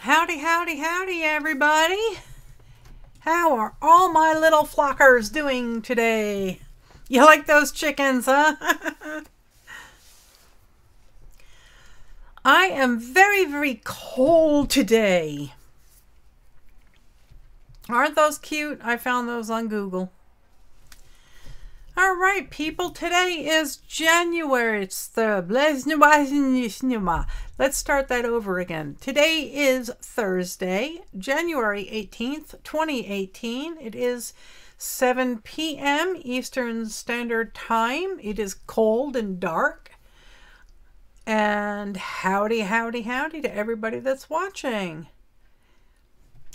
Howdy, howdy, howdy, everybody. How are all my little flockers doing today? You like those chickens, huh? I am very, very cold today. Aren't those cute? I found those on Google. All right, people, today is January. It's the... Let's start that over again. Today is Thursday, January 18th, 2018. It is 7 p.m. Eastern Standard Time. It is cold and dark. And howdy, howdy, howdy to everybody that's watching.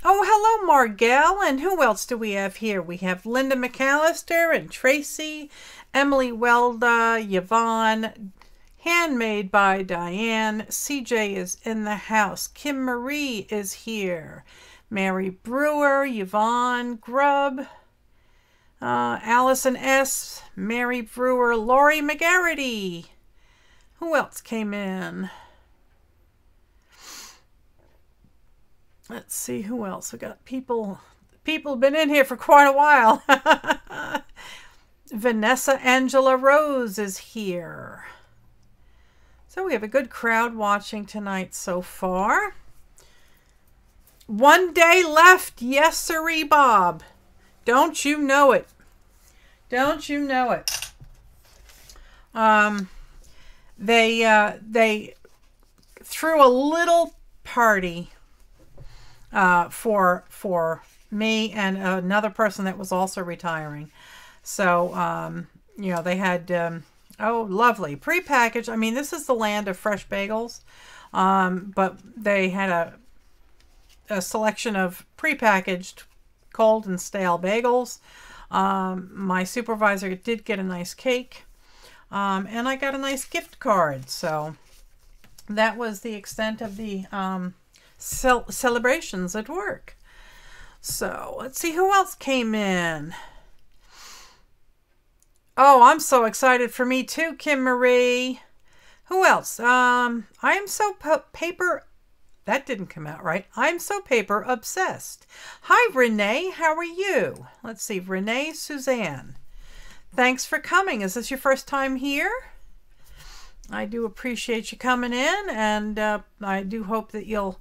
Oh, hello, Margell. And who else do we have here? We have Linda McAllister and Tracy, Emily Welda, Yvonne, Handmade by Diane. CJ is in the house. Kim Marie is here. Mary Brewer, Yvonne Grubb, Allison S., Mary Brewer, Lori McGarity. Who else came in? Let's see who else. We got people have been in here for quite a while. Vanessa Angela Rose is here. So we have a good crowd watching tonight so far. One day left. Yes, sirree, Bob. Don't you know it? Don't you know it? They threw a little party for me and another person that was also retiring. So, you know, they had, oh, lovely. Prepackaged. I mean, this is the land of fresh bagels. But they had a selection of prepackaged cold and stale bagels. My supervisor did get a nice cake. And I got a nice gift card. So that was the extent of the celebrations at work. So let's see who else came in. Oh, I'm so excited for me too, Kim Marie. Who else? I am so paper... That didn't come out right. I'm so paper obsessed. Hi, Renee. How are you? Let's see. Renee Suzanne. Thanks for coming. Is this your first time here? I do appreciate you coming in, and I do hope that you'll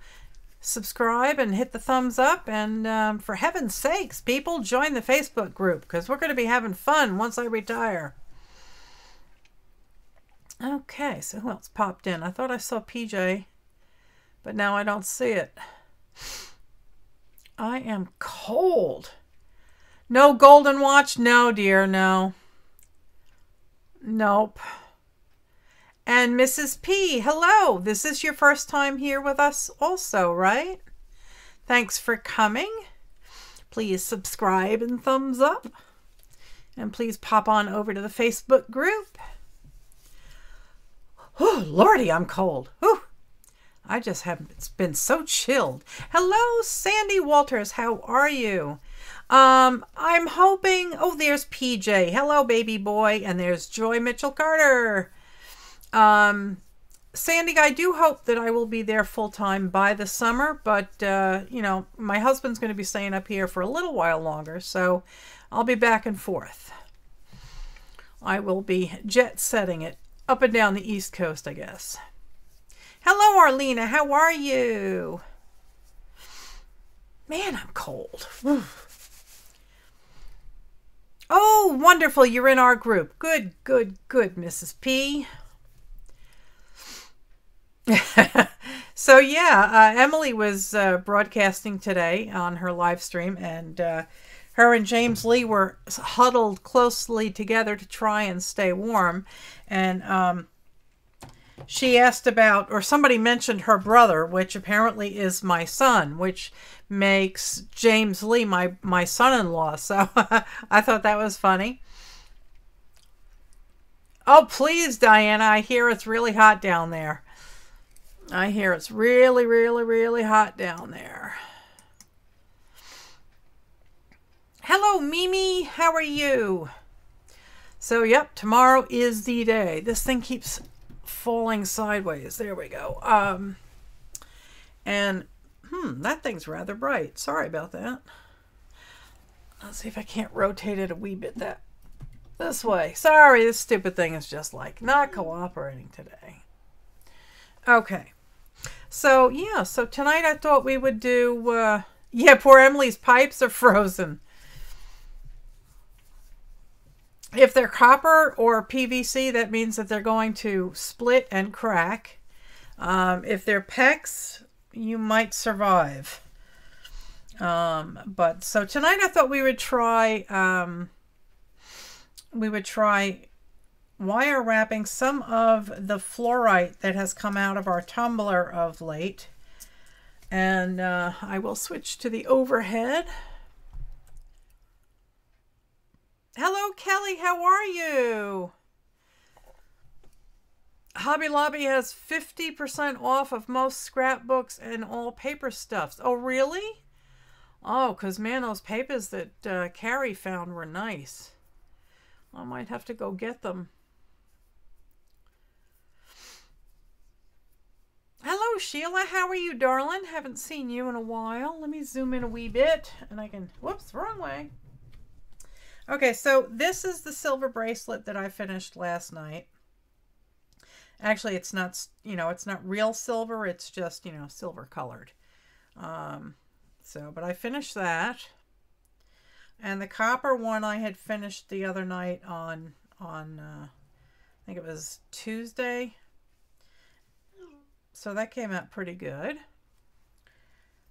subscribe and hit the thumbs up. And for heaven's sakes, people, join the Facebook group, because we're going to be having fun once I retire. Okay, so who else popped in? I thought I saw PJ, but now I don't see it. I am cold. No golden watch? No, dear, no. Nope. And Mrs. P, hello. This is your first time here with us also, right? Thanks for coming. Please subscribe and thumbs up. And please pop on over to the Facebook group. Oh, Lordy, I'm cold. Whew. I just haven't, it's been so chilled. Hello, Sandy Walters. How are you? I'm hoping, oh, there's PJ. Hello, baby boy. And there's Joy Mitchell Carter. Sandy, I do hope that I will be there full time by the summer, but, you know, my husband's going to be staying up here for a little while longer, so I'll be back and forth. I will be jet setting it up and down the East Coast, I guess. Hello, Arlena. How are you? Man, I'm cold. Whew. Oh, wonderful. You're in our group. Good, good, good, Mrs. P. So, yeah, Emily was broadcasting today on her live stream, and her and James Lee were huddled closely together to try and stay warm. And she asked about, or somebody mentioned her brother, which apparently is my son, which makes James Lee my son-in-law. So I thought that was funny. Oh, please, Diana. I hear it's really hot down there. I hear it's really, really, really hot down there. Hello, Mimi. How are you? So, yep, tomorrow is the day. This thing keeps falling sideways. There we go. And That thing's rather bright. Sorry about that. Let's see if I can't rotate it a wee bit this way. Sorry, this stupid thing is just like not cooperating today. Okay. So, yeah, so tonight I thought we would do, yeah, poor Emily's pipes are frozen. If they're copper or PVC, that means that they're going to split and crack. If they're PEX, you might survive. But so tonight I thought we would try wire wrapping some of the fluorite that has come out of our tumbler of late. And I will switch to the overhead. Hello, Kelly. How are you? Hobby Lobby has 50% off of most scrapbooks and all paper stuffs. Oh, really? Oh, because, man, those papers that Carrie found were nice. I might have to go get them. Hello, Sheila. How are you, darling? Haven't seen you in a while. Let me zoom in a wee bit, and I can... Whoops, wrong way. Okay, so this is the silver bracelet that I finished last night. Actually, it's not, it's not real silver. It's just, silver colored. But I finished that. And the copper one I had finished the other night on I think it was Tuesday. So that came out pretty good.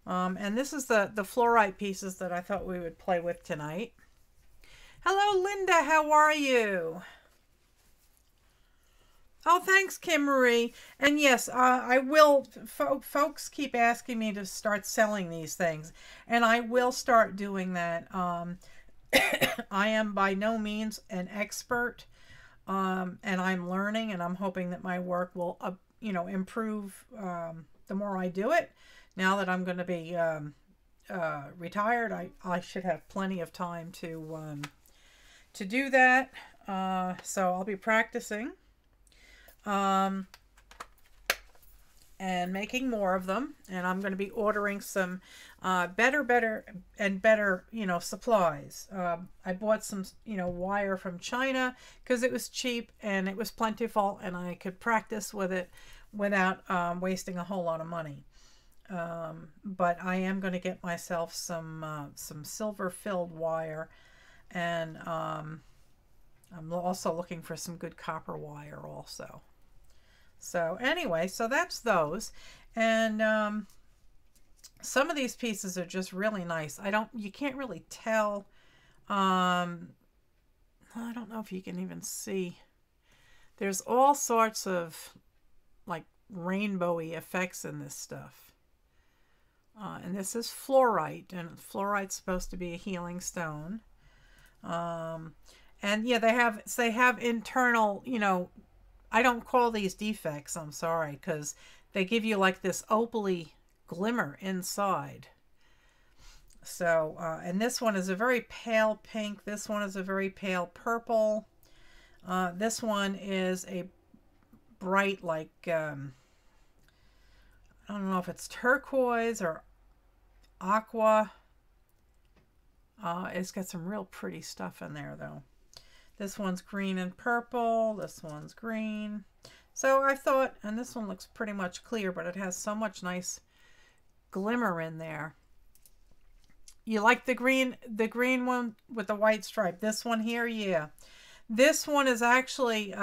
And this is the fluorite pieces that I thought we would play with tonight. Hello, Linda. How are you? Oh, thanks, Kim Marie. And yes, I will. Folks keep asking me to start selling these things, and I will start doing that. I am by no means an expert, and I'm learning, and I'm hoping that my work will, improve the more I do it. Now that I'm going to be retired, I should have plenty of time to do that. So I'll be practicing. And making more of them, and I'm going to be ordering some better supplies. I bought some wire from China because it was cheap and it was plentiful, and I could practice with it without wasting a whole lot of money. But I am going to get myself some silver filled wire, and I'm also looking for some good copper wire also. So anyway, so that's those. And some of these pieces are just really nice. You can't really tell. I don't know if you can even see. There's all sorts of like rainbowy effects in this stuff. And this is fluorite, and fluorite's supposed to be a healing stone. And yeah, they have internal, I don't call these defects, I'm sorry, because they give you like this opaly glimmer inside. So, and this one is a very pale pink. This one is a very pale purple. This one is a bright, like, I don't know if it's turquoise or aqua. It's got some real pretty stuff in there, though. This one's green and purple. This one's green. So I thought, and this one looks pretty much clear, but it has so much nice glimmer in there. You like the green one with the white stripe? This one here, yeah. This one is actually,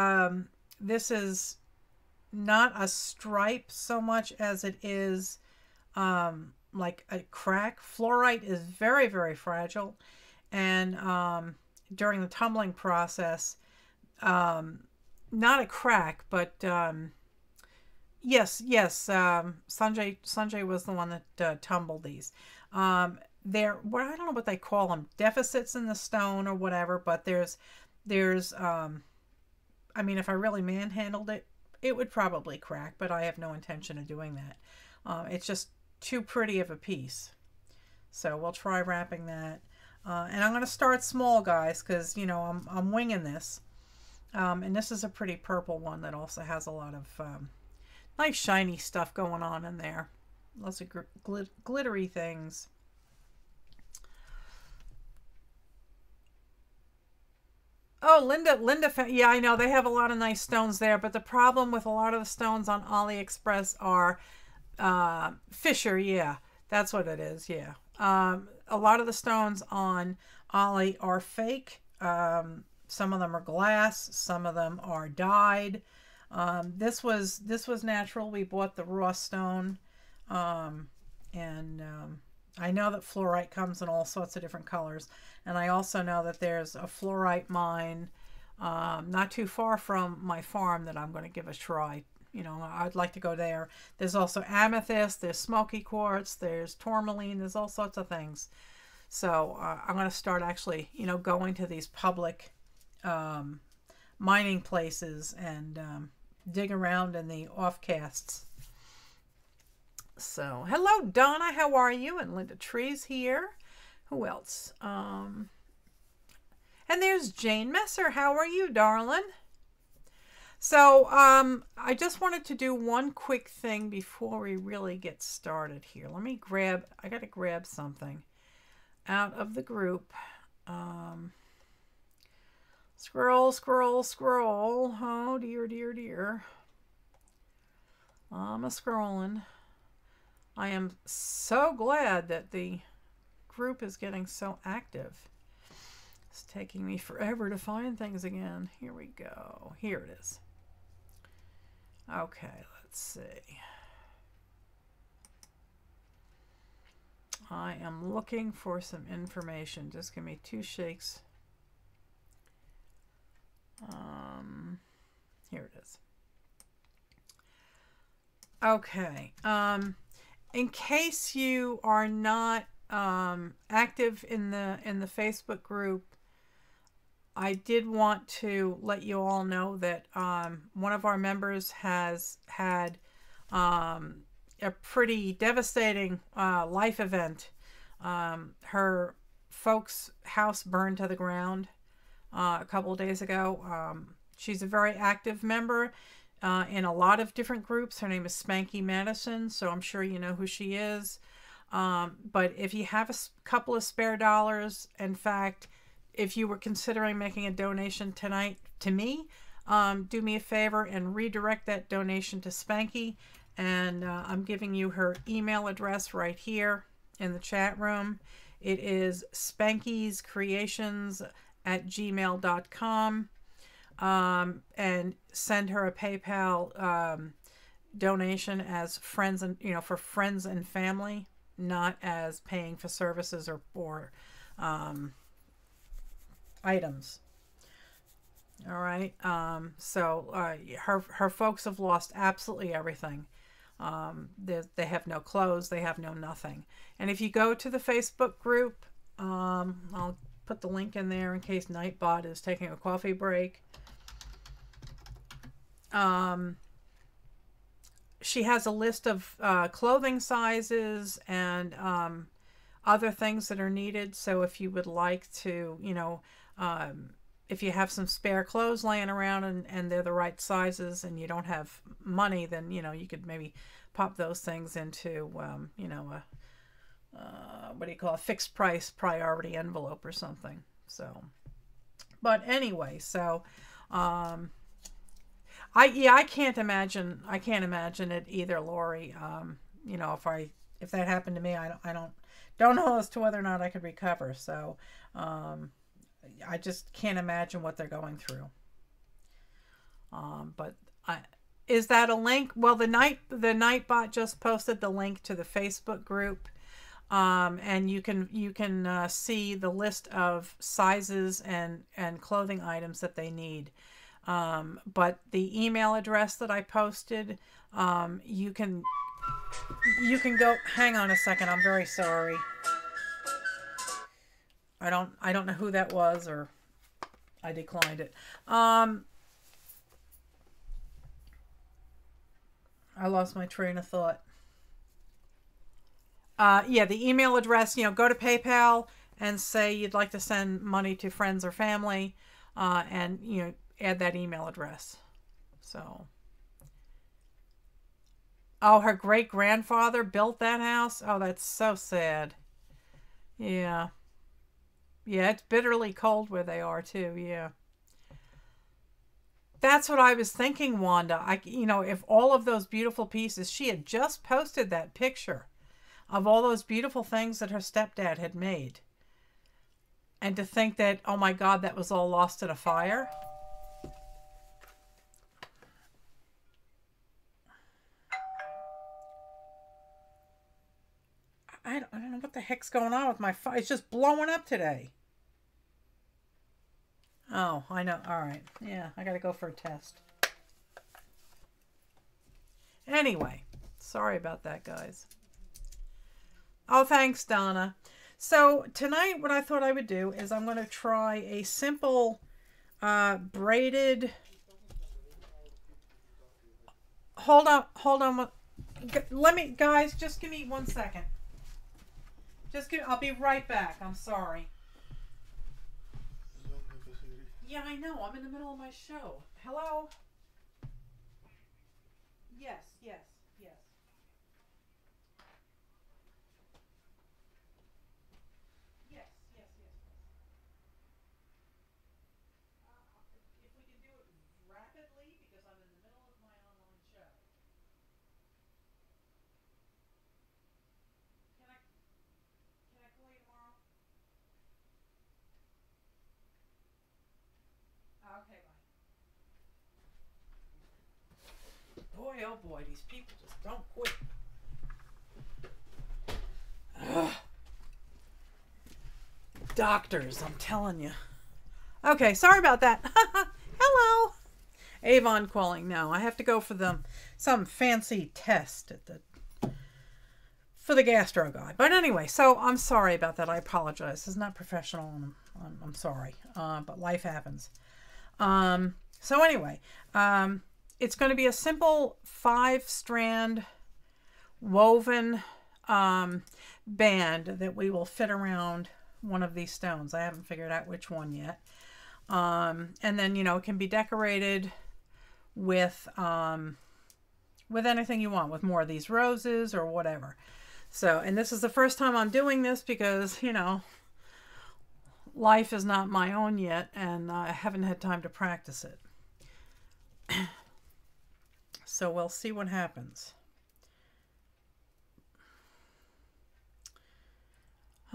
this is not a stripe so much as it is like a crack. Fluorite is very, very fragile, and during the tumbling process, not a crack, but yes, Sanjay was the one that tumbled these. I don't know what they call them, deficits in the stone or whatever, but there's I mean, if I really manhandled it, it would probably crack, but I have no intention of doing that. It's just too pretty of a piece. So we'll try wrapping that. And I'm going to start small, guys, because, I'm winging this. And this is a pretty purple one that also has a lot of nice shiny stuff going on in there. Lots of glittery things. Oh, Linda, yeah, I know they have a lot of nice stones there, but the problem with a lot of the stones on AliExpress are Fisher. Yeah, that's what it is. Yeah, a lot of the stones on Ali are fake. Some of them are glass. Some of them are dyed. This was natural. We bought the raw stone, and I know that fluorite comes in all sorts of different colors, and I also know that there's a fluorite mine not too far from my farm that I'm going to give a try. I'd like to go there. There's also amethyst, there's smoky quartz, there's tourmaline, there's all sorts of things. So I'm going to start actually, going to these public mining places and dig around in the offcasts. So, hello, Donna. How are you? And Linda Tree's here. Who else? And there's Jane Messer. How are you, darling? So, I just wanted to do one quick thing before we really get started here. I got to grab something out of the group. Scroll, scroll, scroll. Oh, dear, dear, dear. I'm a-scrolling. I am so glad that the group is getting so active. It's taking me forever to find things again. Here we go. Here it is. Okay, let's see. I am looking for some information. Just give me 2 shakes. Here it is. Okay. In case you are not active in the Facebook group, I did want to let you all know that one of our members has had a pretty devastating life event. Her folks' house burned to the ground a couple of days ago. She's a very active member in a lot of different groups. Her name is Spanky Madison, so I'm sure you know who she is. But if you have a couple of spare dollars, in fact, if you were considering making a donation tonight to me, do me a favor and redirect that donation to Spanky. And I'm giving you her email address right here in the chat room. It is spankyscreations@gmail.com. And send her a PayPal donation as friends and for friends and family, not as paying for services or items. All right. So her folks have lost absolutely everything. They have no clothes. They have no nothing. And if you go to the Facebook group, I'll put the link in there in case Nightbot is taking a coffee break. She has a list of clothing sizes and other things that are needed. So if you would like to, if you have some spare clothes laying around and they're the right sizes and you don't have money, then, you could maybe pop those things into, what do you call a fixed price priority envelope or something. So, but anyway, so, I can't imagine it either, Lori. If that happened to me, I don't know as to whether or not I could recover. So, I just can't imagine what they're going through. But is that a link? Well, the Nightbot just posted the link to the Facebook group, and you can see the list of sizes and clothing items that they need. But the email address that I posted, you can go. Hang on a second. I'm very sorry. I don't know who that was, or I declined it. I lost my train of thought. Yeah, the email address, go to PayPal and say you'd like to send money to friends or family, and, add that email address. So, Oh, her great-grandfather built that house? Oh, that's so sad. Yeah. Yeah, it's bitterly cold where they are too. Yeah. That's what I was thinking, Wanda. If all of those beautiful pieces, she had just posted that picture of all those beautiful things that her stepdad had made. And to think that, oh my God, that was all lost in a fire. I don't know what the heck's going on with my phone. It's just blowing up today. Oh, I know. All right. Yeah, I got to go for a test. Anyway, sorry about that, guys. Oh, thanks, Donna. So tonight what I thought I would do is I'm going to try a simple braided... Hold on. Let me, guys, just give me 1 second. I'll be right back. I'm sorry. Yeah, I know. I'm in the middle of my show. Hello? Yes. If we can do it rapidly, because I'm in the middle of my online show. Can I call you tomorrow? Okay, bye. Boy, oh boy, these people just don't quit. Ugh. Doctors, I'm telling you. Okay, sorry about that. Hello. Avon calling. No, I have to go for some fancy test for the gastro guy. But anyway, so I'm sorry about that. I apologize. It's not professional. I'm sorry. But life happens. So anyway, it's going to be a simple 5-strand woven band that we will fit around one of these stones. I haven't figured out which one yet. And then, it can be decorated with anything you want, with more of these roses or whatever. So, and this is the first time I'm doing this because, life is not my own yet, and I haven't had time to practice it. So we'll see what happens.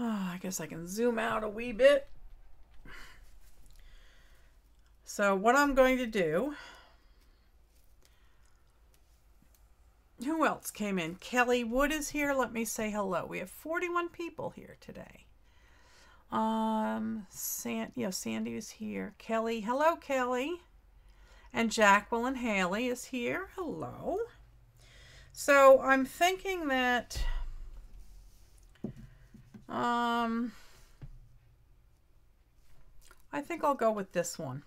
I guess I can zoom out a wee bit. So what I'm going to do... Who else came in? Kelly Wood is here. Let me say hello. We have 41 people here today. Sandy is here. Kelly. Hello, Kelly. And Jacqueline Haley is here. Hello. So I'm thinking that... I think I'll go with this one.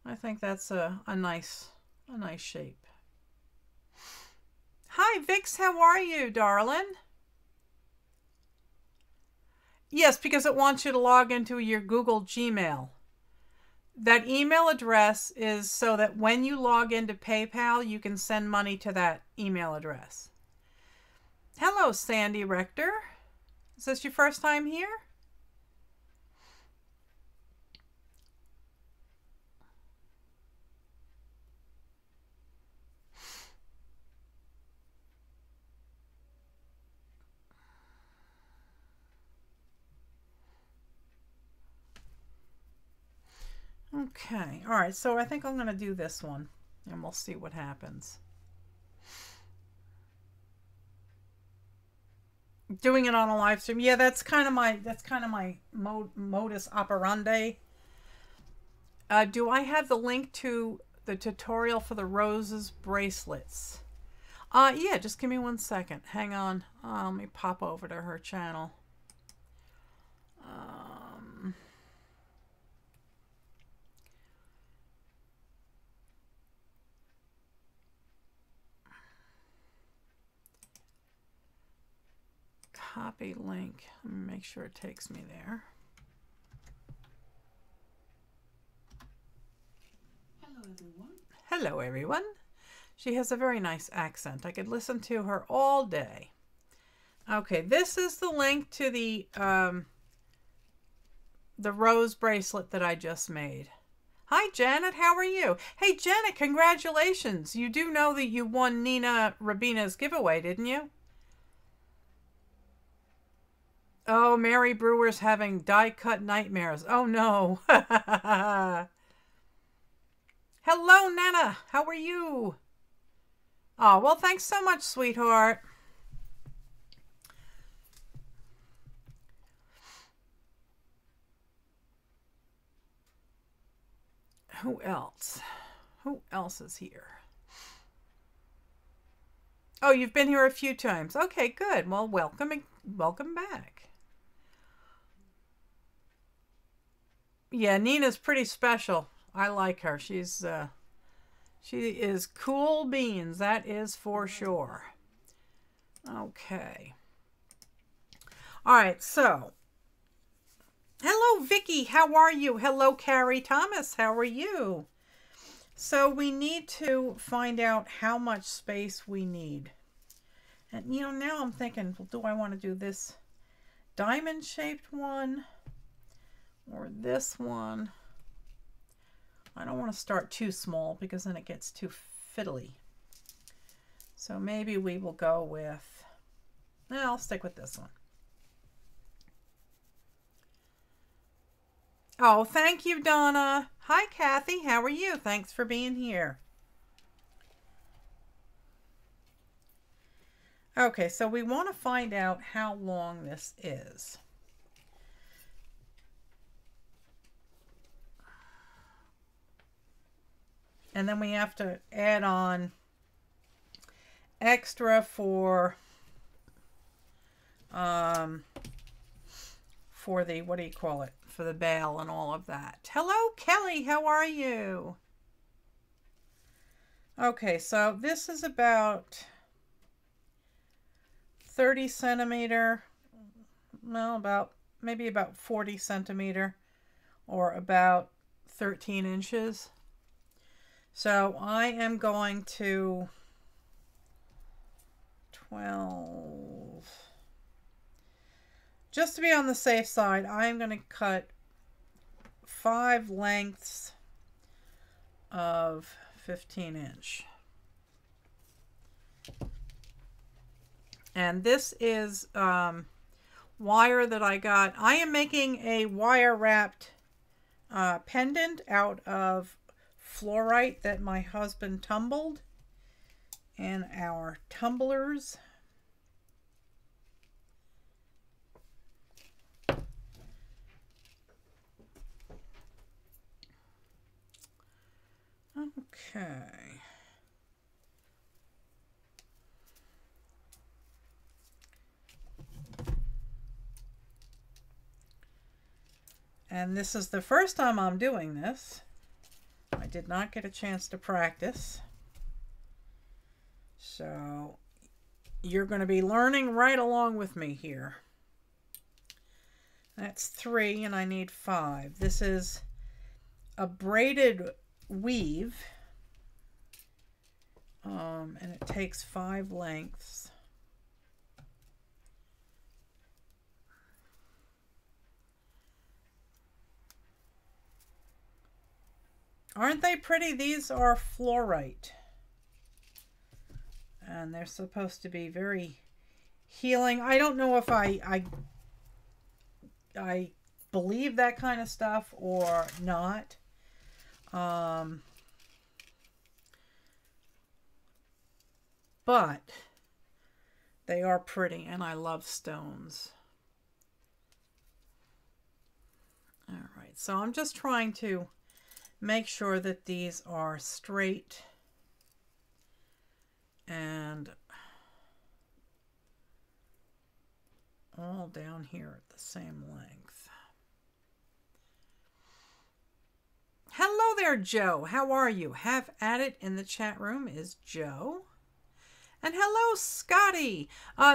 I think that's a nice shape. Hi, Vix. How are you, darling? Yes, because it wants you to log into your Google Gmail. That email address is so that when you log into PayPal, you can send money to that email address. Hello, Sandy Rector. Is this your first time here? Okay, all right, so I think I'm going to do this one, and we'll see what happens. Doing it on a live stream, yeah, that's kind of my modus operandi. Do I have the link to the tutorial for the roses bracelets? Yeah, just give me 1 second. Hang on. Let me pop over to her channel. Copy link. Let me make sure it takes me there. Hello, everyone. Hello, everyone. She has a very nice accent. I could listen to her all day. Okay, this is the link to the rose bracelet that I just made. Hi, Janet. How are you? Hey, Janet, congratulations. You do know that you won Nina Rabina's giveaway, didn't you? Oh, Mary Brewer's having die-cut nightmares. Oh, no. Hello, Nana. How are you? Oh, well, thanks so much, sweetheart. Who else? Who else is here? Oh, you've been here a few times. Okay, good. Well, welcome back. Yeah, Nina's pretty special. I like her. She is cool beans. That is for sure. Okay. All right, so hello, Vicky. How are you? Hello, Carrie Thomas. How are you? So we need to find out how much space we need. And you know, now I'm thinking, well, do I want to do this diamond-shaped one or this one? I don't want to start too small because then it gets too fiddly. So maybe we will go with, I'll stick with this one. Oh, thank you, Donna. Hi, Kathy. How are you? Thanks for being here. Okay, so we want to find out how long this is. And then we have to add on extra for the, what do you call it? For the bail and all of that. Hello, Kelly. How are you? Okay, so this is about 30 centimeter. No, maybe about 40 centimeter or about 13 inches. So I am going to 12. Just to be on the safe side, I'm going to cut 5 lengths of 15-inch. And this is wire that I got. I am making a wire wrapped pendant out of fluorite that my husband tumbled in our tumblers. Okay. And this is the first time I'm doing this. I did not get a chance to practice. So you're going to be learning right along with me here. That's 3 and I need 5. This is a braided weave. And it takes 5 lengths. Aren't they pretty? These are fluorite. And they're supposed to be very healing. I don't know if I believe that kind of stuff or not. But they are pretty and I love stones. All right, so I'm just trying to make sure that these are straight and all down here at the same length. Hello there, Joe. How are you? Have at it in the chat room is Joe. And hello, Scotty.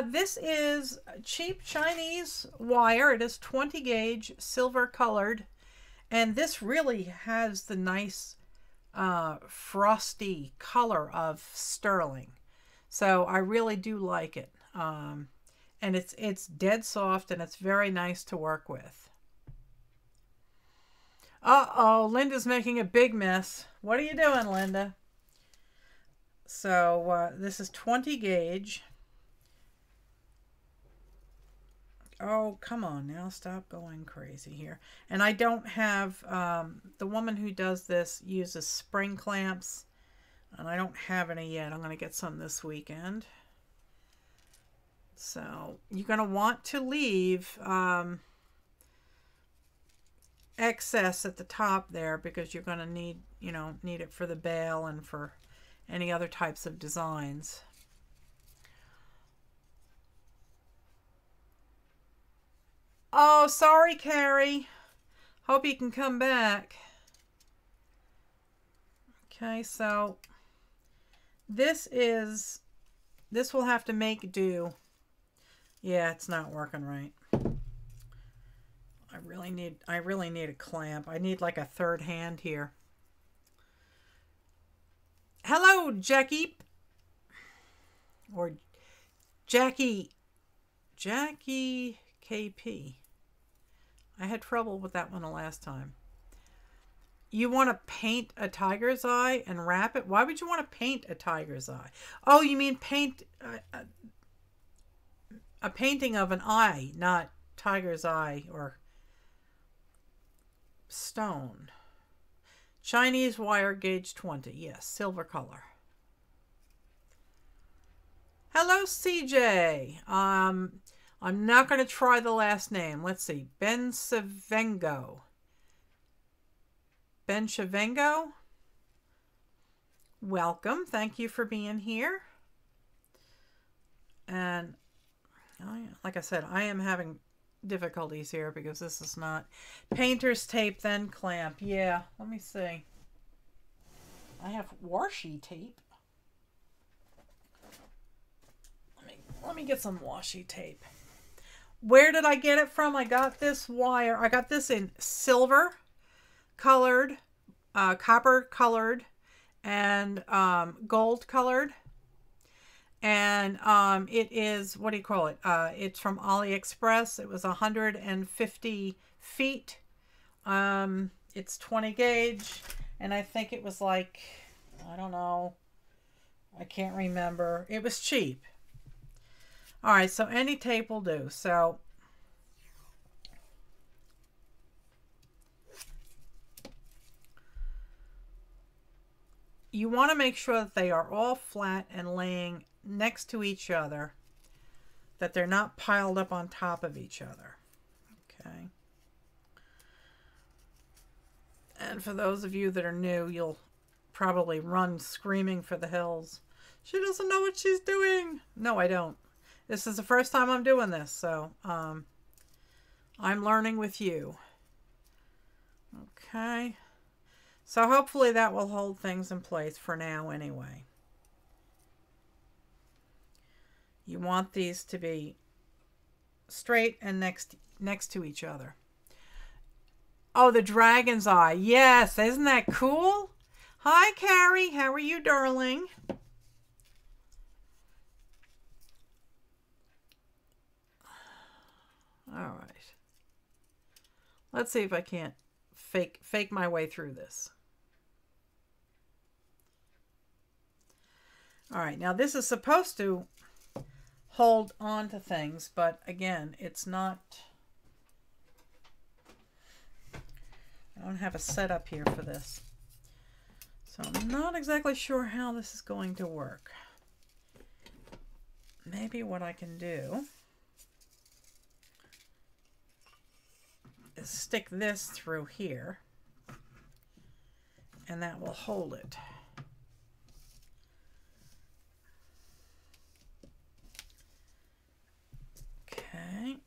This is cheap Chinese wire. It is 20 gauge, silver colored. And this really has the nice frosty color of sterling. So I really do like it. And it's dead soft and it's very nice to work with. Uh-oh, Linda's making a big mess. What are you doing, Linda? So this is 20 gauge. Oh, come on now. Stop going crazy here. And I don't have, the woman who does this uses spring clamps. And I don't have any yet. I'm going to get some this weekend. So you're going to want to leave excess at the top there because you're going to need, need it for the bail and for any other types of designs. Oh, sorry, Carrie. Hope you can come back. Okay, so this will have to make do. Yeah, it's not working right. I really need a clamp. I need like a third hand here. Hello, Jackie. Or Jackie KP. I had trouble with that one the last time. You want to paint a tiger's eye and wrap it? Why would you want to paint a tiger's eye? Oh, you mean paint a painting of an eye, not tiger's eye or stone. Chinese wire gauge 20. Yes, silver color. Hello, CJ. I'm not going to try the last name. Let's see. Benchavengo. Welcome. Thank you for being here. And like I said, I am having difficulties here because this is not painter's tape, then clamp. Yeah, let me see. I have washi tape. Let me get some washi tape. Where did I get it from? I got this wire. I got this in silver colored, copper colored, and gold colored. And it is, what do you call it? It's from AliExpress. It was 150 feet. It's 20 gauge. And I think it was like, I don't know. I can't remember. It was cheap. All right, so any tape will do. So you want to make sure that they are all flat and laying next to each other, that they're not piled up on top of each other. Okay. And for those of you that are new, you'll probably run screaming for the hills. She doesn't know what she's doing. No, I don't. This is the first time I'm doing this, so I'm learning with you. Okay. So hopefully that will hold things in place for now anyway. You want these to be straight and next to each other. Oh, the dragon's eye. Yes, isn't that cool? Hi, Carrie. How are you, darling? All right. Let's see if I can't fake my way through this. All right, now this is supposed to hold on to things, but again, it's not. I don't have a setup here for this. So I'm not exactly sure how this is going to work. Maybe what I can do is stick this through here, and that will hold it. Okay.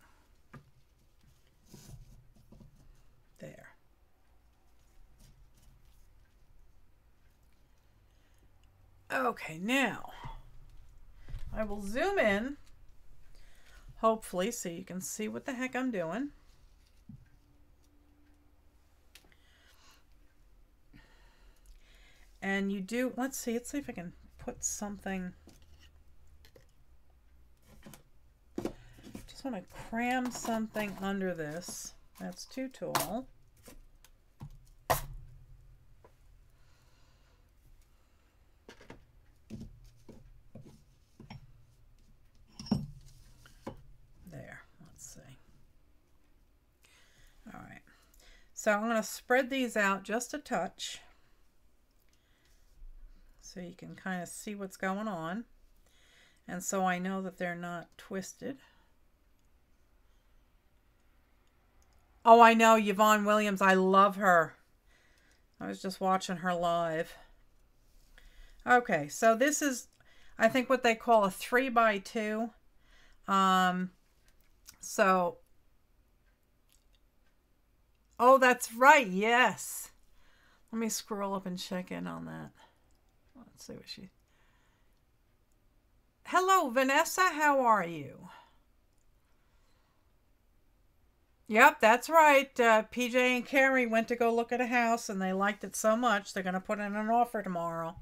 There. Okay, now I will zoom in, hopefully, so you can see what the heck I'm doing. And you do, let's see if I can put something. Just want to cram something under this. That's too tall. There, let's see. All right. So I'm going to spread these out just a touch so you can kind of see what's going on. And so I know that they're not twisted. Oh, I know, Yvonne Williams. I love her. I was just watching her live. Okay, so this is, I think, what they call a 3x2. So, oh, that's right. Yes. Let me scroll up and check in on that. Let's see what she... Hello, Vanessa. How are you? Yep, that's right. PJ and Carrie went to go look at a house and they liked it so much they're going to put in an offer tomorrow.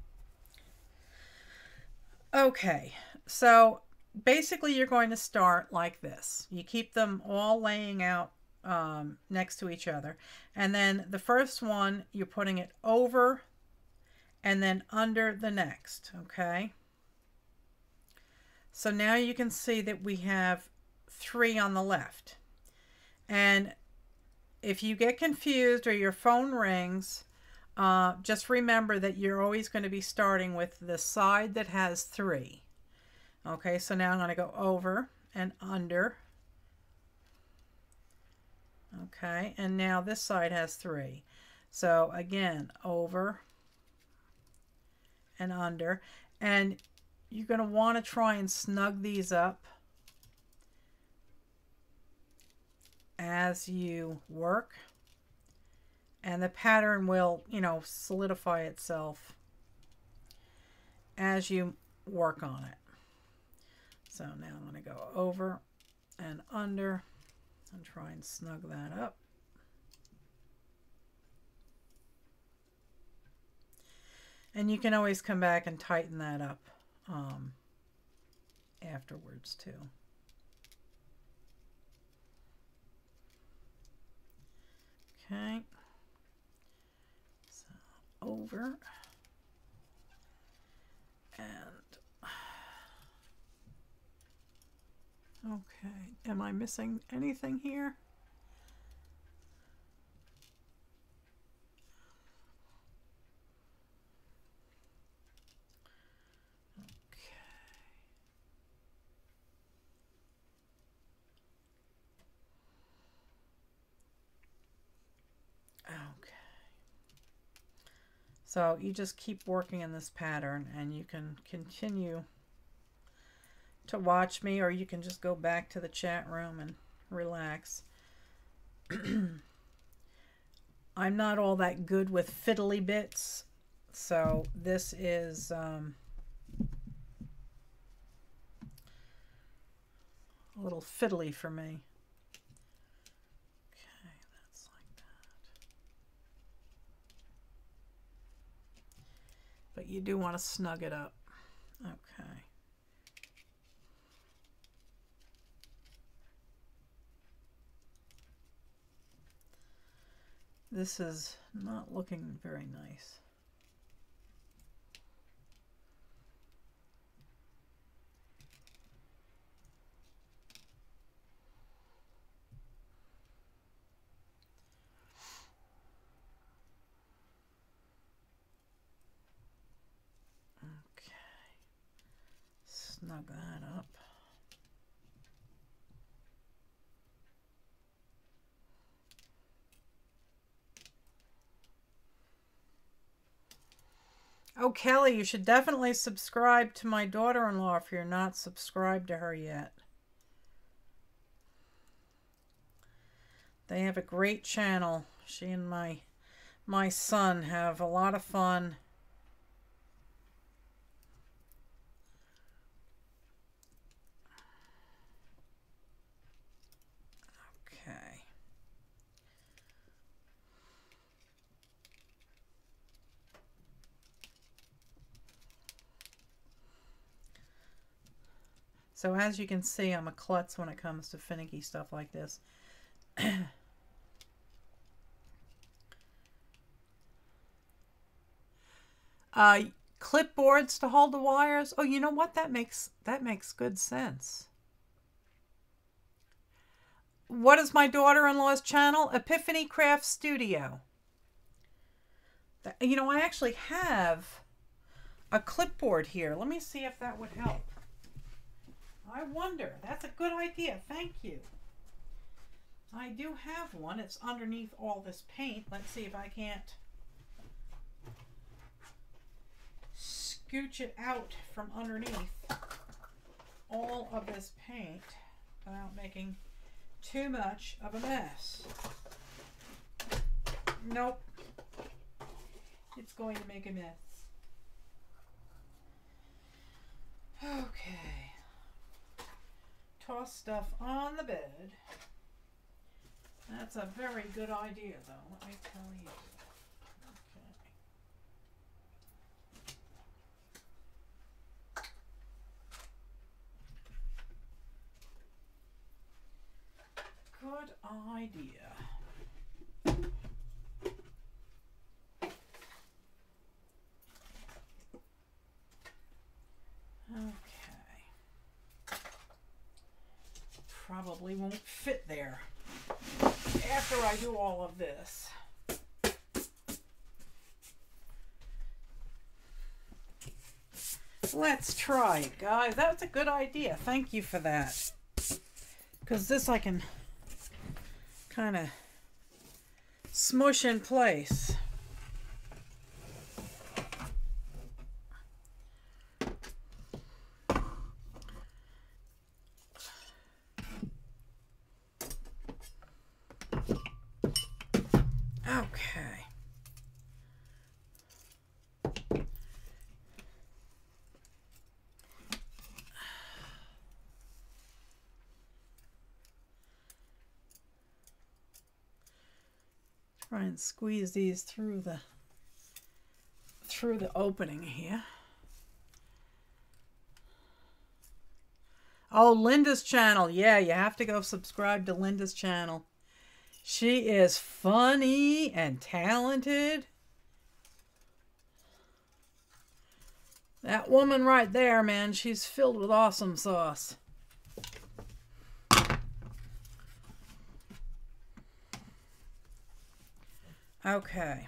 Okay, so basically you're going to start like this. You keep them all laying out next to each other. And then the first one, you're putting it over and then under the next, okay? So now you can see that we have 3 on the left. And if you get confused or your phone rings, just remember that you're always going to be starting with the side that has 3. Okay, so now I'm going to go over and under. Okay, and now this side has 3. So again, over and under. And you're going to want to try and snug these up as you work, and the pattern will, you know, solidify itself as you work on it. So now I'm going to go over and under and try and snug that up. And you can always come back and tighten that up afterwards too. Okay, so over and okay, am I missing anything here? So you just keep working in this pattern and you can continue to watch me, or you can just go back to the chat room and relax. I'm not all that good with fiddly bits, so this is a little fiddly for me. But you do want to snug it up. Okay. This is not looking very nice. Snug that up. Oh, Kelly, you should definitely subscribe to my daughter-in-law if you're not subscribed to her yet. They have a great channel. She and my son have a lot of fun. So as you can see, I'm a klutz when it comes to finicky stuff like this. Clipboards to hold the wires. Oh, you know what? That makes good sense. What is my daughter-in-law's channel? Epiphany Craft Studio. You know, I actually have a clipboard here. Let me see if that would help. I wonder. That's a good idea. Thank you. I do have one. It's underneath all this paint. Let's see if I can't scooch it out from underneath all of this paint without making too much of a mess. Nope. It's going to make a mess. Okay. Toss stuff on the bed. That's a very good idea, though, let me tell you. Okay. Good idea. Okay. Probably won't fit there after I do all of this. Let's try it, guys. That's a good idea. Thank you for that. Because this I can kind of smush in place. Okay. Try and squeeze these through the opening here. Oh, Linda's channel. Yeah, you have to go subscribe to Linda's channel. She is funny and talented. That woman right there, man, she's filled with awesome sauce. Okay.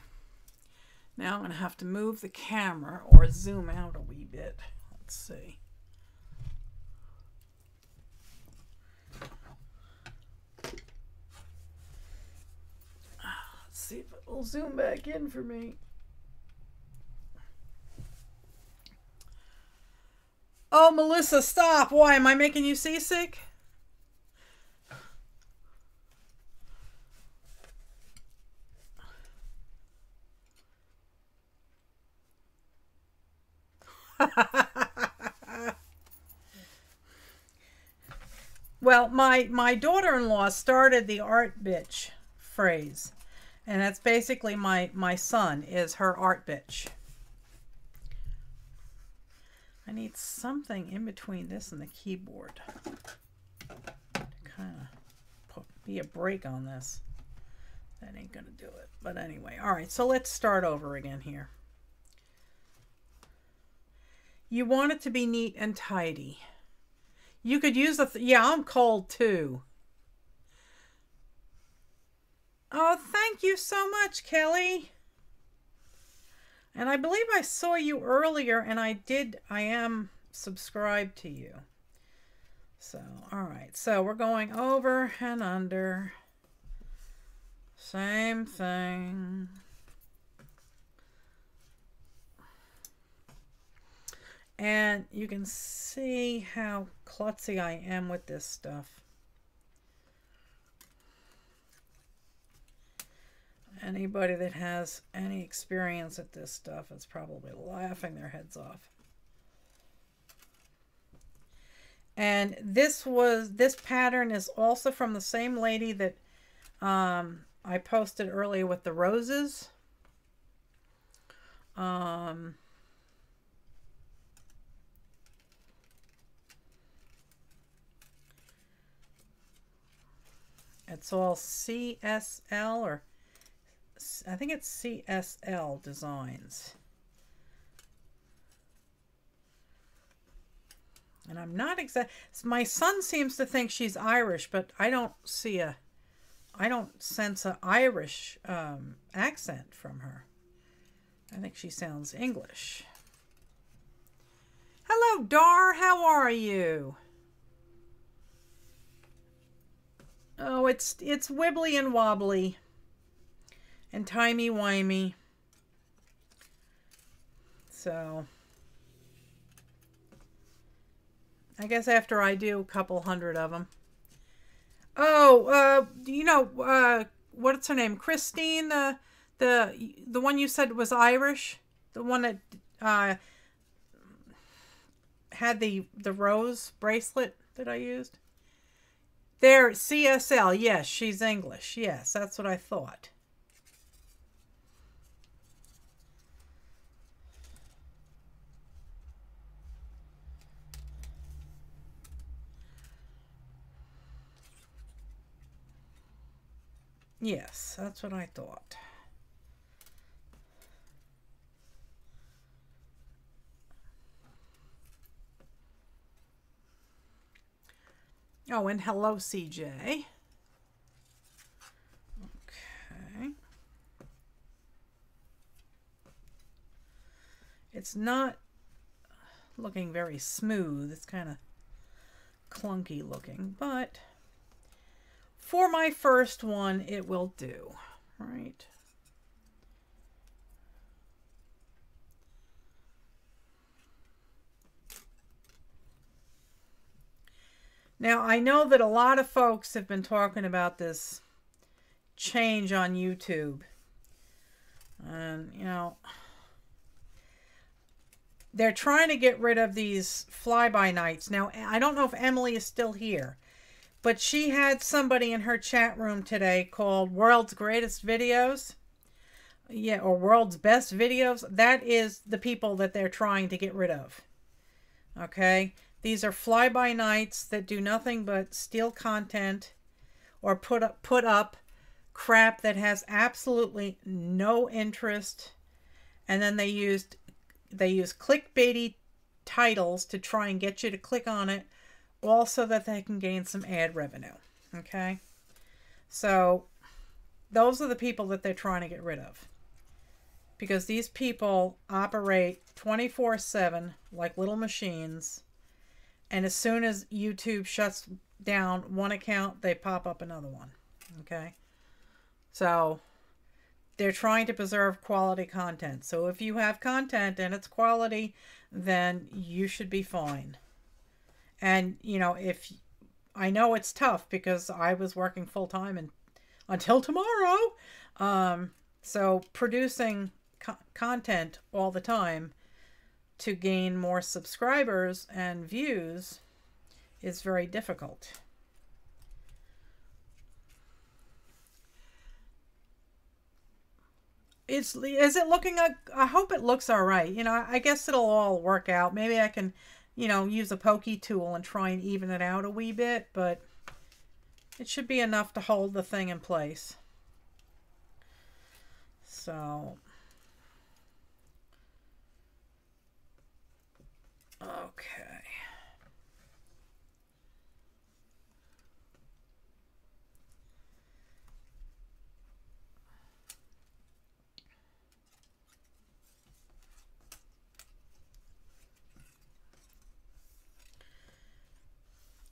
Now I'm going to have to move the camera or zoom out a wee bit. Let's see. Let's see if it will zoom back in for me. Oh, Melissa, stop. Why? Am I making you seasick? Well, my daughter-in-law started the art bitch phrase. And that's basically my son is her art bitch. I need something in between this and the keyboard to kind of be a break on this. That ain't gonna do it. But anyway, all right, so let's start over again here. You want it to be neat and tidy. You could use the, yeah, I'm cold too. Oh, thank you so much, Kelly. And I believe I saw you earlier, and I am subscribed to you. So, all right. So we're going over and under. Same thing. And you can see how klutzy I am with this stuff. Anybody that has any experience at this stuff is probably laughing their heads off. And this pattern is also from the same lady that I posted earlier with the roses. it's all CSL, or I think it's CSL Designs. And I'm not exact. My son seems to think she's Irish, but I don't sense an Irish accent from her. I think she sounds English. Hello, Dar. How are you? Oh, it's wibbly and wobbly and timey-wimey. So I guess after I do a couple hundred of them. Oh, you know, what's her name? Christine, the one you said was Irish, the one that had the rose bracelet that I used. There, CSL. Yes, she's English. Yes, that's what I thought. Yes, that's what I thought. Oh, and hello, CJ. Okay. It's not looking very smooth. It's kind of clunky looking, but for my first one, it will do, right? Now, I know that a lot of folks have been talking about this change on YouTube. And, you know, they're trying to get rid of these fly-by-nights. Now, I don't know if Emily is still here, but she had somebody in her chat room today called World's Greatest Videos. Yeah, or World's Best Videos. That is the people that they're trying to get rid of. Okay? These are fly-by-nights that do nothing but steal content or put up crap that has absolutely no interest. And then they use clickbaity titles to try and get you to click on it, all so that they can gain some ad revenue. Okay? So those are the people that they're trying to get rid of. Because these people operate 24/7 like little machines. And as soon as YouTube shuts down one account, they pop up another one. Okay? So they're trying to preserve quality content. So if you have content and it's quality, then you should be fine. And, you know, I know it's tough because I was working full time and until tomorrow. So producing content all the time to gain more subscribers and views is very difficult. Is it looking, I hope it looks all right. You know, I guess it'll all work out. Maybe I can, you know, use a pokey tool and try and even it out a wee bit, but it should be enough to hold the thing in place. So, okay.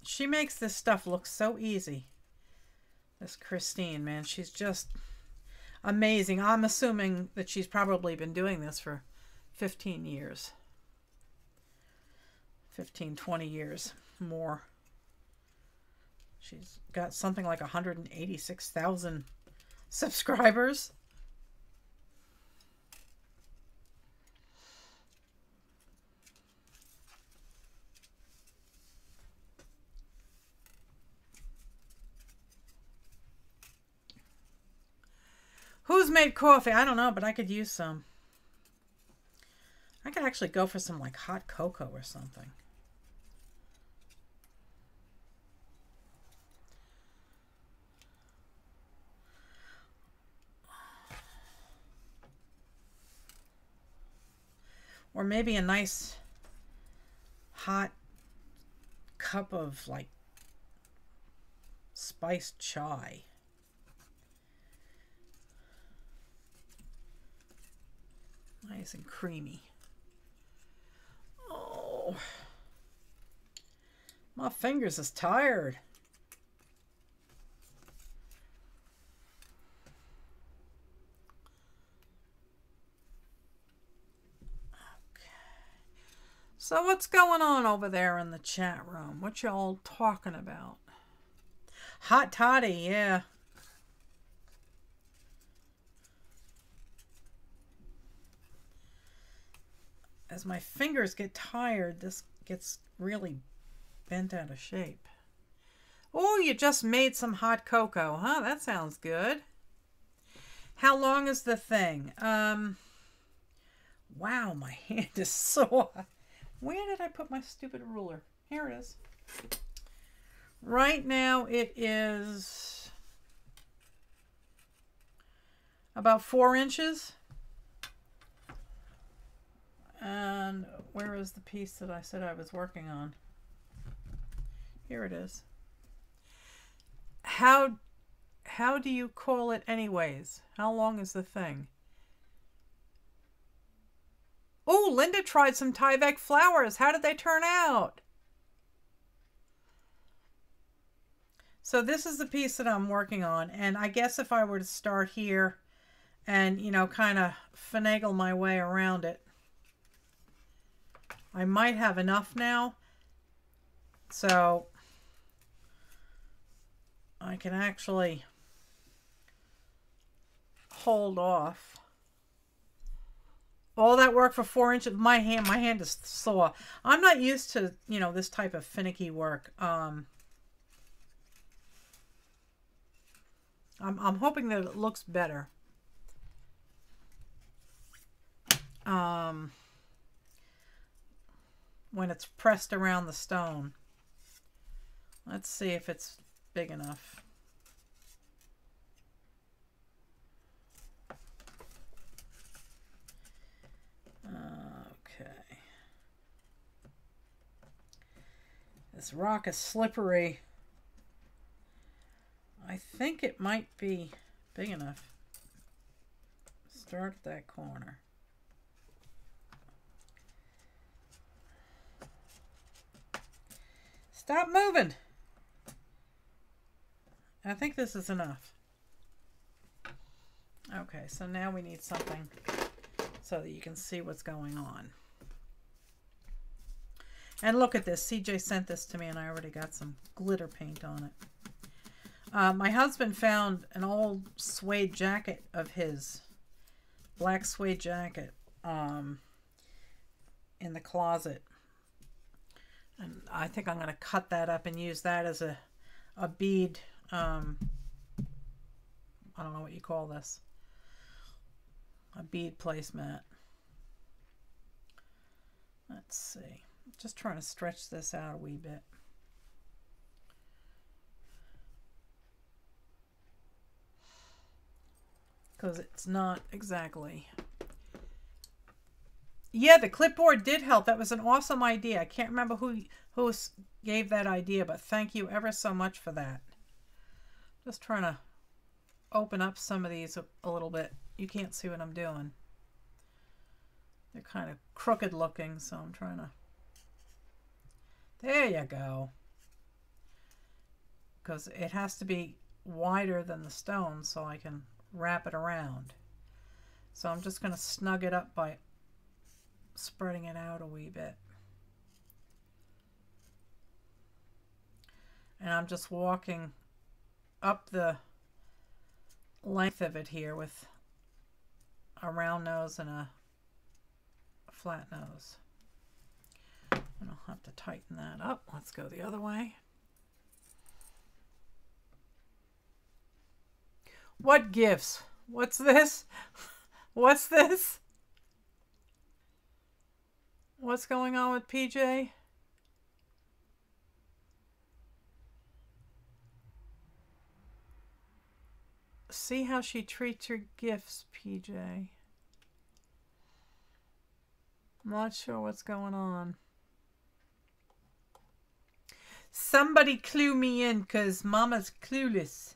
She makes this stuff look so easy. This Christine, man, she's just amazing. I'm assuming that she's probably been doing this for 15 years. 15, 20 years more. She's got something like 186,000 subscribers. Who's made coffee? I don't know, but I could use some. I could actually go for some like hot cocoa or something. Or maybe a nice hot cup of like spiced chai. Nice and creamy. Oh, my fingers is tired. So what's going on over there in the chat room? What y'all talking about? Hot toddy, yeah. As my fingers get tired, this gets really bent out of shape. Oh, you just made some hot cocoa, huh? That sounds good. How long is the thing? Wow, my hand is sore. Where did I put my stupid ruler? Here it is. Right now it is about 4 inches. And where is the piece that I said I was working on? Here it is. How do you call it anyways? How long is the thing? Oh, Linda tried some Tyvek flowers. How did they turn out? So this is the piece that I'm working on. And I guess if I were to start here and, you know, kind of finagle my way around it, I might have enough now. So I can actually hold off. All that work for 4 inches. My hand is sore. I'm not used to, you know, this type of finicky work. I'm hoping that it looks better. When it's pressed around the stone. Let's see if it's big enough. Okay. This rock is slippery. I think it might be big enough. Start at that corner. Stop moving. I think this is enough. Okay, so now we need something so that you can see what's going on. And look at this. CJ sent this to me and I already got some glitter paint on it. My husband found an old suede jacket of his, black suede jacket, in the closet. And I think I'm going to cut that up and use that as a bead. I don't know what you call this. A bead placemat. Let's see. Just trying to stretch this out a wee bit. Because it's not exactly... Yeah, the clipboard did help. That was an awesome idea. I can't remember who gave that idea, but thank you ever so much for that. Just trying to open up some of these a little bit. You can't see what I'm doing. They're kind of crooked looking, so I'm trying to... There you go. Because it has to be wider than the stone so I can wrap it around. So I'm just going to snug it up by spreading it out a wee bit. And I'm just walking up the length of it here with a round nose and a flat nose. And I'll have to tighten that up. Let's go the other way. What gifts? What's this? What's this? What's going on with PJ? See how she treats her gifts, PJ. I'm not sure what's going on. Somebody clue me in, because Mama's clueless.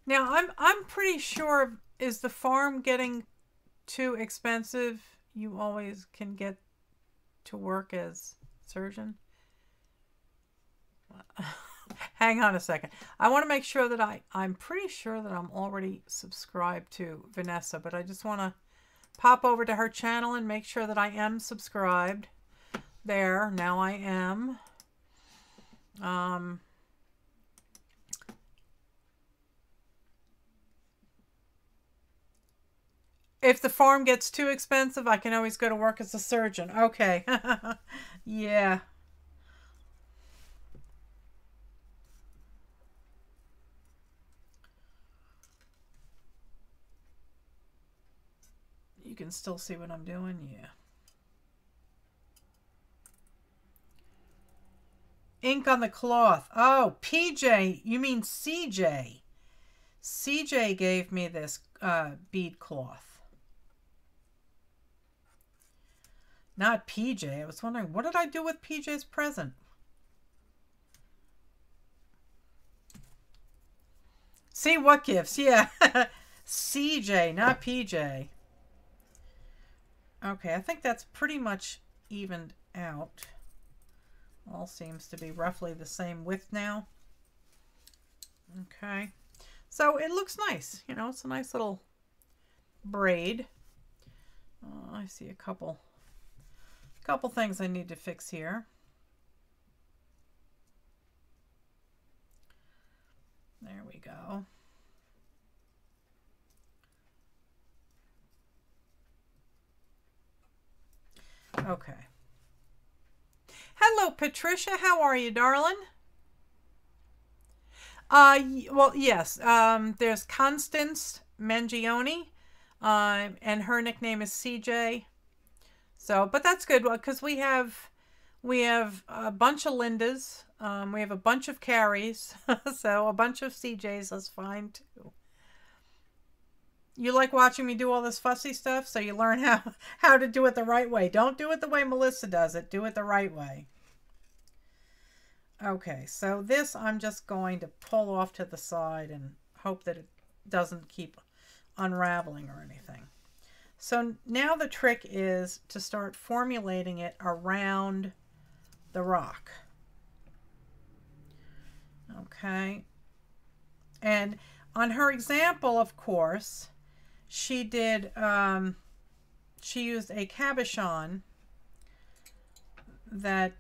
Now, I'm pretty sure, is the farm getting too expensive? You always can get to work as surgeon. Hang on a second. I want to make sure that I'm pretty sure that I'm already subscribed to Vanessa, but I just want to pop over to her channel and make sure that I am subscribed. There, now I am. If the farm gets too expensive, I can always go to work as a surgeon. Okay. Yeah. You can still see what I'm doing? Yeah. Ink on the cloth. Oh, PJ. You mean CJ. CJ gave me this bead cloth. Not PJ. I was wondering, what did I do with PJ's present? See what gifts? Yeah. CJ, not PJ. Okay, I think that's pretty much evened out. All seems to be roughly the same width now. Okay. So it looks nice. You know, it's a nice little braid. I see a couple things I need to fix here. There we go. Okay. Hello, Patricia. How are you, darling? Well, yes. There's Constance Mangione, and her nickname is CJ. So, but that's good because we have a bunch of Lindas, we have a bunch of Carries, so a bunch of CJs is fine too. You like watching me do all this fussy stuff, so you learn how to do it the right way. Don't do it the way Melissa does it. Do it the right way. Okay, so this I'm just going to pull off to the side and hope that it doesn't keep unraveling or anything. So now the trick is to start formulating it around the rock. Okay. And on her example, of course, she did, she used a cabochon that,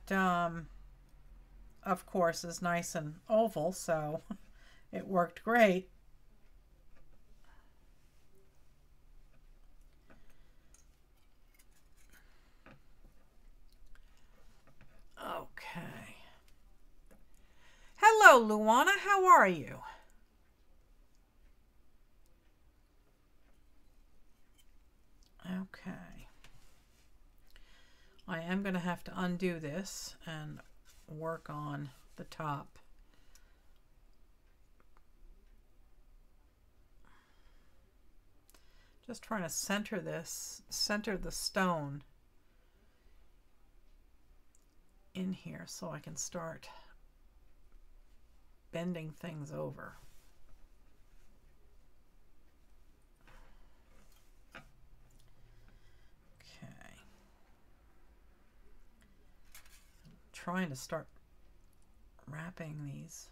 of course, is nice and oval, so it worked great. Okay. Hello, Luana. How are you? Okay. I am going to have to undo this and work on the top. Just trying to center this, center the stone in here so I can start bending things over. Okay. I'm trying to start wrapping these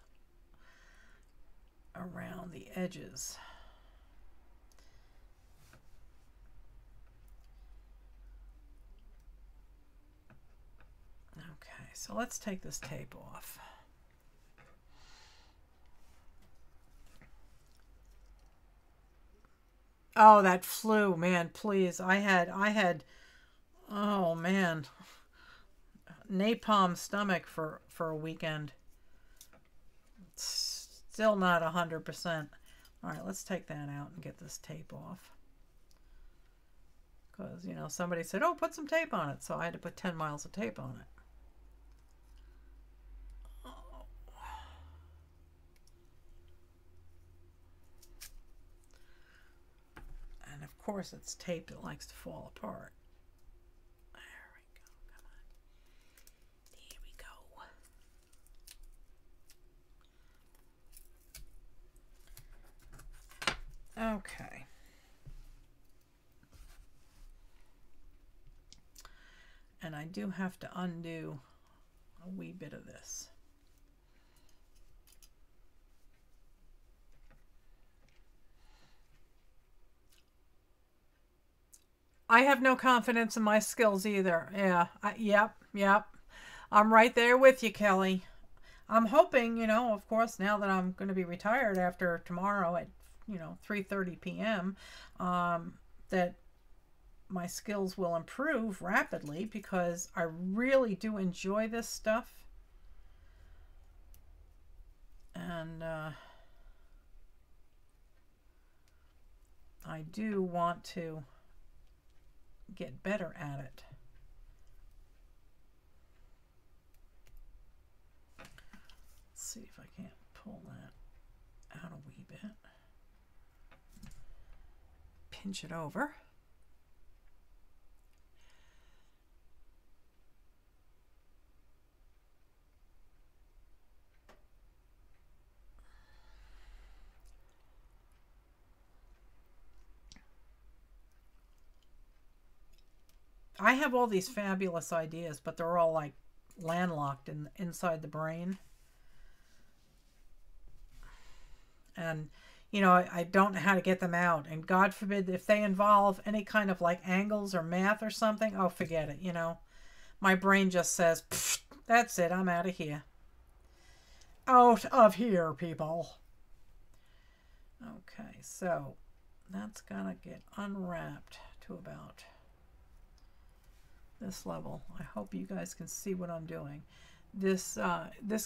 around the edges. Okay, so let's take this tape off. Oh, that flu, man, please. I had, oh man, napalm stomach for a weekend. It's still not 100%. All right, let's take that out and get this tape off. Because, you know, somebody said, oh, put some tape on it. So I had to put 10 miles of tape on it. course, it's tape that likes to fall apart. There we go. Come on. There we go. Okay. And I do have to undo a wee bit of this. I have no confidence in my skills either. Yeah, yep. I'm right there with you, Kelly. I'm hoping, you know, of course, now that I'm going to be retired after tomorrow at, you know, 3:30 p.m., that my skills will improve rapidly, because I really do enjoy this stuff. And I do want to get better at it. Let's see if I can't pull that out a wee bit. Pinch it over. I have all these fabulous ideas, but they're all like landlocked inside the brain. And, you know, I don't know how to get them out. And God forbid if they involve any kind of like angles or math or something, oh, forget it, you know. My brain just says, that's it, I'm out of here. Out of here, people. Okay, so that's gonna get unwrapped to about this level. I hope you guys can see what I'm doing. This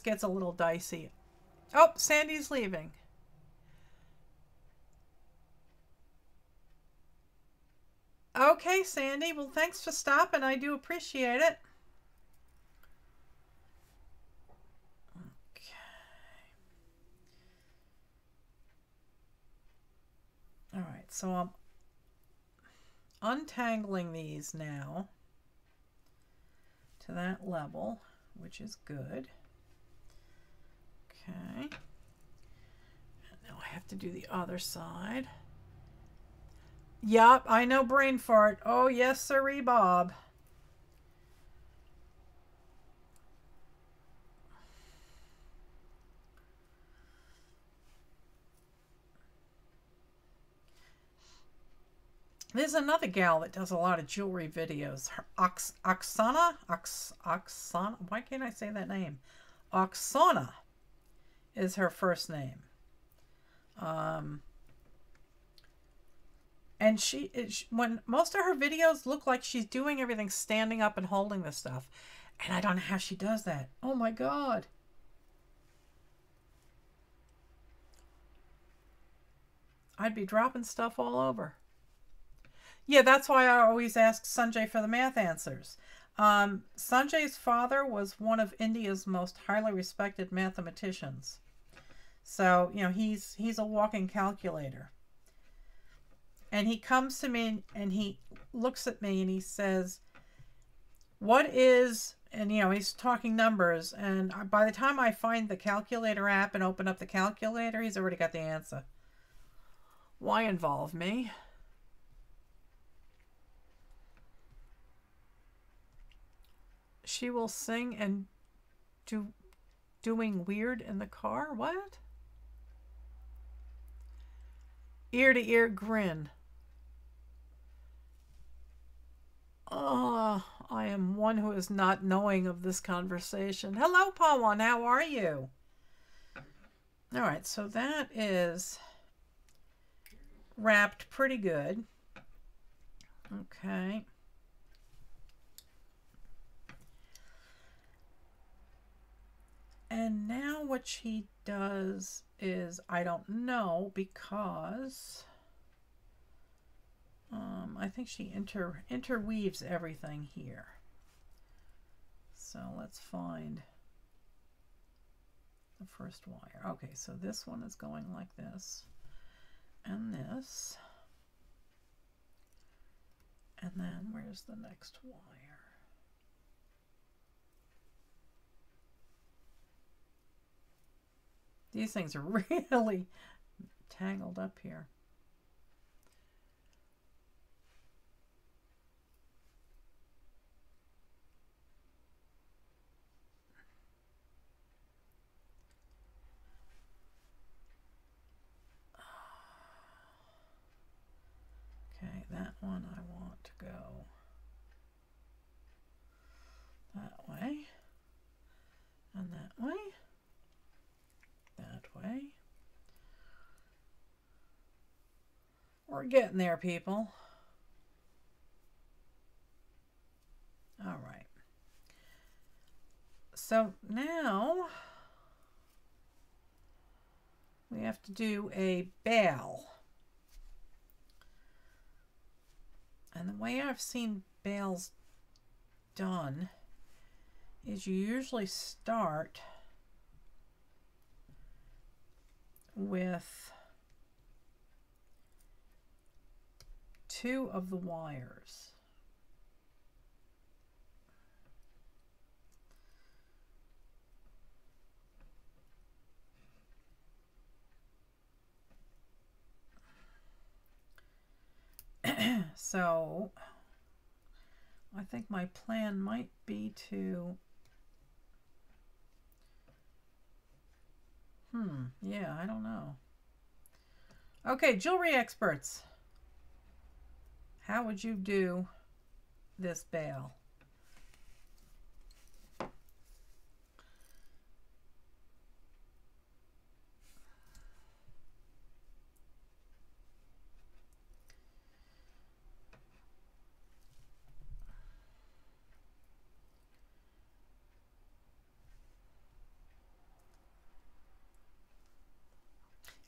gets a little dicey. Oh, Sandy's leaving. Okay, Sandy. Well, thanks for stopping. I do appreciate it. Okay. All right, so I'm untangling these now to that level, which is good. Okay. And now I have to do the other side. Yup, I know, brain fart. Oh, yes, sirree, Bob. There's another gal that does a lot of jewelry videos. Her, Oksana? Why can't I say that name? Oksana is her first name. And when most of her videos look like she's doing everything standing up and holding the stuff. And I don't know how she does that. Oh my God. I'd be dropping stuff all over. Yeah, that's why I always ask Sanjay for the math answers. Sanjay's father was one of India's most highly respected mathematicians. So, you know, he's a walking calculator. And he comes to me and he looks at me and he says, what is, and you know, he's talking numbers. And by the time I find the calculator app and open up the calculator, he's already got the answer. Why involve me? She will sing and doing weird in the car? What? Ear to ear grin. Oh, I am one who is not knowing of this conversation. Hello, Pawan. How are you? All right, so that is wrapped pretty good. Okay. And now what she does is, I don't know, because I think she interweaves everything here. So let's find the first wire. Okay, so this one is going like this, and this. And then where's the next wire? These things are really tangled up here. Okay, that one I want to go that way, and that way, that way. We're getting there, people. All right. So now we have to do a bail. And the way I've seen bails done is you usually start with 2 of the wires. So I think my plan might be to, yeah, I don't know. Okay, jewelry experts, how would you do this bail?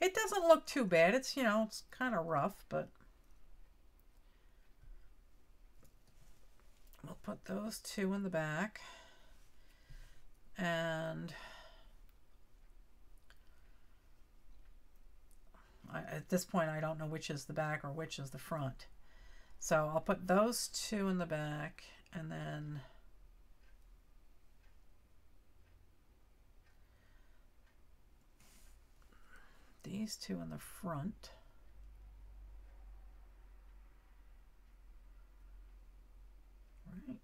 It doesn't look too bad. It's, you know, it's kind of rough, but we'll put those 2 in the back. And at this point, I don't know which is the back or which is the front. So I'll put those 2 in the back, and then these 2 in the front. Right.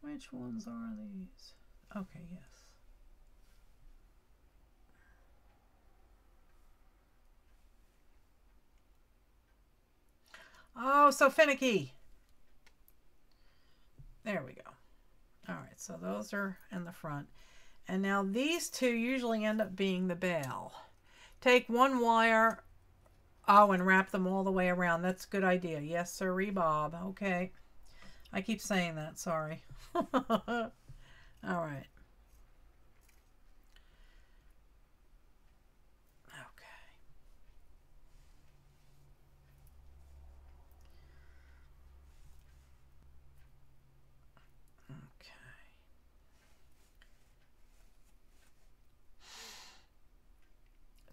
Which ones are these? Okay, yes. Oh, so finicky. There we go. All right, so those are in the front. And now these 2 usually end up being the bail. Take 1 wire, and wrap them all the way around. That's a good idea. Yes, sirree, Bob. Okay. I keep saying that, sorry. All right.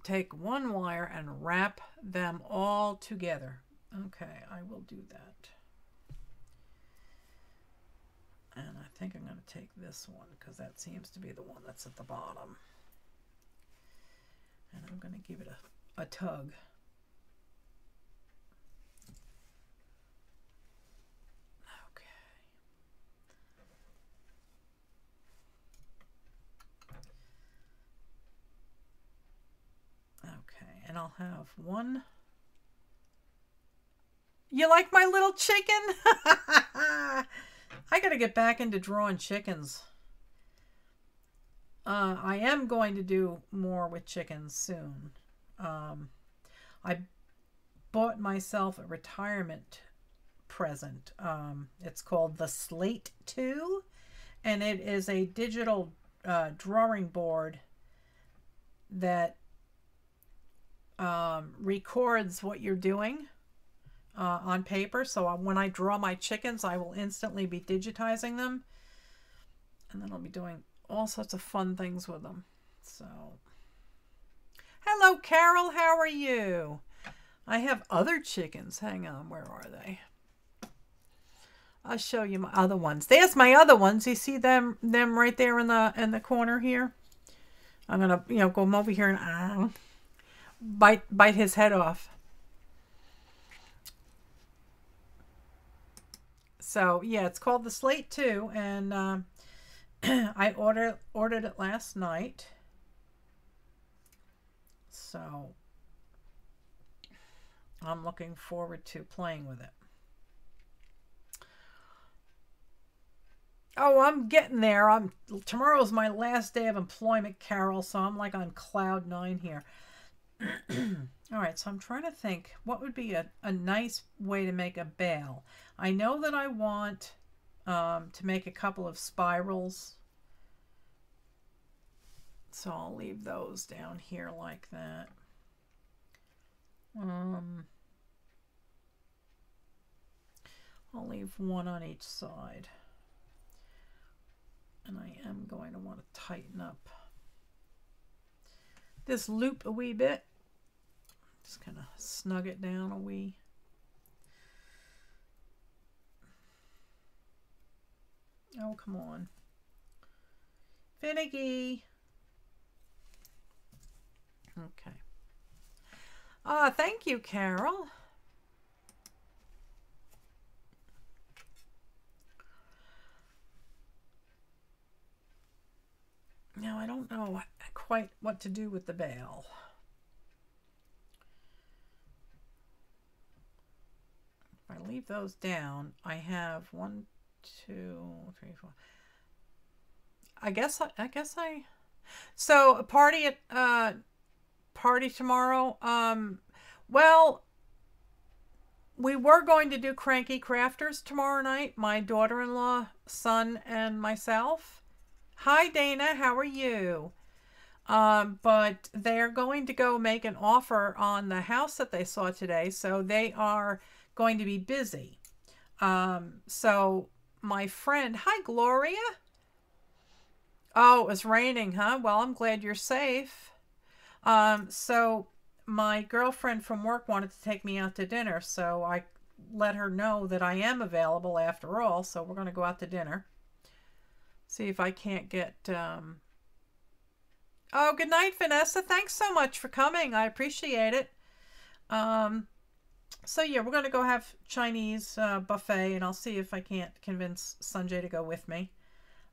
Take 1 wire and wrap them all together. Okay, I will do that. And I think I'm going to take this one because that seems to be the one that's at the bottom. And I'm going to give it a tug. And I'll have 1. You like my little chicken? I gotta get back into drawing chickens. I am going to do more with chickens soon. I bought myself a retirement present. It's called the Slate 2, and it is a digital drawing board that records what you're doing on paper. So when I draw my chickens, I will instantly be digitizing them. And then I'll be doing all sorts of fun things with them. So, hello, Carol. How are you? I have other chickens. Hang on. Where are they? I'll show you my other ones. There's my other ones. You see them right there in the corner here. I'm gonna go over here and bite his head off. So yeah, it's called the Slate 2, and I ordered it last night. So I'm looking forward to playing with it. Oh, I'm getting there. Tomorrow's my last day of employment, Carol, so I'm like on cloud 9 here. All right, so I'm trying to think what would be a nice way to make a bale. I know that I want to make a couple of spirals. So I'll leave those down here like that. I'll leave one on each side. And I am going to want to tighten up this loop a wee bit. Just kind of snug it down a wee. Oh, come on. Finicky. Okay. Thank you, Carol. Now, I don't know quite what to do with the bale. If I leave those down, I have 1, 2, 3, 4. I guess I. So a party at party tomorrow. Well, we were going to do Cranky Crafters tomorrow night. My daughter-in-law, son, and myself. Hi, Dana. How are you? But they're going to go make an offer on the house that they saw today, so they are going to be busy. So my friend, hi, Gloria. Oh, it was raining, huh? Well, I'm glad you're safe. So my girlfriend from work wanted to take me out to dinner, so I let her know that I am available after all, so we're going to go out to dinner. See if I can't get... Oh, good night, Vanessa. Thanks so much for coming. I appreciate it. So yeah, we're going to go have Chinese buffet, and I'll see if I can't convince Sanjay to go with me.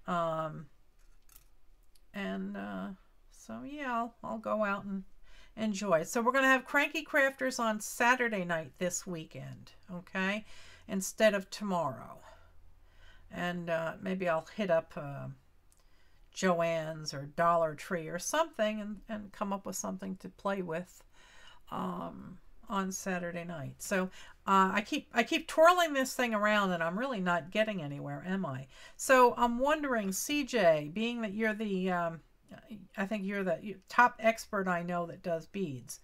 So yeah, I'll go out and enjoy. So we're going to have Cranky Crafters on Saturday night this weekend, okay? Instead of tomorrow. And maybe I'll hit up Joann's or Dollar Tree or something and come up with something to play with on Saturday night. So I keep twirling this thing around, and I'm really not getting anywhere, am I? So I'm wondering, CJ, being that you're the I think you're the top expert I know that does beads,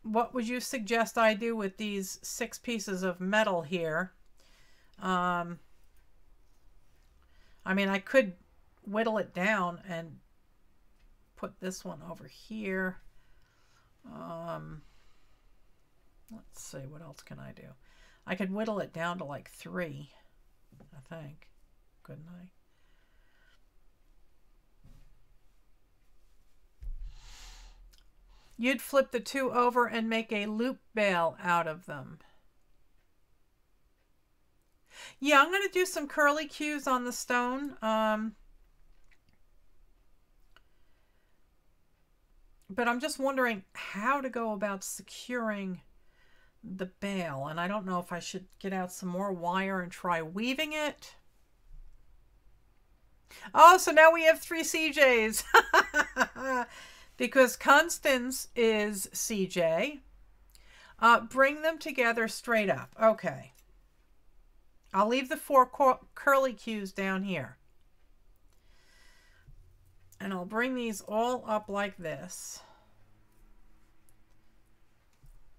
what would you suggest I do with these 6 pieces of metal here? I mean, I could whittle it down and put this one over here. Let's see, what else can I do? I could whittle it down to like 3, I think. Couldn't I? You'd flip the 2 over and make a loop bale out of them. Yeah, I'm going to do some curly cues on the stone. But I'm just wondering how to go about securing the bale. And I don't know if I should get out some more wire and try weaving it. Oh, so now we have 3 CJs. Because Constance is CJ. Bring them together straight up. Okay. I'll leave the 4 curly cues down here. And I'll bring these all up like this.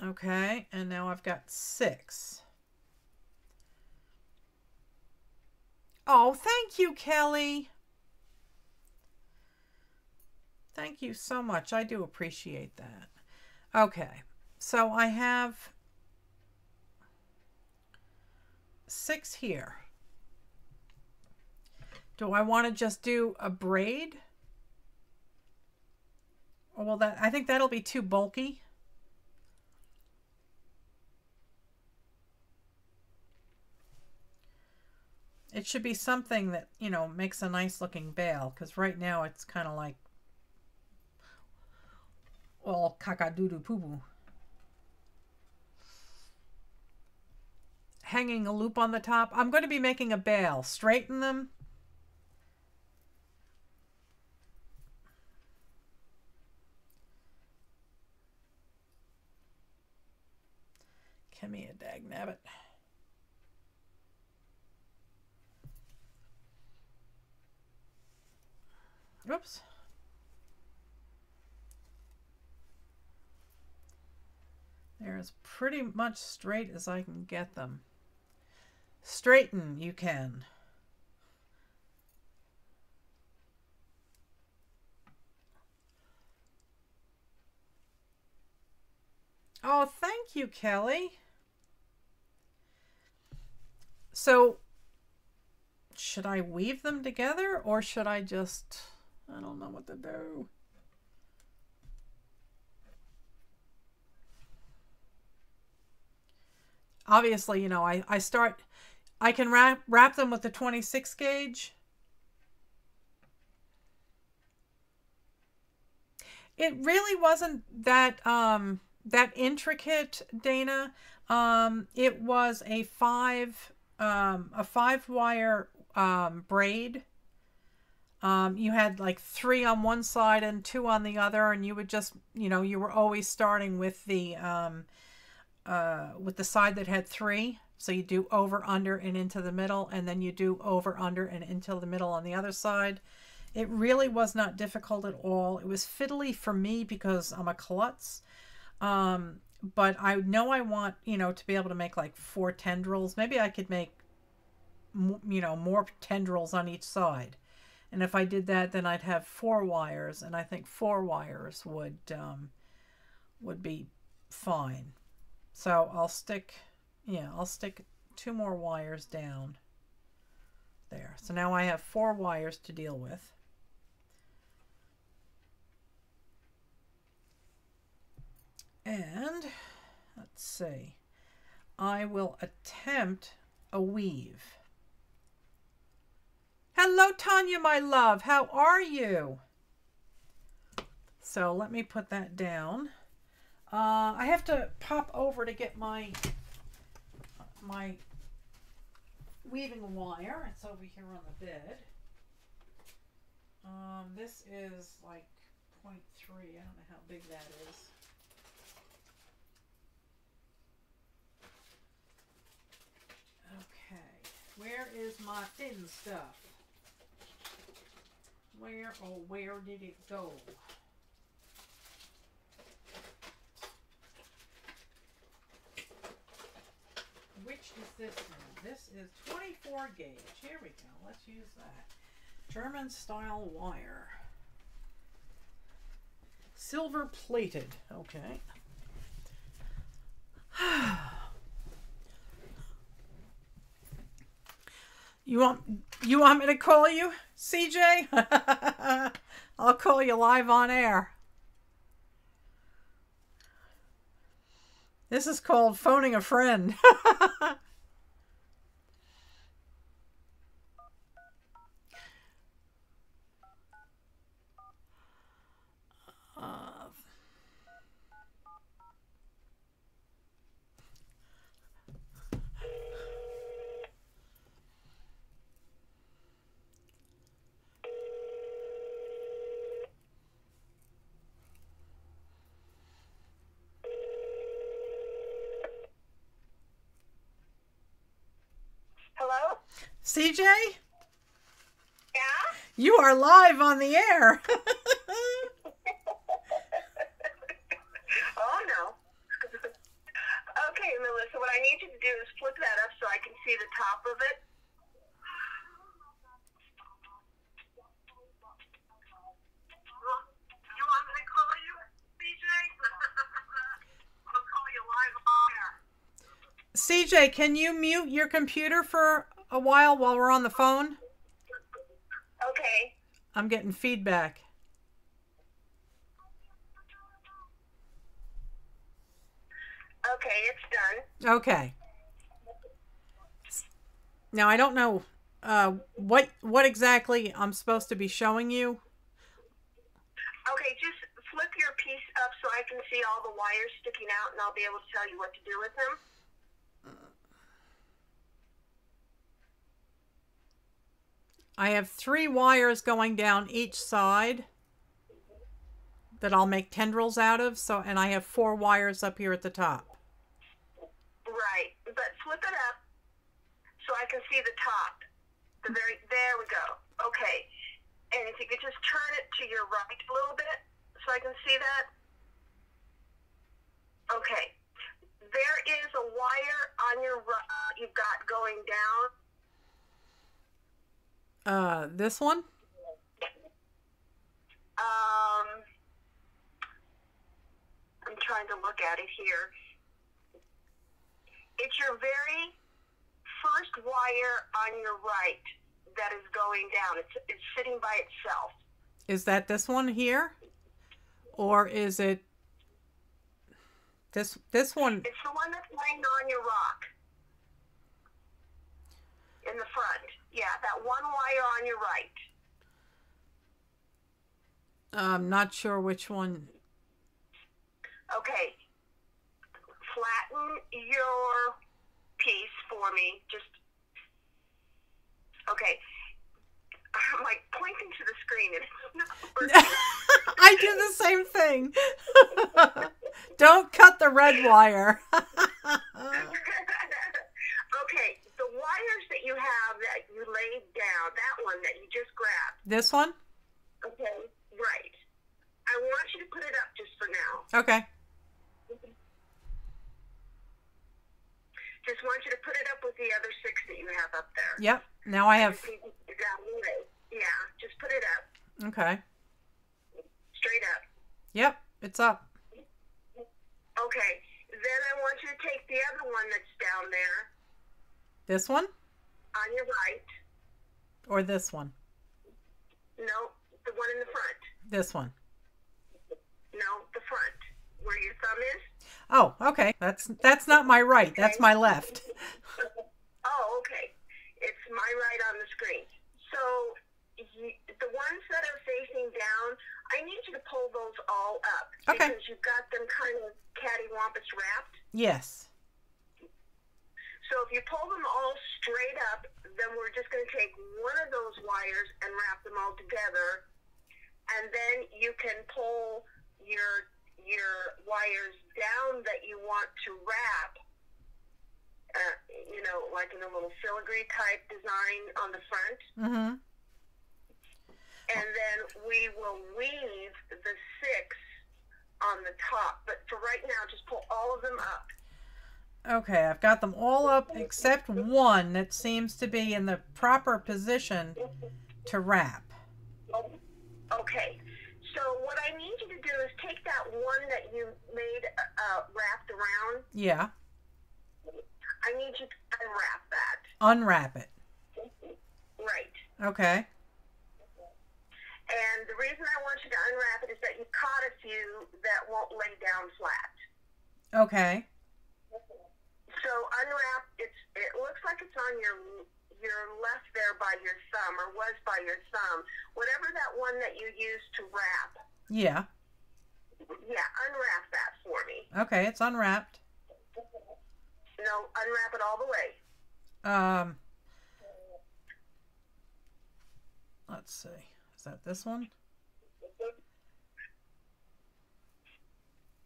Okay, and now I've got 6. Oh, thank you, Kelly. Thank you so much. I do appreciate that. Okay, so I have 6 here. Do I want to just do a braid? Or will that, I think that'll be too bulky. It should be something that, you know, makes a nice looking bail, because right now it's kind of like all caca-doo-doo-poo-poo. Hanging a loop on the top. I'm going to be making a bail. Straighten them. Give me a dagnabbit. Oops. They're as pretty much straight as I can get them. Straighten you can. Oh, thank you, Kelly. So, should I weave them together or should I just... I don't know what to do. Obviously, you know, I can wrap them with the 26 gauge. It really wasn't that that intricate, Dana. It was a 5-wire braid. You had like 3 on one side and 2 on the other, and you would just, you know, you were always starting with the side that had 3. So you do over, under, and into the middle, and then you do over, under, and into the middle on the other side. It really was not difficult at all. It was fiddly for me because I'm a klutz. But I know I want, you know, to be able to make like 4 tendrils. Maybe I could make, you know, more tendrils on each side. And if I did that, then I'd have 4 wires, and I think 4 wires would be fine. So I'll stick 2 more wires down there. So now I have 4 wires to deal with. And let's see, I will attempt a weave. Hello, Tanya, my love. How are you? So let me put that down. I have to pop over to get my weaving wire. It's over here on the bed. This is like 0.3. I don't know how big that is. Okay, where is my thin stuff? Where did it go? Which is this one? This is 24 gauge. Here we go. Let's use that. German style wire. Silver plated. Okay. You want me to call you, CJ? I'll call you live on air. This is called phoning a friend. CJ? Yeah? You are live on the air. Oh, no. Okay, Melissa, what I need you to do is flip that up so I can see the top of it. You want me to call you, CJ? I'll call you live on air. CJ, can you mute your computer for a while we're on the phone? Okay. I'm getting feedback. Okay, it's done. Okay. Now I don't know what exactly I'm supposed to be showing you. Okay, just flip your piece up so I can see all the wires sticking out, and I'll be able to tell you what to do with them. I have 3 wires going down each side that I'll make tendrils out of. So, and I have 4 wires up here at the top. Right, but flip it up so I can see the top. There we go. Okay, and if you could just turn it to your right a little bit so I can see that. Okay, there is a wire on your right you've got going down. This one? I'm trying to look at it here. It's your very first wire on your right that is going down. It's sitting by itself. Is that this one here? Or is it this one? It's the one that's laying on your rock. In the front. Yeah, that one wire on your right. I'm not sure which one. Okay. Flatten your piece for me. Just, okay. I'm like pointing to the screen and it's not working. I do the same thing. Don't cut the red wire. Okay, the wires that you have that you laid down, that one that you just grabbed. This one? Okay, right. I want you to put it up just for now. Okay. Just want you to put it up with the other 6 that you have up there. Yep. Now I have. Yeah, just put it up. Okay. Straight up. Yep, it's up. Okay, then I want you to take the other one that's down there. This one? On your right. Or this one? No, the one in the front. This one? No, the front. Where your thumb is. Oh, okay. That's not my right. Okay. That's my left. Oh, okay. It's my right on the screen. So the ones that are facing down, I need you to pull those all up. Okay. Because you've got them kind of cattywampus wrapped. Yes. So if you pull them all straight up, then we're just going to take one of those wires and wrap them all together. And then you can pull your wires down that you want to wrap, like in a little filigree type design on the front. Mm-hmm. And then we will weave the 6 on the top. But for right now, just pull all of them up. Okay, I've got them all up except one that seems to be in the proper position to wrap. Okay. So what I need you to do is take that one that you made wrapped around. Yeah. I need you to unwrap that. Unwrap it. Right. Okay. And the reason I want you to unwrap it is that you caught a few that won't lay down flat. Okay. So unwrap, it looks like it's on your left there by your thumb, or was by your thumb. Whatever that one that you used to wrap. Yeah. Yeah, unwrap that for me. Okay, it's unwrapped. No, unwrap it all the way. Let's see. Is that this one?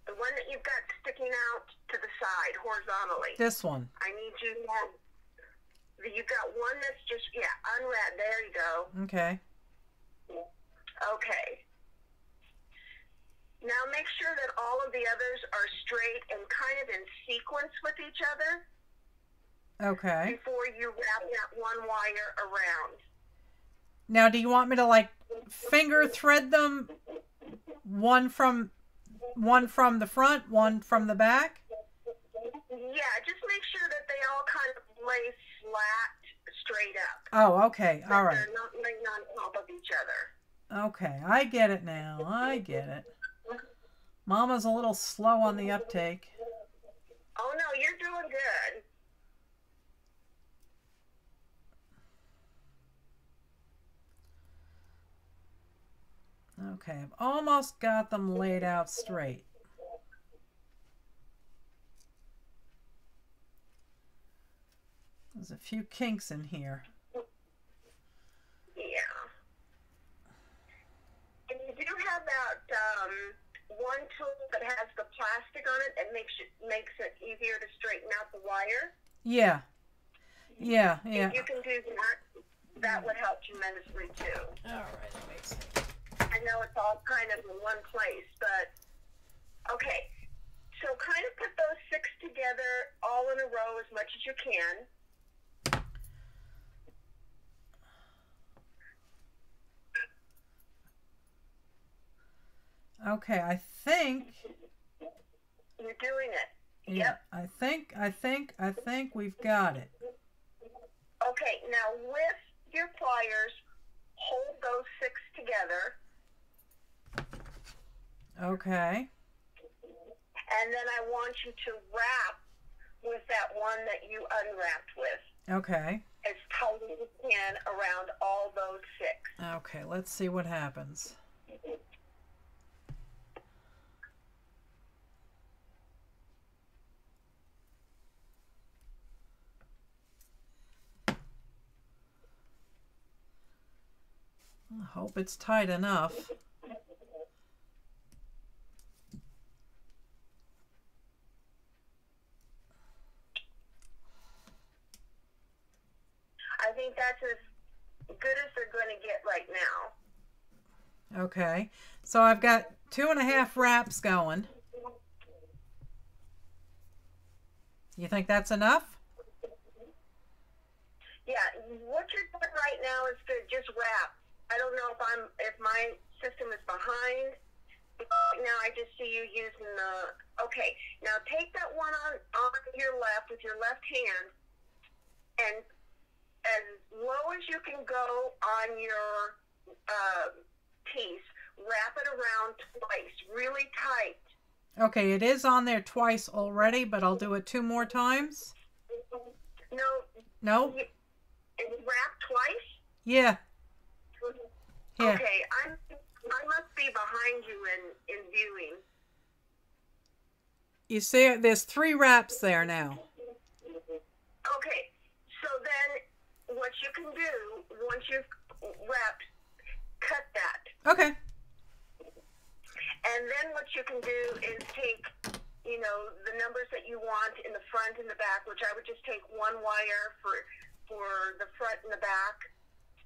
The one that you've got sticking out to the side horizontally. This one. I need you to have. You've got one that's just, unwrap. There you go. Okay. Okay. Now make sure that all of the others are straight and kind of in sequence with each other. Okay. Before you wrap that one wire around. Now, do you want me to finger thread them, one from the front, one from the back? No, Yeah, just make sure that they all kind of lay flat, straight up. Oh, okay. All right. They're not laying on top of each other. Okay, I get it now. I get it. Mama's a little slow on the uptake. Oh, no, you're doing good. Okay, I've almost got them laid out straight. There's a few kinks in here. Yeah. And you do have that one tool that has the plastic on it and makes it easier to straighten out the wire. Yeah. Yeah, yeah. If you can do that would help tremendously too. All right, that makes sense. I know it's all kind of in one place, but okay. So kind of put those 6 together all in a row as much as you can. Okay, I think You're doing it. yeah, Yep. I think we've got it. Okay, now with your pliers, hold those 6 together. Okay. And then I want you to wrap with that one that you unwrapped with. Okay. As tight as you can around all those 6. Okay, let's see what happens. I hope it's tight enough. I think that's as good as they're going to get right now. Okay, so I've got 2.5 wraps going. You think that's enough? Yeah, what you're doing right now is good. Just wrap. I don't know if my system is behind. Now I just see you using the. Okay, now take that one on your left with your left hand, and as low as you can go on your piece, wrap it around twice, really tight. Okay, it is on there twice already, but I'll do it 2 more times. No. No? It's wrapped twice? Yeah. Yeah. Okay, I must be behind you in viewing. You see, there's 3 wraps there now. Okay, so then what you can do, once you've wrapped, cut that. Okay. And then what you can do is take, the numbers that you want in the front and the back, which I would just take 1 wire for the front and the back.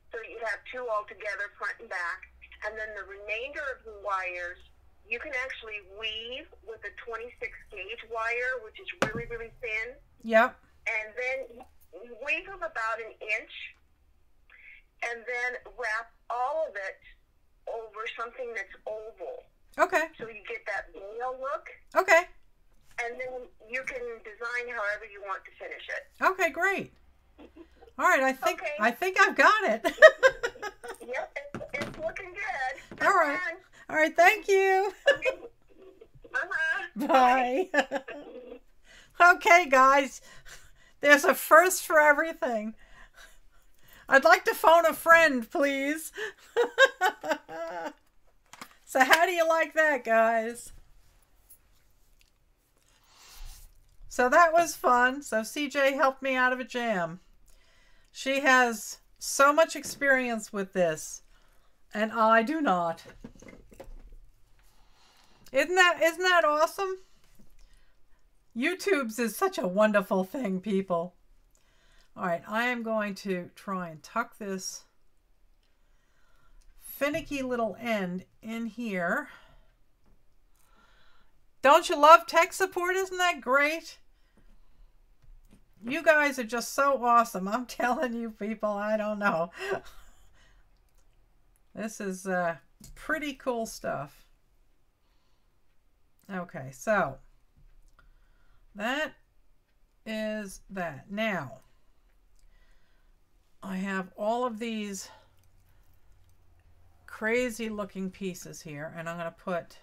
So you'd have 2 altogether, front and back. And then the remainder of the wires, you can actually weave with a 26 gauge wire, which is really, really thin. Yep. And then weave them about 1 inch. And then wrap all of it over something that's oval. Okay. So you get that veil look. Okay. And then you can design however you want to finish it. Okay, great. All right, I think I've got it. Yep, it's looking good. All right. All right, thank you. Uh-huh. Bye. Okay, guys. There's a first for everything. I'd like to phone a friend, please. So how do you like that, guys? So that was fun. So CJ helped me out of a jam. She has so much experience with this, and I do not. Isn't that awesome? YouTube's is such a wonderful thing, people. All right, I am going to try and tuck this finicky little end in here. Don't you love tech support? Isn't that great? You guys are just so awesome. I'm telling you, people, I don't know. This is pretty cool stuff. Okay, so that is that. Now, I have all of these crazy looking pieces here, and I'm going to put,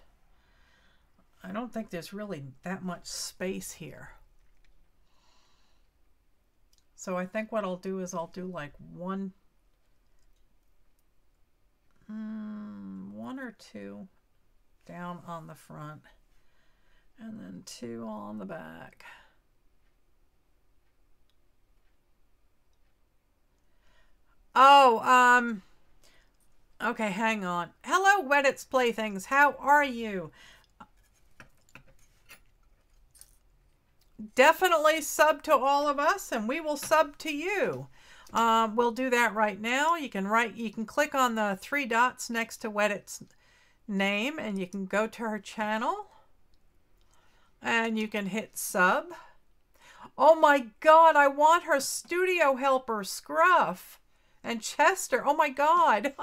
I don't think there's really that much space here. So I think what I'll do is I'll do like one or two down on the front, and then two on the back. Oh, okay, hang on. Hello, Weddit's Playthings. How are you? Definitely sub to all of us, and we will sub to you. We'll do that right now. You can click on the three dots next to Weddit's name, and you can go to her channel, and you can hit sub. Oh my God, I want her studio helper, Scruff, and Chester. Oh my God.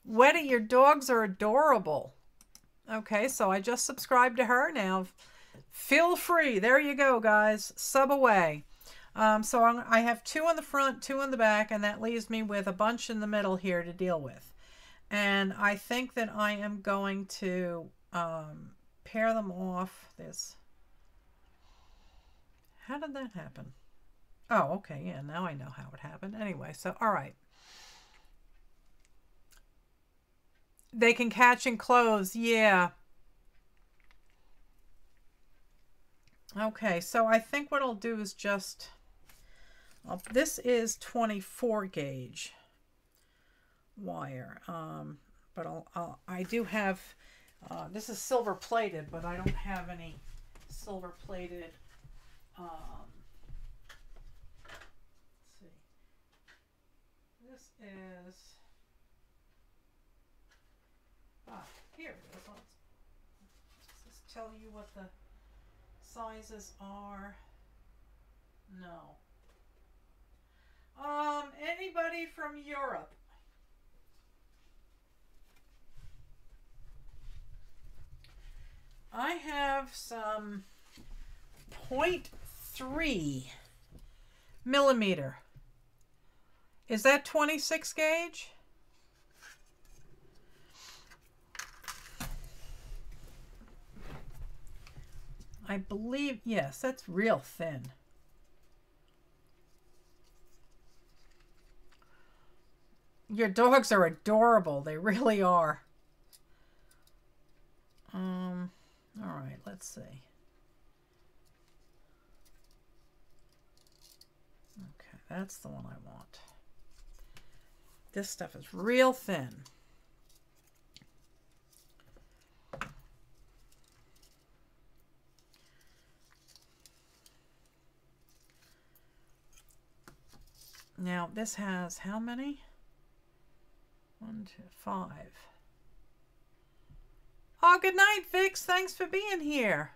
Weddie, your dogs are adorable. Okay, so I just subscribed to her. Now, feel free. There you go, guys. Sub away. So I have two on the front, two on the back, and that leaves me with a bunch in the middle here to deal with. And I think that I am going to pair them off. How did that happen? Oh, okay. Yeah, now I know how it happened. Anyway, so, all right. They can catch and close. Yeah. Okay, so I think what I'll do is just, this is 24 gauge wire, but I do have, this is silver plated, but I don't have any silver plated, let's see, this is, here it is. Does this tell you what the sizes are? No. Anybody from Europe? I have some 0.3 millimeter. Is that 26 gauge? I believe, yes, that's real thin. Your dogs are adorable. They really are. All right, let's see. Okay, that's the one I want. This stuff is real thin. Now, this has how many? 1, 2, 5. Oh, good night, Vix. Thanks for being here.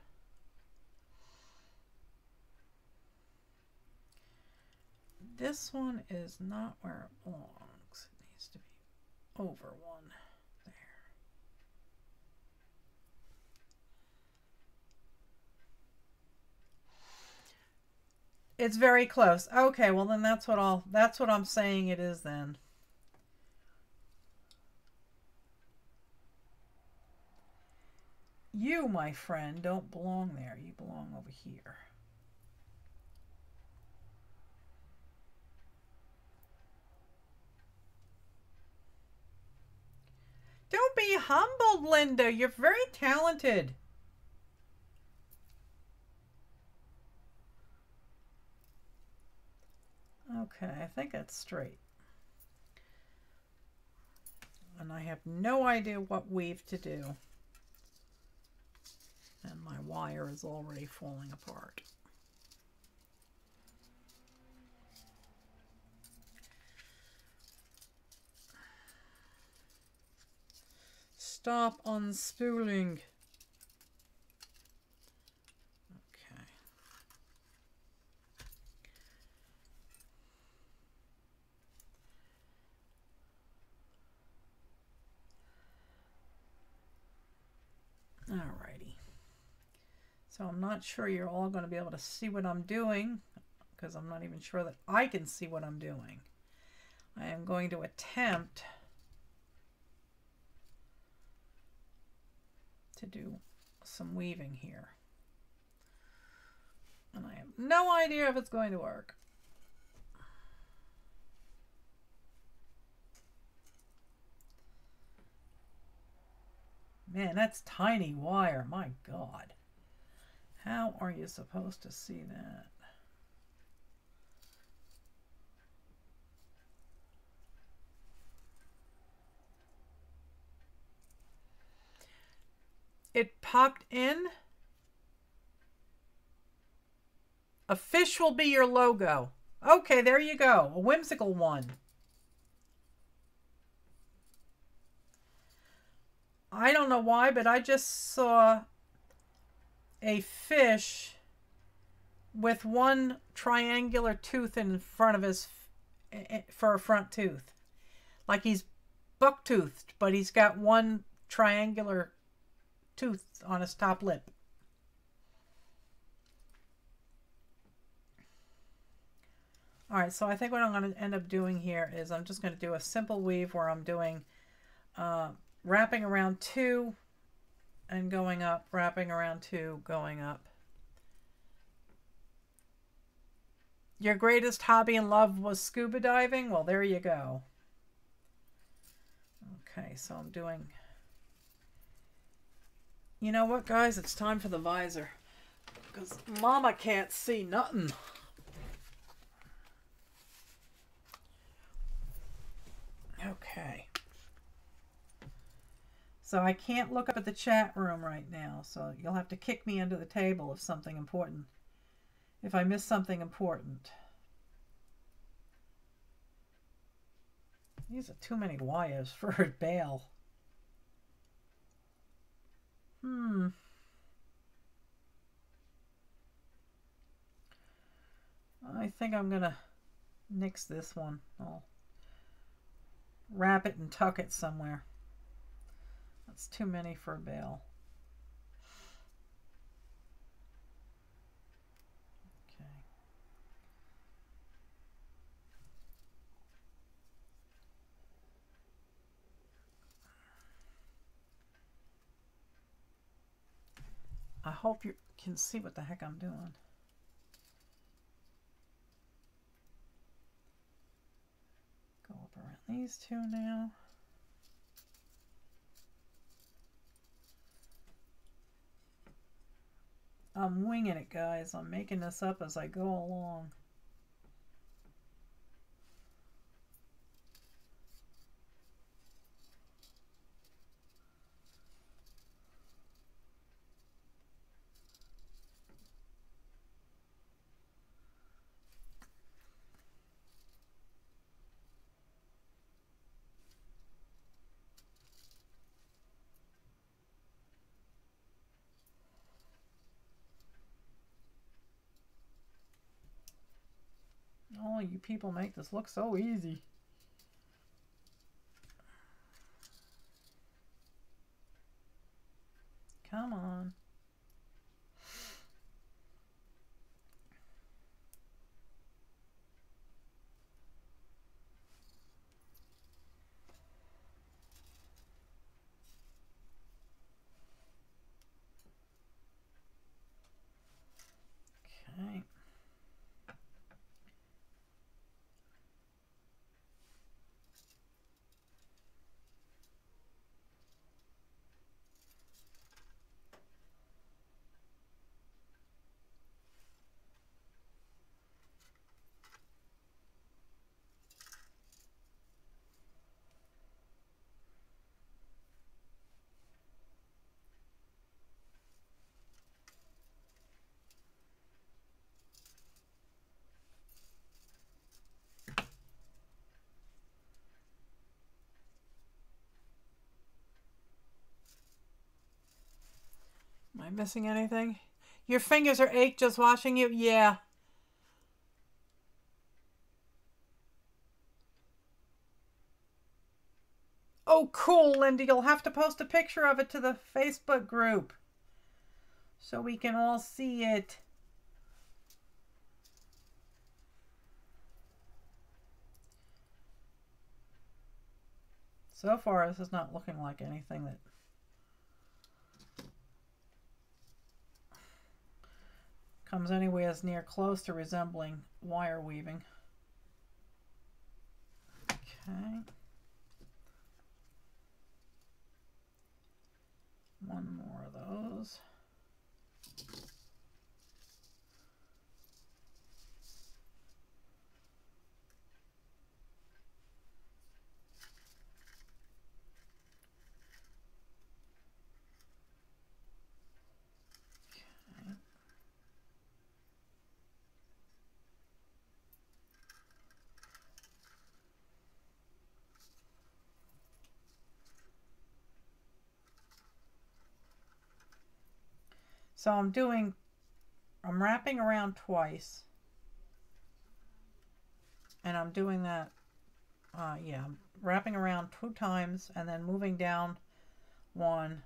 This one is not where it belongs. It needs to be over one. There. It's very close. Okay, well then that's what I'm saying it is then. You, my friend, don't belong there. You belong over here. Don't be humbled, Linda. You're very talented. Okay, I think that's straight. And I have no idea what weave to do. And my wire is already falling apart. Stop unspooling. Okay. Alrighty. So I'm not sure you're all going to be able to see what I'm doing, because I'm not even sure that I can see what I'm doing. I am going to attempt to do some weaving here. And I have no idea if it's going to work. Man, that's tiny wire. My God. How are you supposed to see that? It popped in. A fish will be your logo. Okay, there you go. A whimsical one. I don't know why, but I just saw a fish with one triangular tooth in front of his for a front tooth. Like he's buck-toothed, but he's got one triangular tooth on his top lip. All right, so I think what I'm going to end up doing here is I'm just going to do a simple weave where I'm doing wrapping around 2 and going up, wrapping around 2, going up. Your greatest hobby and love was scuba diving? Well, there you go. Okay, so I'm doing... You know what, guys? It's time for the visor, because Mama can't see nothing. Okay. So I can't look up at the chat room right now, so you'll have to kick me under the table if something important, if I miss something important. These are too many wires for a bail. I think I'm gonna nix this one. I'll wrap it and tuck it somewhere. That's too many for a bail. Okay. I hope you can see what the heck I'm doing. Go up around these 2 now. I'm winging it, guys. I'm making this up as I go along. Oh, you people make this look so easy. Come on. Okay. Am I missing anything? Your fingers are ached just watching you? Yeah. Oh, cool, Lindy. You'll have to post a picture of it to the Facebook group. so we can all see it. So far, this is not looking like anything that comes anywhere as near close to resembling wire weaving. Okay. One more of those. So I'm wrapping around twice, and I'm doing that, yeah, I'm wrapping around 2 times and then moving down 1.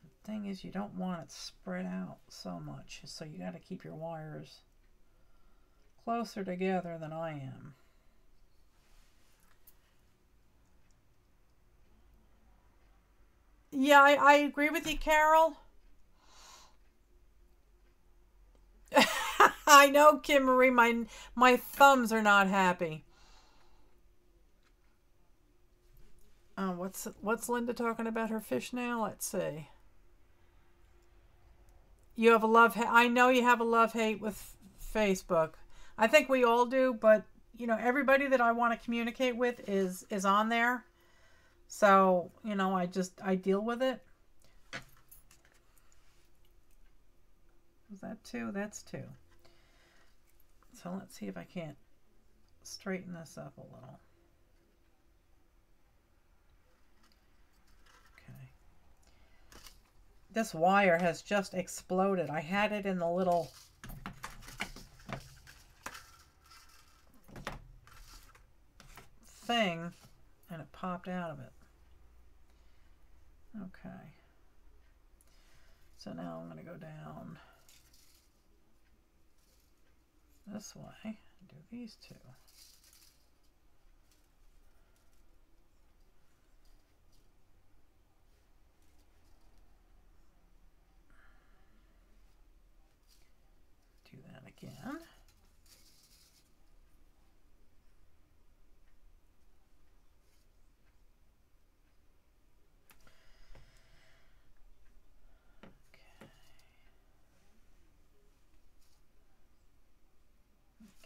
The thing is, you don't want it spread out so much, so you got to keep your wires closer together than I am. Yeah, I agree with you, Carol. I know, Kim Marie, my thumbs are not happy. What's Linda talking about her fish now? Let's see. You have a I know you have a love-hate with Facebook. I think we all do, but you know, everybody that I want to communicate with is on there. So, you know, I deal with it. Was that 2? That's 2. So let's see if I can't straighten this up a little. Okay. This wire has just exploded. I had it in the little thing and it popped out of it. Okay. So now I'm going to go down this way and do these 2. Do that again.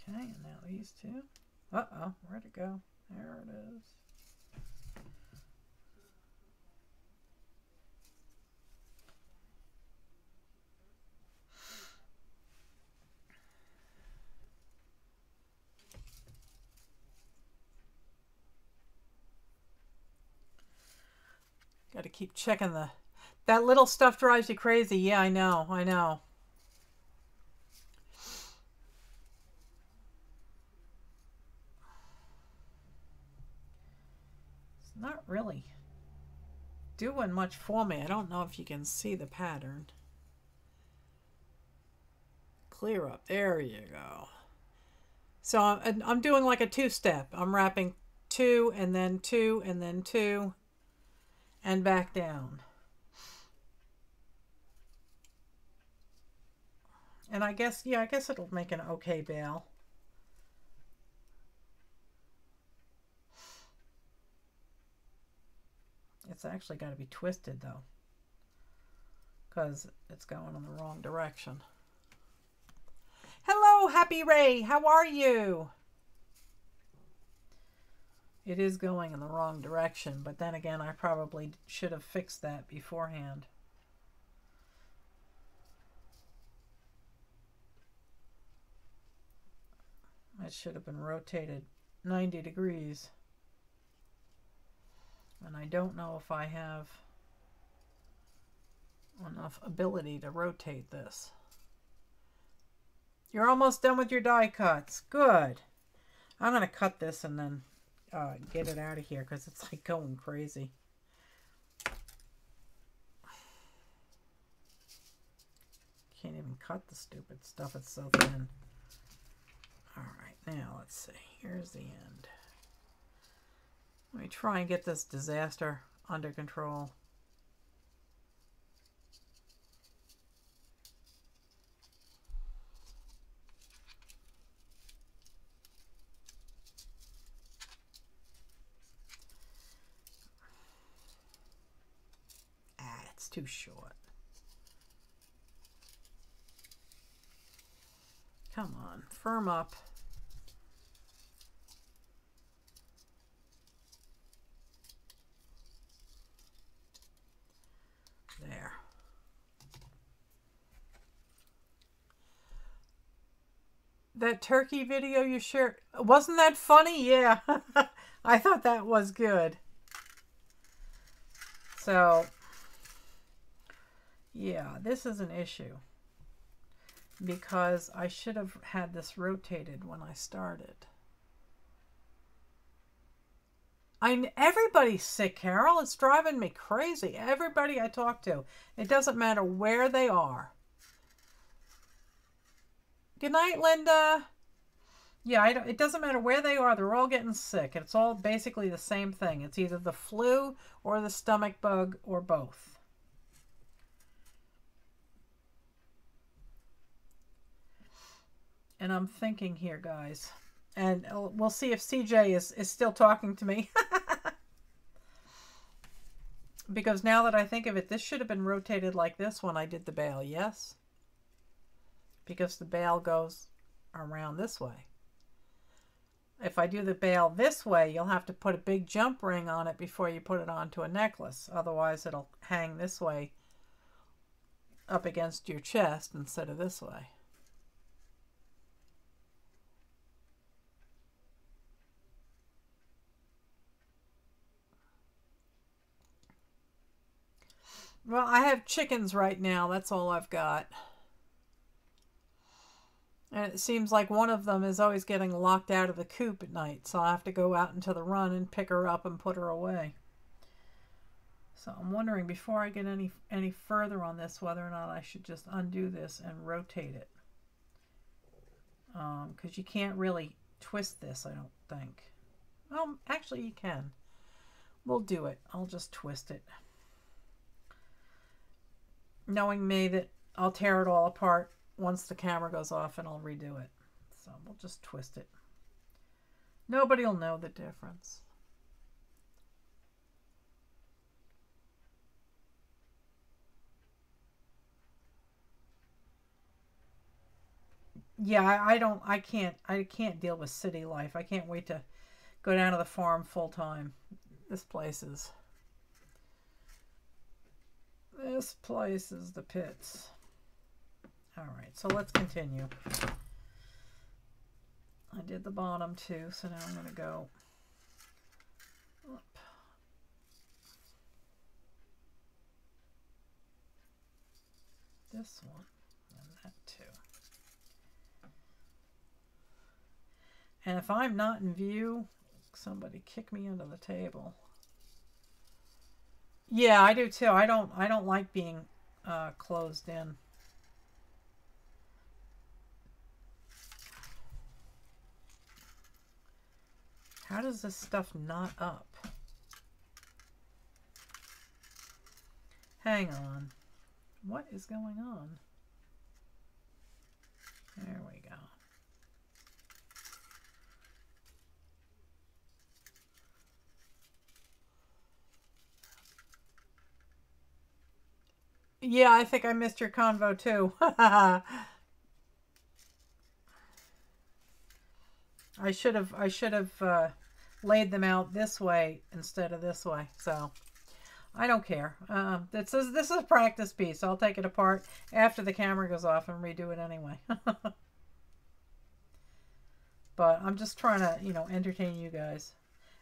Okay, and now these 2. Uh-oh, where'd it go? There it is. Got to keep checking that little stuff drives you crazy. Yeah, I know. It's not really doing much for me. I don't know if you can see the pattern. Clear up. There you go. So I'm doing like a 2-step. I'm wrapping 2 and then 2 and then 2 and back down. And I guess it'll make an okay bail. It's actually got to be twisted though, because it's going in the wrong direction. Hello, Happy Ray. How are you? It is going in the wrong direction, but then again, I probably should have fixed that beforehand. It should have been rotated 90 degrees. And I don't know if I have enough ability to rotate this. You're almost done with your die cuts. Good. I'm going to cut this and then get it out of here because it's like going crazy. Can't even cut the stupid stuff. It's so thin. All right, now let's see. Here's the end. Let me try and get this disaster under control. It's too short. Come on, firm up. There. That turkey video you shared, wasn't that funny? Yeah, I thought that was good. So, yeah, this is an issue because I should have had this rotated when I started. Everybody's sick, Carol. It's driving me crazy. Everybody I talk to, it doesn't matter where they are. Good night, Linda. Yeah, it doesn't matter where they are. They're all getting sick. It's all basically the same thing. It's either the flu or the stomach bug or both. And I'm thinking here, guys. And we'll see if CJ is still talking to me. Because now that I think of it, this should have been rotated like this when I did the bail, yes? Because the bail goes around this way. If I do the bail this way, you'll have to put a big jump ring on it before you put it onto a necklace. Otherwise, it'll hang this way up against your chest instead of this way. Well, I have chickens right now. That's all I've got. And it seems like one of them is always getting locked out of the coop at night. So I have to go out into the run and pick her up and put her away. So I'm wondering before I get any further on this whether or not I should just undo this and rotate it. Because you can't really twist this, I don't think. Well, actually you can. We'll do it. I'll just twist it. Knowing me that I'll tear it all apart once the camera goes off and I'll redo it. So we'll just twist it. Nobody will know the difference. Yeah, I can't deal with city life. I can't wait to go down to the farm full time. This place is the pits. All right, so let's continue. I did the bottom too, so now I'm going to go up. This one and that too. And if I'm not in view, somebody kick me under the table. Yeah, I do too. I don't like being closed in. How does this stuff knot up? Hang on. What is going on? There we go. Yeah, I think I missed your convo too. I should have laid them out this way instead of this way. So I don't care. This is a practice piece. I'll take it apart after the camera goes off and redo it anyway. But I'm just trying to, you know, entertain you guys,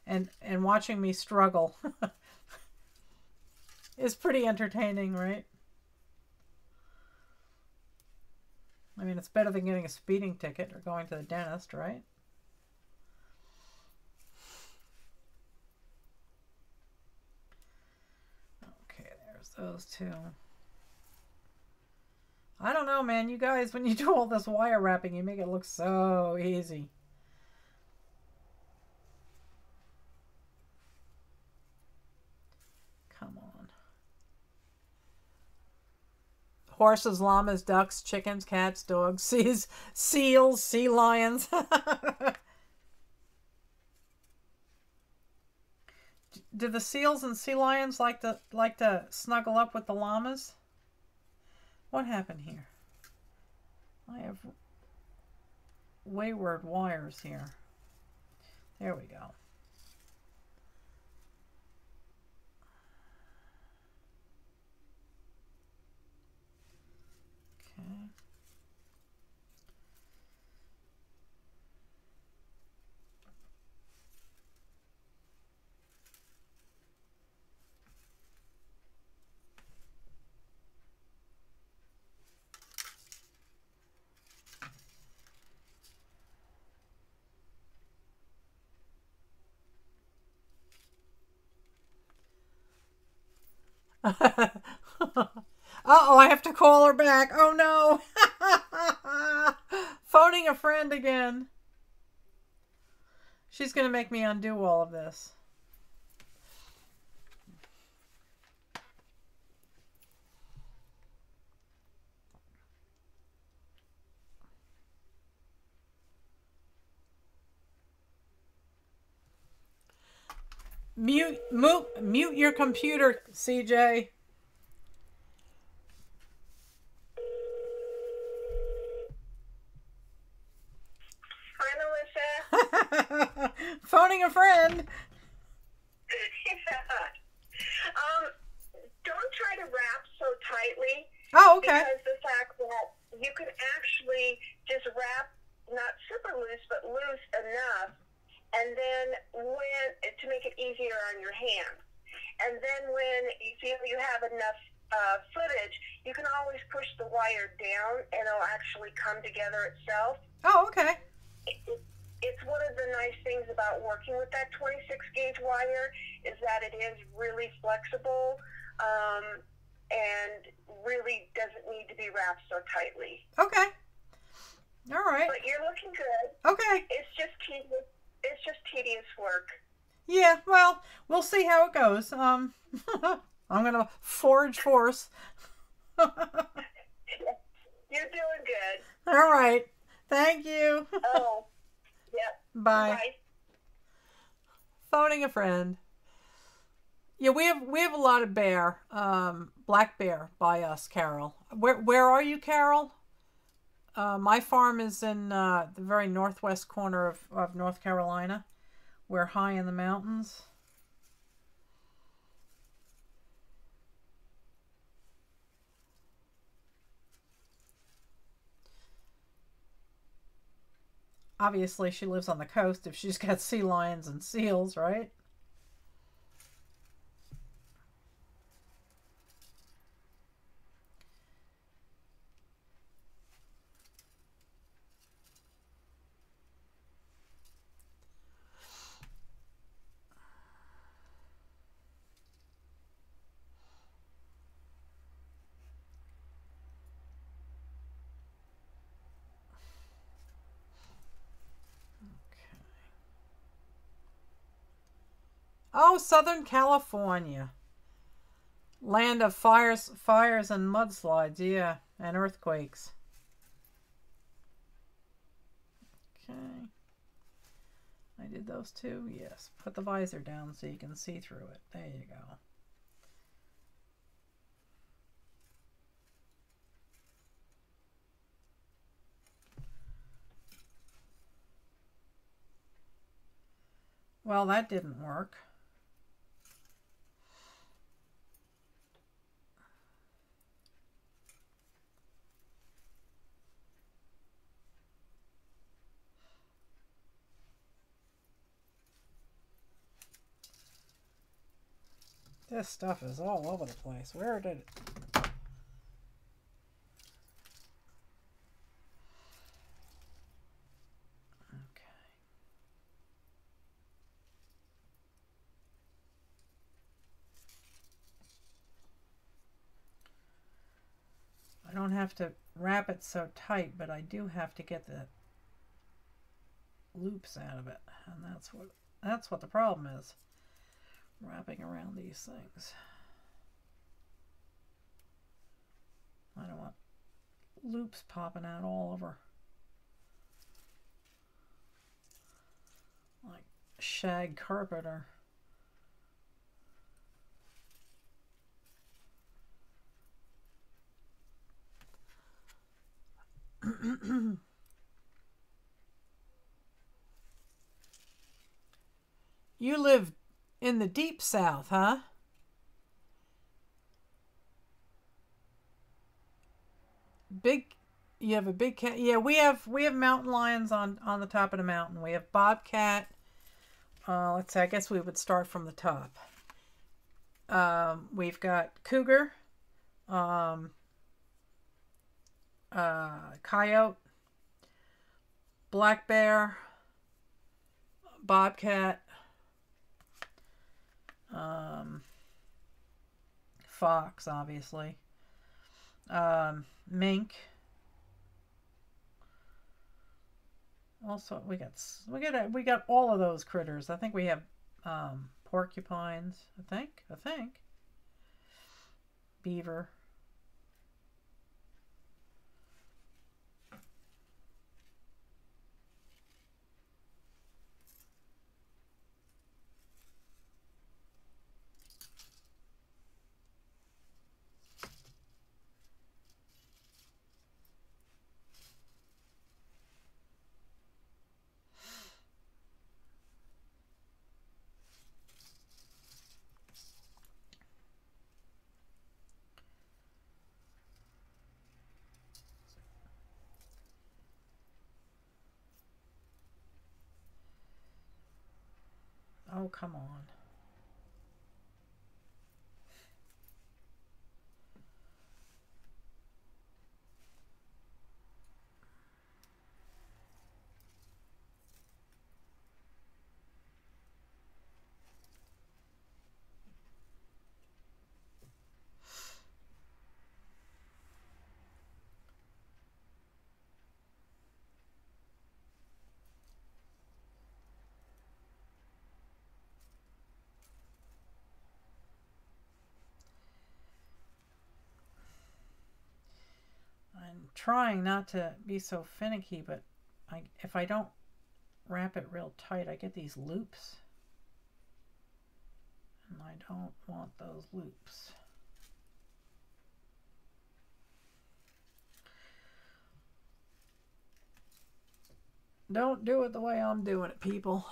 and watching me struggle is pretty entertaining, right? I mean, it's better than getting a speeding ticket or going to the dentist, right? There's those two. I don't know, man. You guys, when you do all this wire wrapping, you make it look so easy. Come on. Horses, llamas, ducks, chickens, cats, dogs, seals, sea lions. Do the seals and sea lions like to snuggle up with the llamas? What happened here? I have wayward wires here. There we go. Okay. Uh-oh, I have to call her back. Oh no. Phoning a friend again. She's going to make me undo all of this. Mute your computer, CJ. Hi, Melissa. Phoning a friend. Yeah. Don't try to wrap so tightly. Oh, okay. Because the fact that you can actually just wrap not super loose, but loose enough, and then to make it easier on your hands. And then when you feel you have enough footage, you can always push the wire down, and it'll actually come together itself. Oh, okay. It's one of the nice things about working with that 26 gauge wire is that it is really flexible and really doesn't need to be wrapped so tightly. Okay. All right. But you're looking good. Okay. It's just tedious work. Yeah, well, we'll see how it goes. I'm gonna forge force. You're doing good. All right. Thank you. Oh, yeah. Bye. Bye. Phoning a friend. Yeah, we have a lot of bear, black bear by us, Carol. Where are you, Carol? My farm is in the very northwest corner of North Carolina. We're high in the mountains. Obviously, she lives on the coast if she's got sea lions and seals, right? Oh, Southern California. Land of fires and mudslides, yeah, and earthquakes. Okay. I did those two, yes. Put the visor down so you can see through it. There you go. Well, that didn't work. This stuff is all over the place. Where did it... don't have to wrap it so tight, but I do have to get the loops out of it, and that's what the problem is, wrapping around these things. I don't want loops popping out all over like shag carpet or You live in the deep south, huh? You have a big cat. Yeah, we have mountain lions on the top of the mountain. We have bobcat. Let's see, I guess we would start from the top. We've got cougar, coyote, black bear, bobcat, fox, obviously, mink. Also, we got all of those critters. I think we have porcupines. I think beaver. Oh, come on. I'm trying not to be so finicky, but if I don't wrap it real tight, I get these loops. And I don't want those loops. Don't do it the way I'm doing it, people.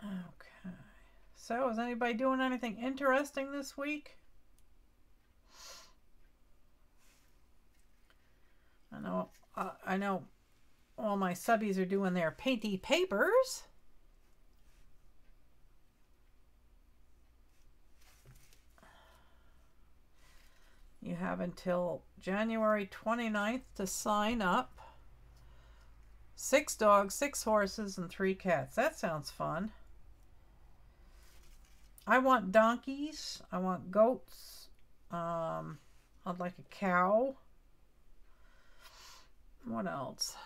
Okay. So, is anybody doing anything interesting this week? I know all my subbies are doing their painty papers. You have until January 29th to sign up. 6 dogs, 6 horses, and 3 cats. That sounds fun. I want donkeys. I want goats. I'd like a cow. What else?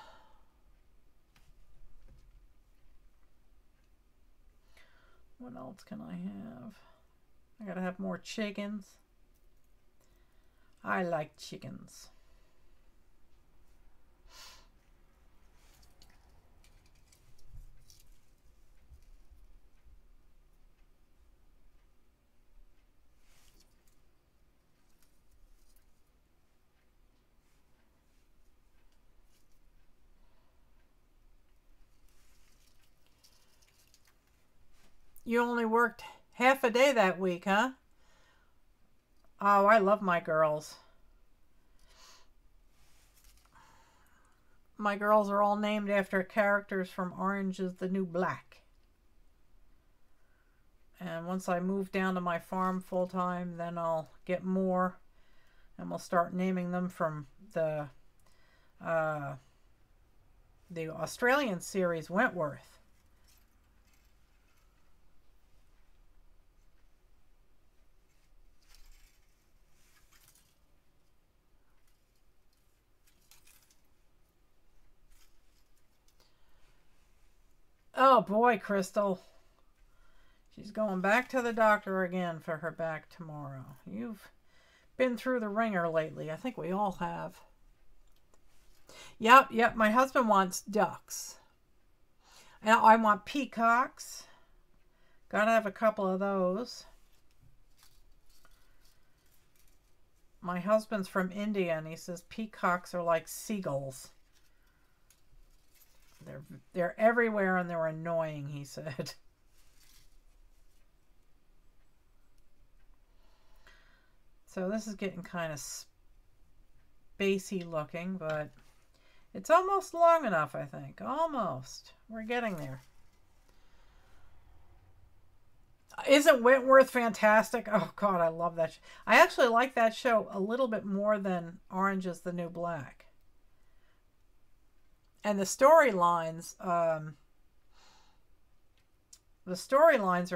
What else can I have? I gotta have more chickens. I like chickens. You only worked half a day that week, huh? Oh, I love my girls. My girls are all named after characters from Orange is the New Black. And once I move down to my farm full time, then I'll get more. And we'll start naming them from the Australian series Wentworth. Oh boy, Crystal. She's going back to the doctor again for her back tomorrow. You've been through the ringer lately. I think we all have. Yep. My husband wants ducks. And I want peacocks. Gotta have a couple of those. My husband's from India and he says peacocks are like seagulls. They're everywhere and they're annoying, he said. So this is getting kind of spacey looking, but it's almost long enough, I think. Almost. We're getting there. Isn't Wentworth fantastic? Oh, God, I love that. I actually like that show a little bit more than Orange is the New Black. And the storylines are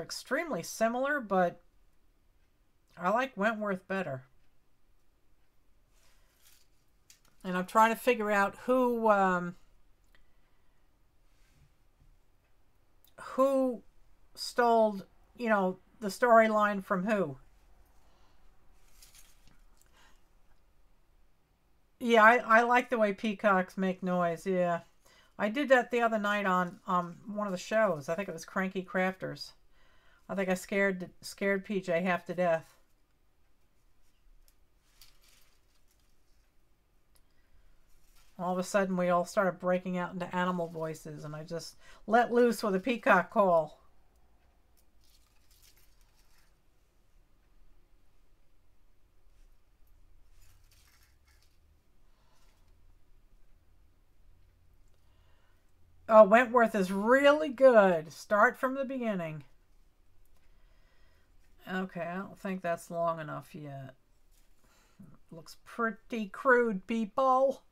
extremely similar, but I like Wentworth better. And I'm trying to figure out who stole, the storyline from who. Yeah, I like the way peacocks make noise. Yeah, I did that the other night on one of the shows. I think it was Cranky Crafters. I think I scared PJ half to death. All of a sudden, we all started breaking out into animal voices, and I just let loose with a peacock call. Oh, Wentworth is really good. Start from the beginning. Okay, I don't think that's long enough yet. Looks pretty crude, people.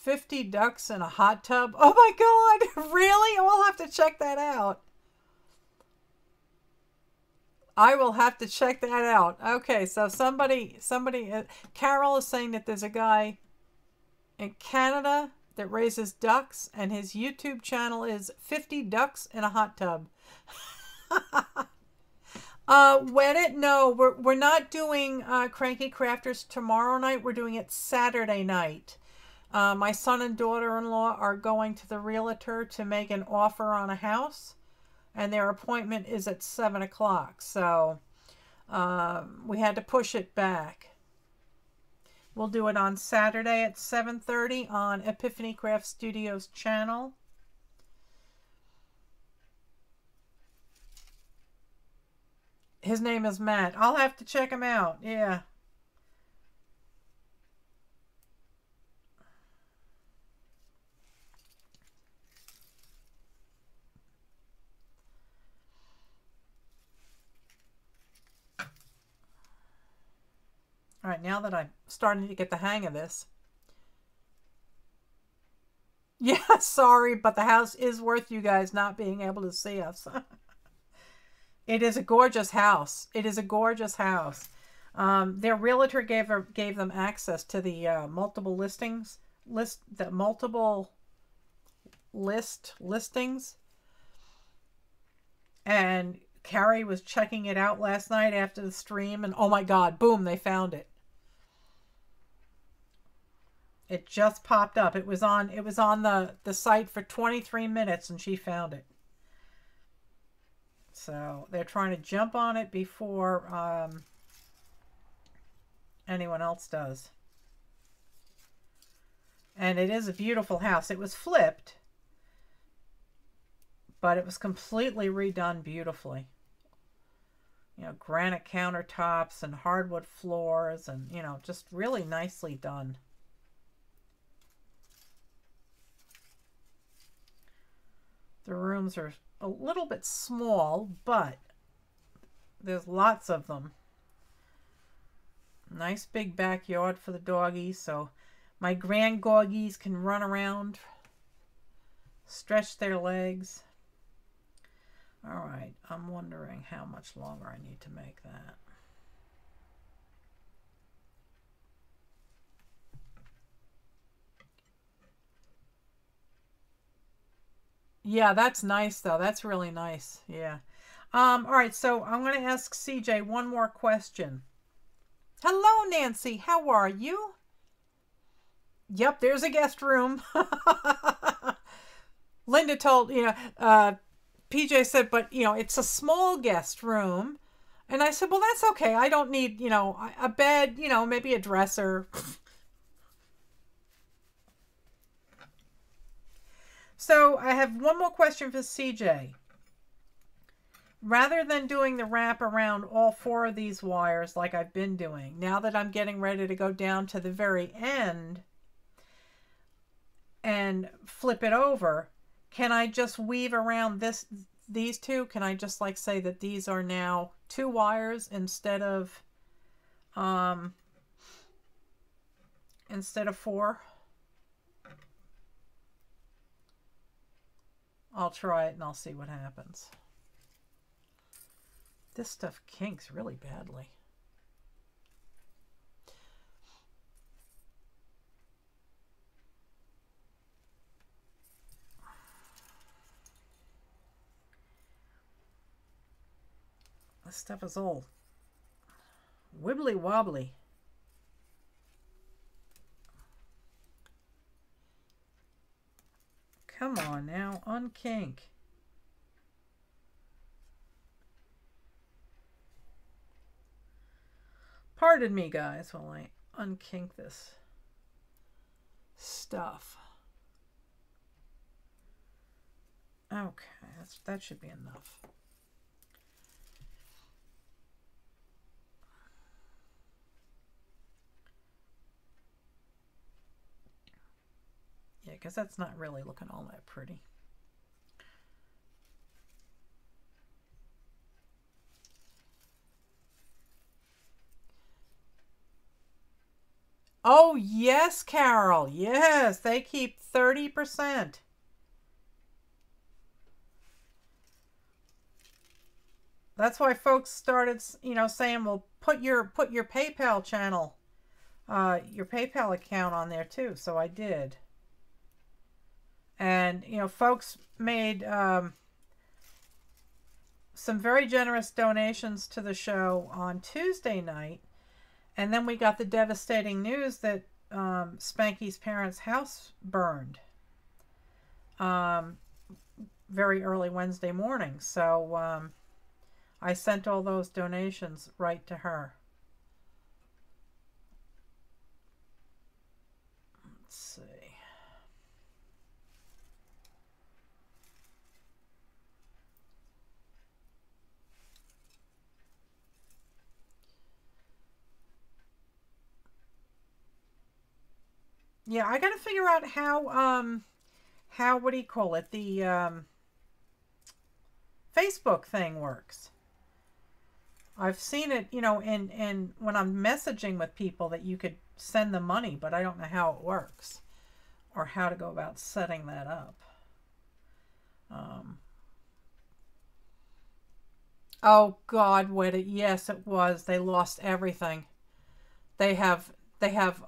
$50 ducks in a hot tub. Oh my God, really? I'll have to check that out. I will have to check that out. Okay, so somebody, Carol is saying that there's a guy in Canada that raises ducks, and his YouTube channel is 50 ducks in a hot tub. No, we're not doing Cranky Crafters tomorrow night. We're doing it Saturday night. My son and daughter-in-law are going to the realtor to make an offer on a house, and their appointment is at 7 o'clock. So we had to push it back. We'll do it on Saturday at 7:30 on Epiphany Craft Studios channel. His name is Matt. I'll have to check him out. Yeah. All right, now that I'm starting to get the hang of this. Yeah, sorry, but the house is worth you guys not being able to see us. It is a gorgeous house. It is a gorgeous house. Their realtor gave them access to the multiple listings. And Carrie was checking it out last night after the stream, and oh my God, boom, they found it. It just popped up. It was on the site for 23 minutes and she found it. So they're trying to jump on it before anyone else does. And it is a beautiful house. It was flipped, but it was completely redone beautifully. Granite countertops and hardwood floors and, just really nicely done. The rooms are a little bit small, but there's lots of them. Nice big backyard for the doggies, so my grand doggies can run around, stretch their legs. All right, I'm wondering how much longer I need to make that. Yeah, that's nice though. That's really nice. Yeah. All right, so I'm going to ask CJ one more question. Hello, Nancy. How are you? Yep, there's a guest room. Linda told, PJ said, but, it's a small guest room. And I said, well, that's okay. I don't need, a bed, maybe a dresser. So I have one more question for CJ. Rather than doing the wrap around all 4 of these wires like I've been doing, now that I'm getting ready to go down to the very end and flip it over, can I just weave around these 2? Can I just like say that these are now 2 wires instead of 4? I'll try it and I'll see what happens. This stuff kinks really badly. This stuff is all wibbly wobbly. Come on now, unkink. Pardon me, guys, while I unkink this stuff. Okay, that should be enough. Yeah, because that's not really looking all that pretty. Oh, yes, Carol. Yes, they keep 30%. That's why folks started, saying, well, put your PayPal channel, your PayPal account on there too. So I did. And, folks made some very generous donations to the show on Tuesday night. And then we got the devastating news that Spanky's parents' house burned very early Wednesday morning. So I sent all those donations right to her. Let's see. Yeah, I gotta figure out how what do you call it? The Facebook thing works. I've seen it, in when I'm messaging with people that you could send them money, but I don't know how it works or how to go about setting that up. Oh God, yes, it was. They lost everything. They have,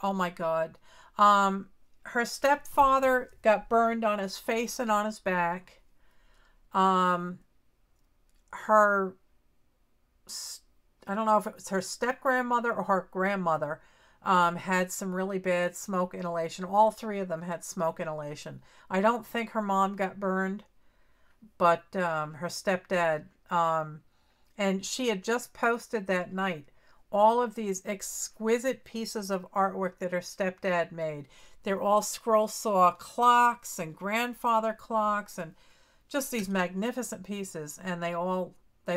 oh my God. Her stepfather got burned on his face and on his back. Her, I don't know if it was her step-grandmother or her grandmother, had some really bad smoke inhalation. All 3 of them had smoke inhalation. I don't think her mom got burned, but her stepdad, and she had just posted that night all of these exquisite pieces of artwork that her stepdad made. They're all scroll saw clocks and grandfather clocks and just these magnificent pieces, and they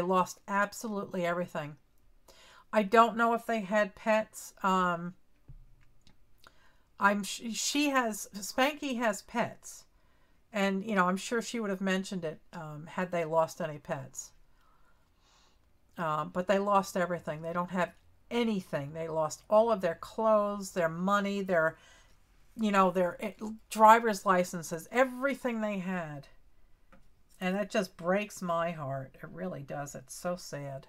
lost absolutely everything. I don't know if they had pets. Spanky has pets, And, you know, I'm sure she would have mentioned it had they lost any pets. But they lost everything. They don't have anything. They lost all of their clothes, their money, their, you know, their driver's licenses, everything they had. And that just breaks my heart. It really does. It's so sad.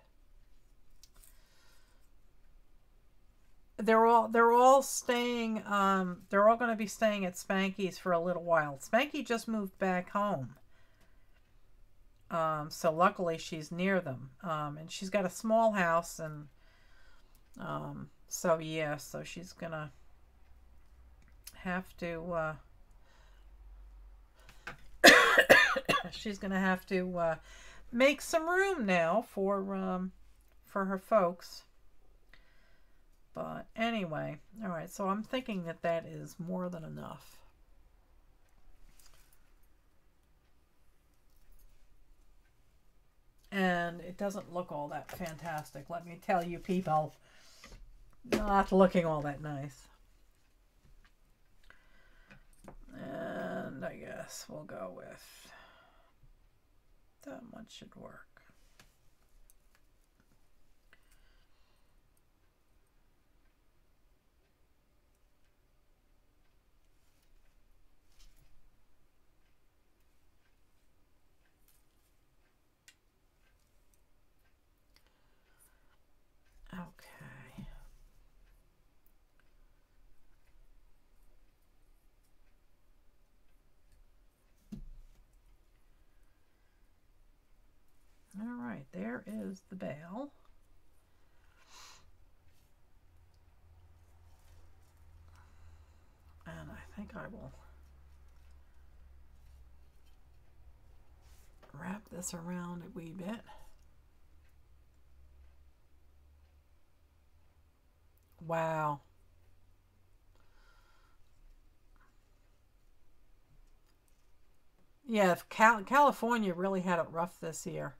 They're all staying, they're all going to be staying at Spanky's for a little while. Spanky just moved back home. So luckily she's near them. And she's got a small house, and so yeah, so she's gonna have to she's gonna have to make some room now for her folks. But anyway, all right, so I'm thinking that that is more than enough. And it doesn't look all that fantastic, let me tell you, people. Not looking all that nice. And I guess we'll go with that much should work. Okay. All right, there is the bale. And I think I will wrap this around a wee bit. Wow. Yeah, California really had it rough this year.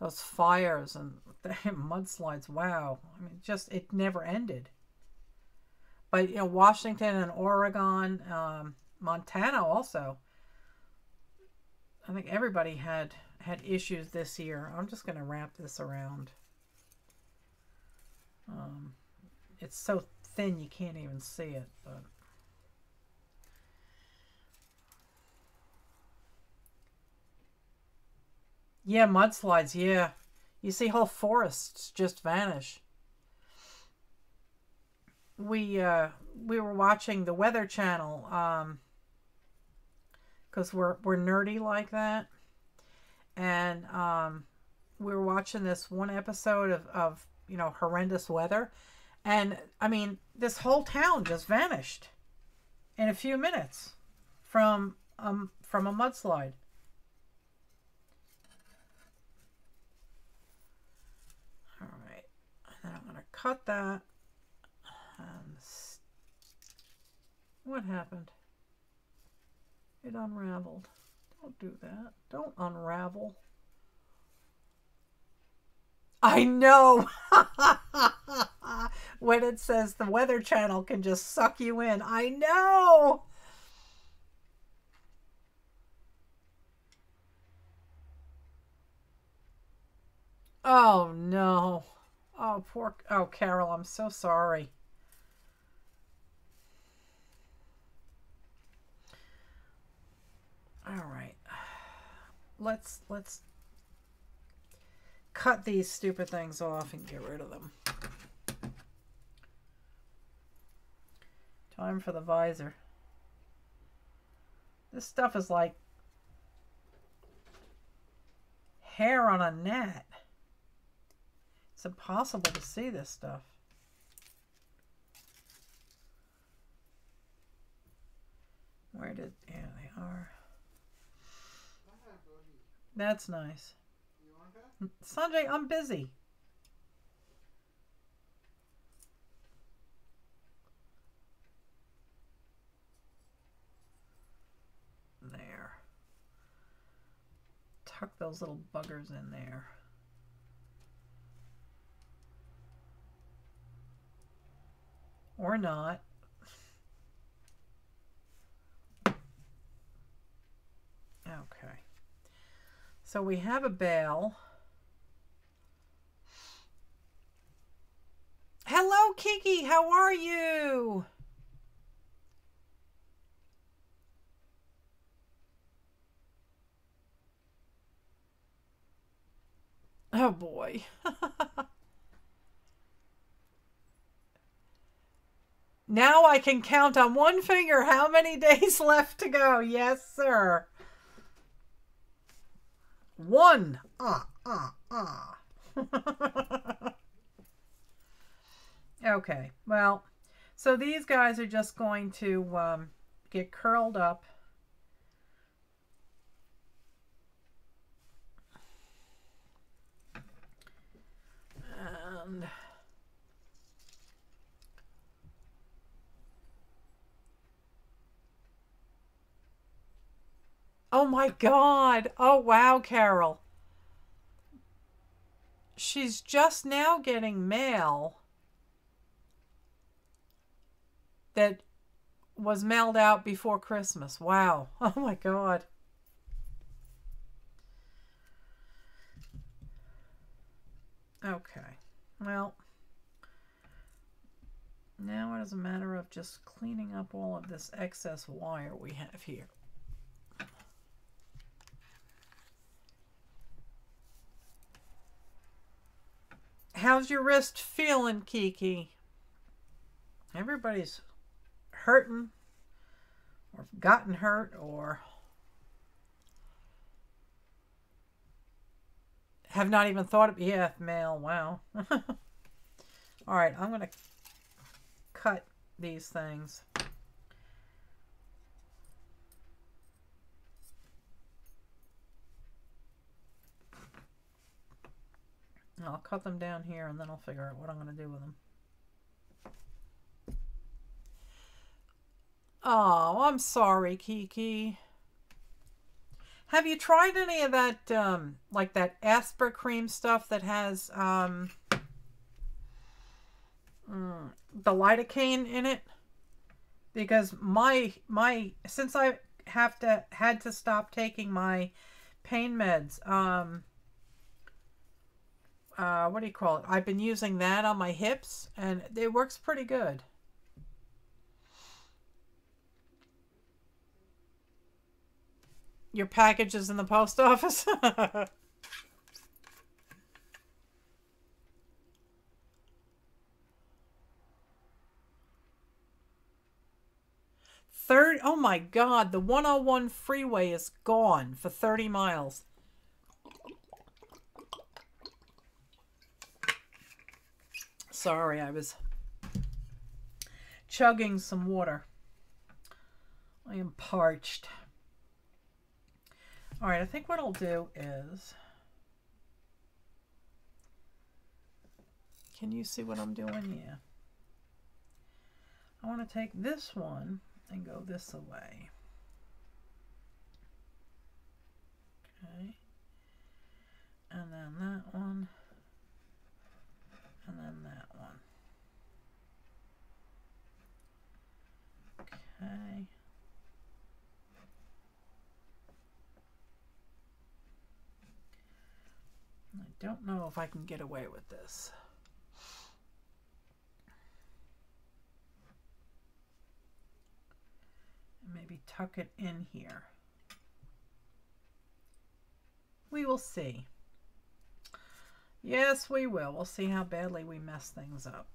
Those fires and the mudslides, wow. I mean, just, it never ended. But, you know, Washington and Oregon, Montana also. I think everybody had issues this year. I'm just going to wrap this around. It's so thin you can't even see it, but yeah, mudslides, yeah. You see whole forests just vanish. We were watching the Weather Channel because we're nerdy like that, and we were watching this one episode of you know, horrendous weather, and I mean, this whole town just vanished in a few minutes from a mudslide. All right, and then I'm gonna cut that. And what happened? It unraveled. Don't do that. Don't unravel. I know. When it says the Weather Channel can just suck you in. I know. Oh no. Oh, poor. Oh, Carol, I'm so sorry. All right. Let's cut these stupid things off and get rid of them. Time for the visor. This stuff is like hair on a gnat. It's impossible to see this stuff. Where did... Yeah, they are. That's nice. Sanjay, I'm busy. There. Tuck those little buggers in there. Or not. Okay. So we have a bale. Hello, Kiki. How are you? Oh, boy. Now I can count on one finger how many days left to go. Yes, sir. One. Okay. Well, so these guys are just going to get curled up. And oh my God. Oh, wow, Carol. She's just now getting mail that was mailed out before Christmas. Wow. Oh my God. Okay. Well, now it is a matter of just cleaning up all of this excess wire we have here. How's your wrist feeling, Kiki? Everybody's hurting or gotten hurt or have not even thought of, yeah, mail. Wow. All right, I'm going to cut these things. I'll cut them down here and then I'll figure out what I'm going to do with them. Oh, I'm sorry, Kiki. Have you tried any of that, like that Asper cream stuff that has the lidocaine in it? Because my since I had to stop taking my pain meds, what do you call it? I've been using that on my hips, and it works pretty good. Your package is in the post office. 30. Oh my God, the 101 freeway is gone for 30 miles. Sorry, I was chugging some water. I am parched. All right, I think what I'll do is, can you see what I'm doing? Yeah. I want to take this one and go this way. Okay. And then that one. And then that one. Okay. I don't know if I can get away with this. Maybe tuck it in here. We will see. Yes, we will. We'll see how badly we mess things up.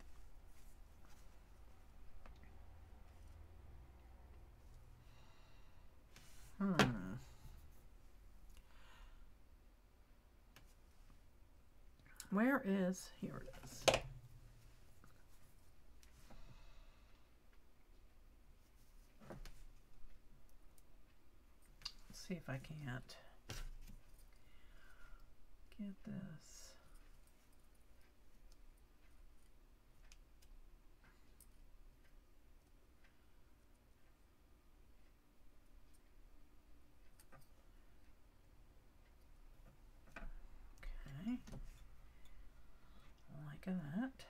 Where is, here it is. Let's see if I can't get this. Okay. Like that.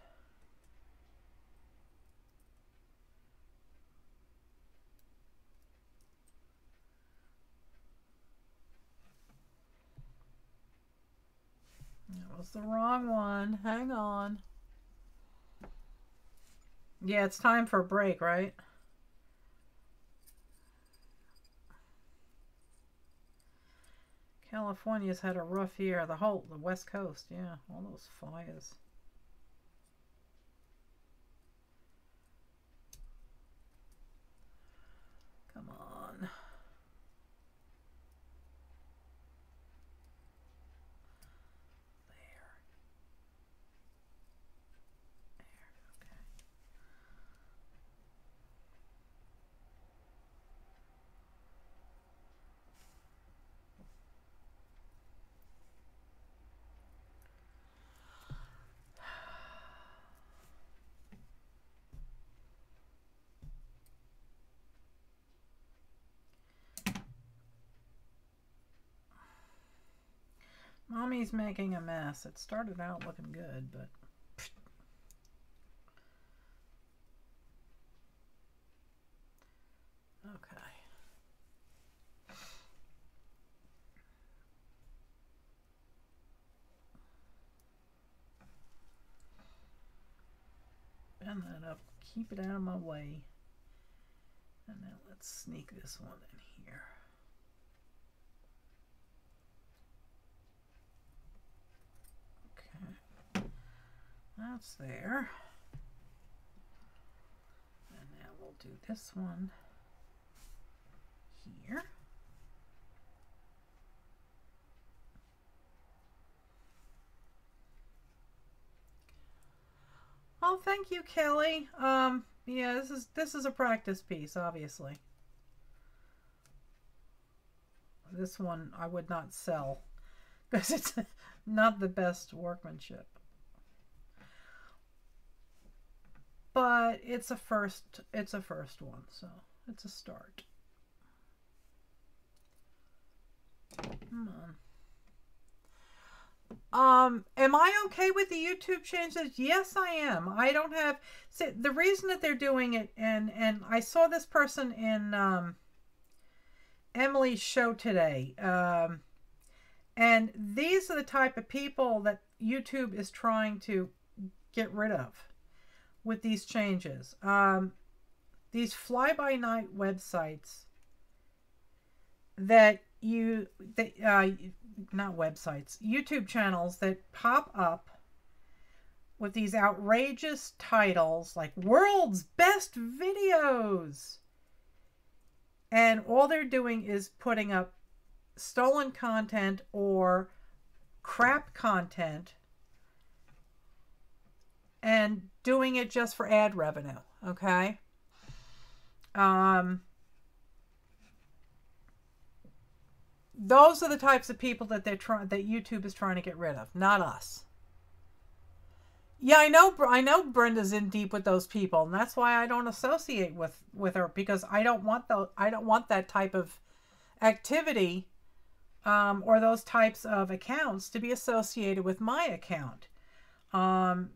was the wrong one. Hang on. Yeah, it's time for a break, right? California's had a rough year. The West Coast, yeah, all those fires. Come on. Mommy's making a mess. It started out looking good, but... Okay. Bend that up. Keep it out of my way. And now let's sneak this one in here. Okay. That's there. And now we'll do this one here. Oh, thank you, Kelly. Yeah, this is a practice piece, obviously. This one I would not sell because it's not the best workmanship. But it's a first one, so it's a start. Come on. Am I okay with the YouTube changes? Yes, I am. I don't have... See, the reason that they're doing it, and I saw this person in Emily's show today, and these are the type of people that YouTube is trying to get rid of with these changes. These fly-by-night websites that not websites, YouTube channels that pop up with these outrageous titles like World's Best Videos. And all they're doing is putting up stolen content or crap content and doing it just for ad revenue, okay? Those are the types of people that that YouTube is trying to get rid of, not us. Yeah, I know Brenda's in deep with those people, and that's why I don't associate with her, because I don't want that type of activity or those types of accounts to be associated with my account,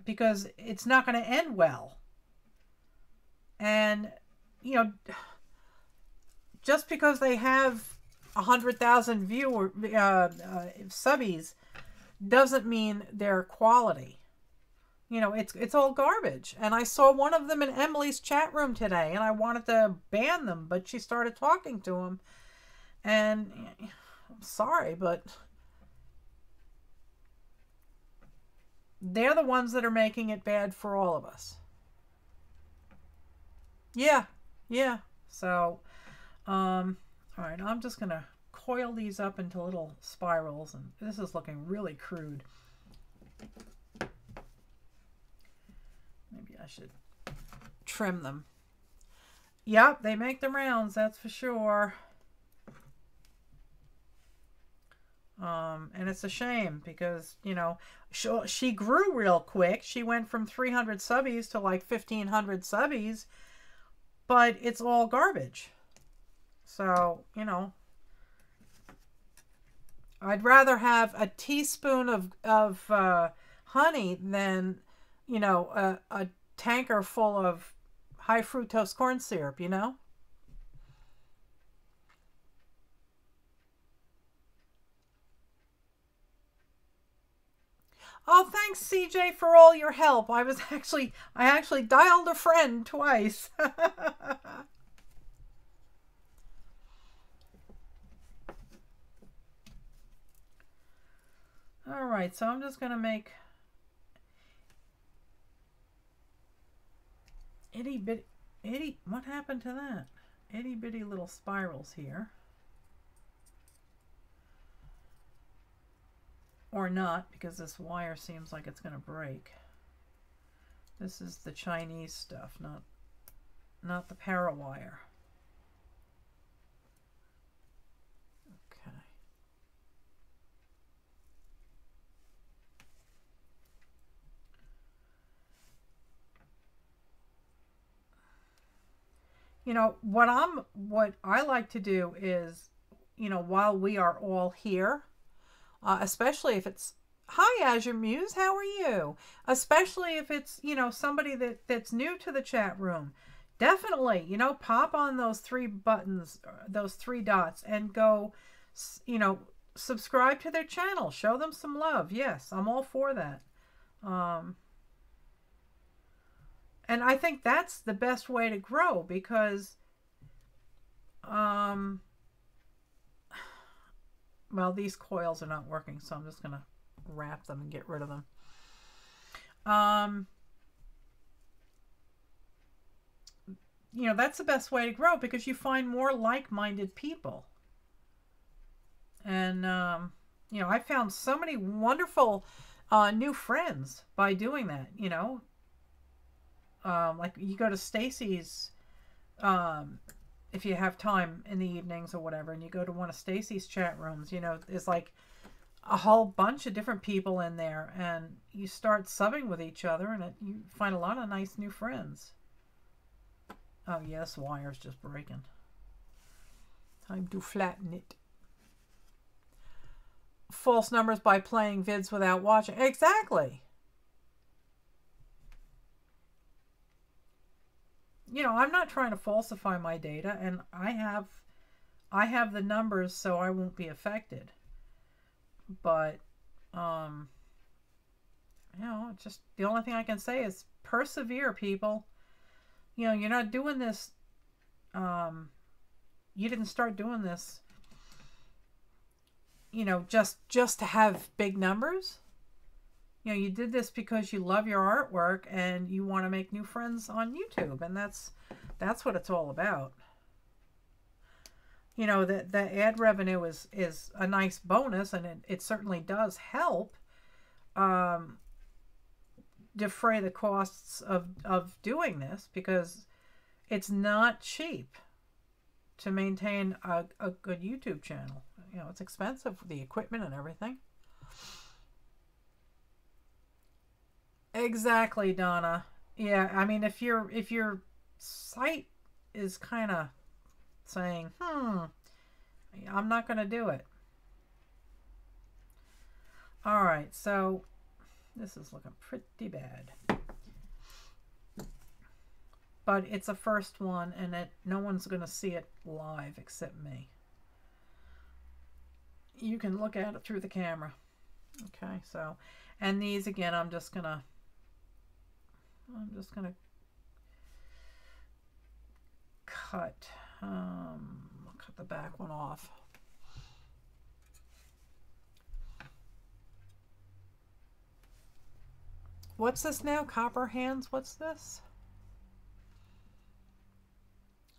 because it's not going to end well. And you know, just because they have 100,000 subbies doesn't mean they're quality. You know, it's all garbage. And I saw one of them in Emily's chat room today, and I wanted to ban them, but she started talking to him. And I'm sorry, but they're the ones that are making it bad for all of us. Yeah, yeah. So, all right, I'm just going to coil these up into little spirals, and this is looking really crude. Maybe I should trim them. Yep, they make the rounds, that's for sure. And it's a shame because, you know, she grew real quick. She went from 300 subbies to like 1,500 subbies, but it's all garbage. So, you know, I'd rather have a teaspoon of honey than, you know, a tanker full of high fructose corn syrup, you know? Oh, thanks, CJ, for all your help. I actually dialed a friend twice. All right, so I'm just going to make what happened to that? Itty bitty little spirals here. Or not, because this wire seems like it's going to break. This is the Chinese stuff, not the parawire. Okay. You know, what I like to do is, you know, while we are all here, especially if it's, hi Azure Muse, how are you? Especially if it's, you know, somebody that's new to the chat room. Definitely, you know, pop on those three buttons, those three dots, and go, you know, subscribe to their channel. Show them some love. Yes, I'm all for that. And I think that's the best way to grow, because well, these coils are not working, so I'm just going to wrap them and get rid of them. You know, that's the best way to grow, because you find more like-minded people. And, you know, I found so many wonderful new friends by doing that, you know. Like, you go to Stacy's, if you have time in the evenings or whatever, and you go to one of Stacy's chat rooms, you know, there's like a whole bunch of different people in there, and you start subbing with each other, and you find a lot of nice new friends. Oh, yes, wire's just breaking. Time to flatten it. False numbers by playing vids without watching. Exactly. You know, I'm not trying to falsify my data, and I have the numbers, so I won't be affected. But, you know, just the only thing I can say is persevere, people. You know, you're not doing this, you didn't start doing this, you know, just to have big numbers. You know, you did this because you love your artwork and you want to make new friends on YouTube, and that's what it's all about. You know, the ad revenue is a nice bonus, and it certainly does help defray the costs of doing this, because it's not cheap to maintain a good YouTube channel. You know, it's expensive, the equipment and everything. Exactly, Donna. Yeah, I mean, if your site is kind of saying, I'm not going to do it. All right, so this is looking pretty bad. But it's a first one, and no one's going to see it live except me. You can look at it through the camera. Okay, so, and these again, I'm just going to cut, I'll cut the back one off. What's this now? Copper hands? What's this?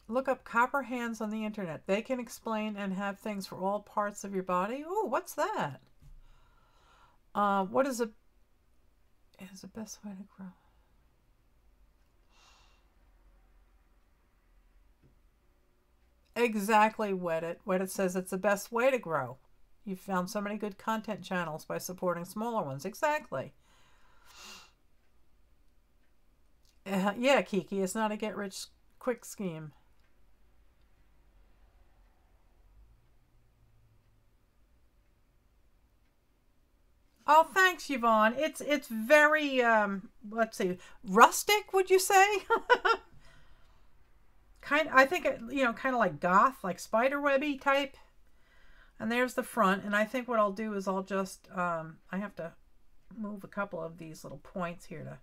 Look up copper hands on the internet. They can explain and have things for all parts of your body. Oh, what's that? What is the best way to grow? Exactly, Weddit. Weddit says it's the best way to grow. You've found so many good content channels by supporting smaller ones. Exactly. Yeah, Kiki, it's not a get-rich-quick scheme. Oh, thanks, Yvonne. It's very, let's see, rustic, would you say? I think, you know, kind of like goth, like spiderwebby type. And there's the front. And I think what I'll do is I'll just, I have to move a couple of these little points here to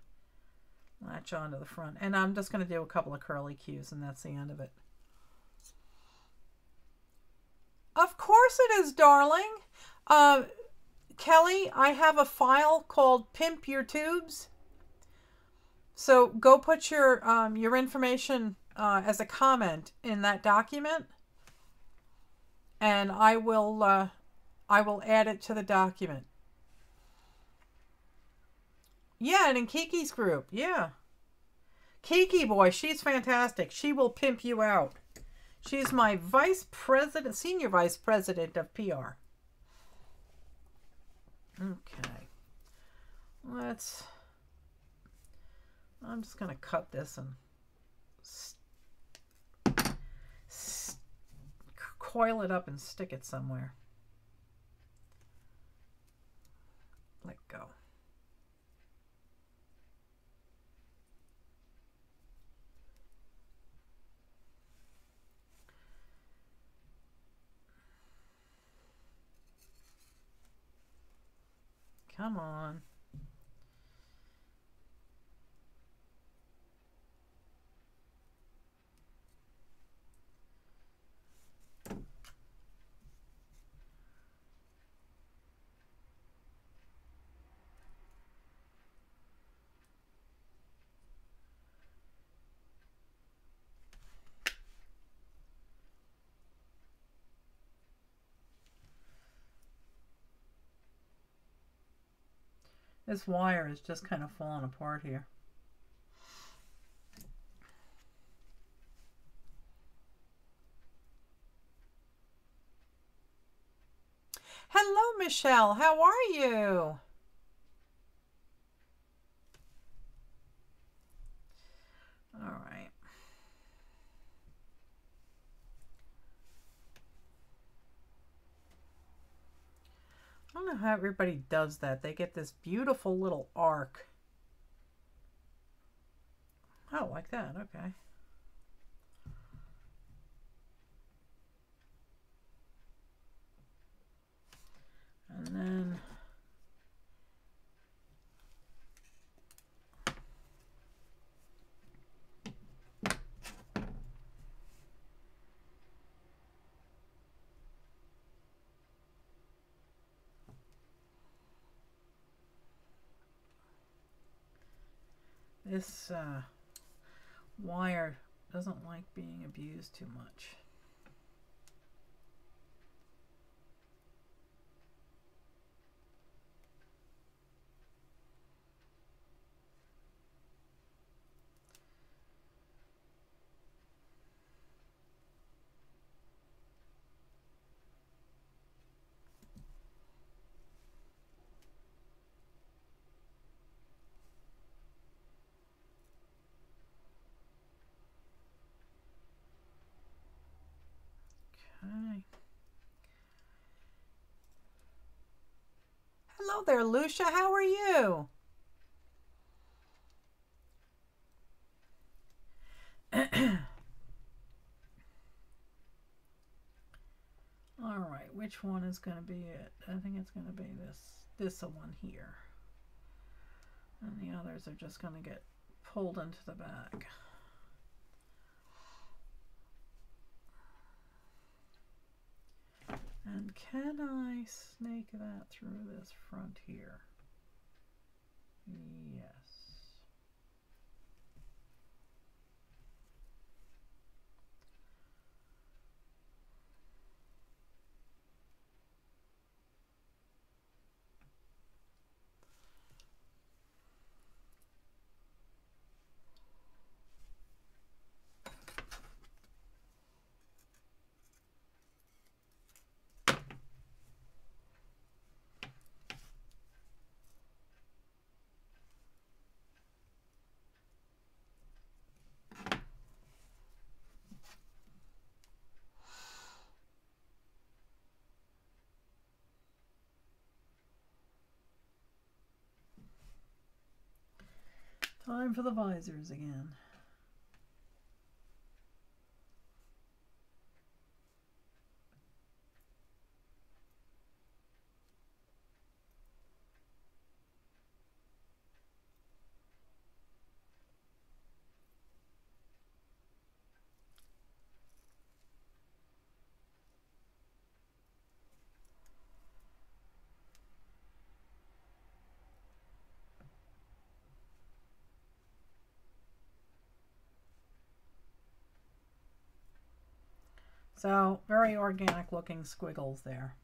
latch onto the front. And I'm just going to do a couple of curly cues, and that's the end of it. Of course it is, darling. Kelly, I have a file called Pimp Your Tubes. So go put your information as a comment in that document, and I will add it to the document. Yeah, and in Kiki's group, yeah. Kiki boy, she's fantastic. She will pimp you out. She's my vice president, senior vice president of PR. Okay. I'm just going to cut this and coil it up and stick it somewhere. Let go. Come on. This wire is just kind of falling apart here. Hello, Michelle. How are you? All right. I don't know how everybody does that. They get this beautiful little arc. Oh, like that. Okay. And then this wire doesn't like being abused too much. Okay. Hello there, Lucia. How are you? All right, which one is going to be it? I think it's going to be this one here. And the others are just going to get pulled into the back. And can I snake that through this front here? Yes. Time for the visors again. So very organic looking squiggles there.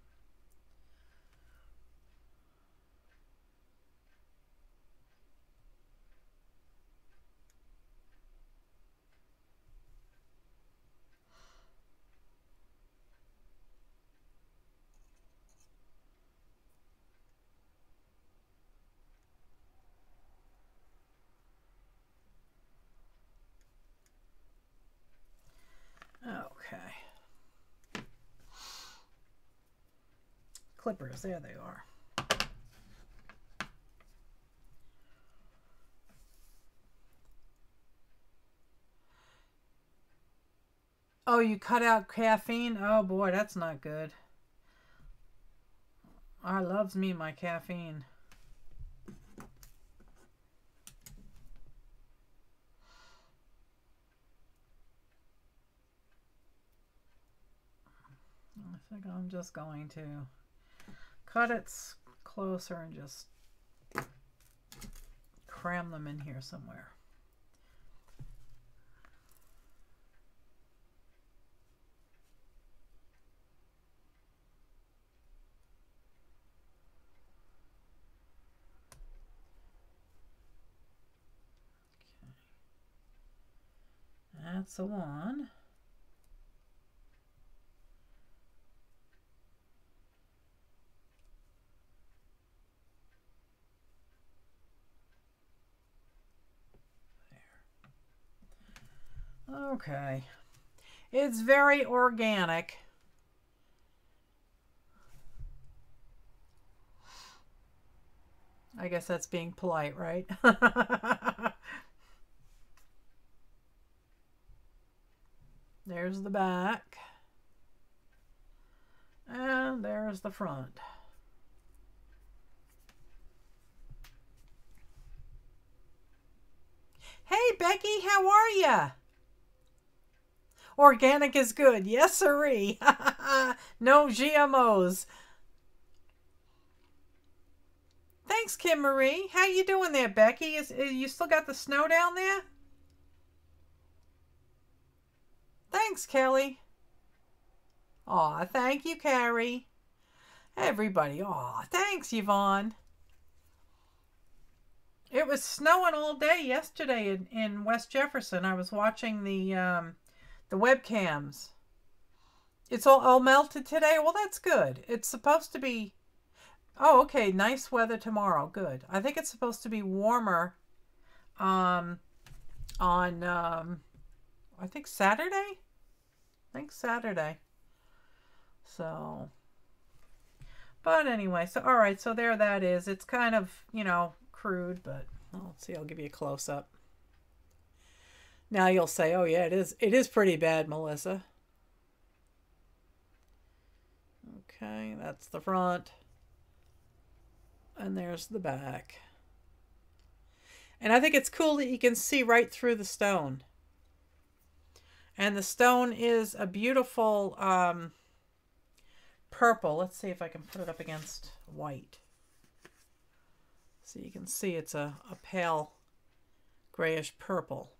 Okay. Clippers, there they are. Oh, you cut out caffeine? Oh boy, that's not good. I loves me my caffeine. I think I'm just going to cut it closer and just cram them in here somewhere. Okay. That's the one. Okay. It's very organic. I guess that's being polite, right? There's the back. And there's the front. Hey, Becky, how are ya? Organic is good. Yes, sirree. No GMOs. Thanks, Kim Marie. How you doing there, Becky? You still got the snow down there? Thanks, Kelly. Aw, thank you, Carrie. Everybody. Aw, thanks, Yvonne. It was snowing all day yesterday in West Jefferson. I was watching the webcams. It's all melted today? Well, that's good. It's supposed to be... Oh, okay. Nice weather tomorrow. Good. I think it's supposed to be warmer on, I think Saturday? Saturday. So... But anyway, so all right, so there that is. It's kind of, you know, crude, but let's see, I'll give you a close-up. Now you'll say, oh yeah, it is pretty bad, Melissa. Okay, that's the front. And there's the back. And I think it's cool that you can see right through the stone. And the stone is a beautiful purple. Let's see if I can put it up against white. So you can see it's a pale grayish purple.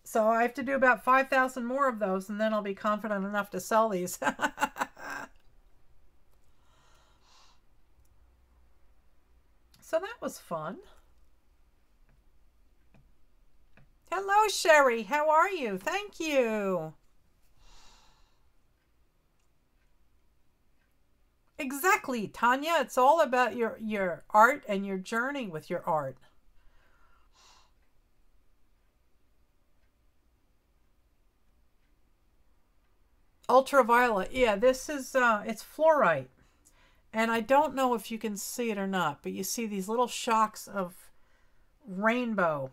So I have to do about 5,000 more of those, and then I'll be confident enough to sell these. So that was fun. Hello, Sherry. How are you? Thank you. Exactly, Tanya. It's all about your art and your journey with your art. Ultraviolet. Yeah, this is it's fluorite. And I don't know if you can see it or not, but you see these little shocks of rainbow.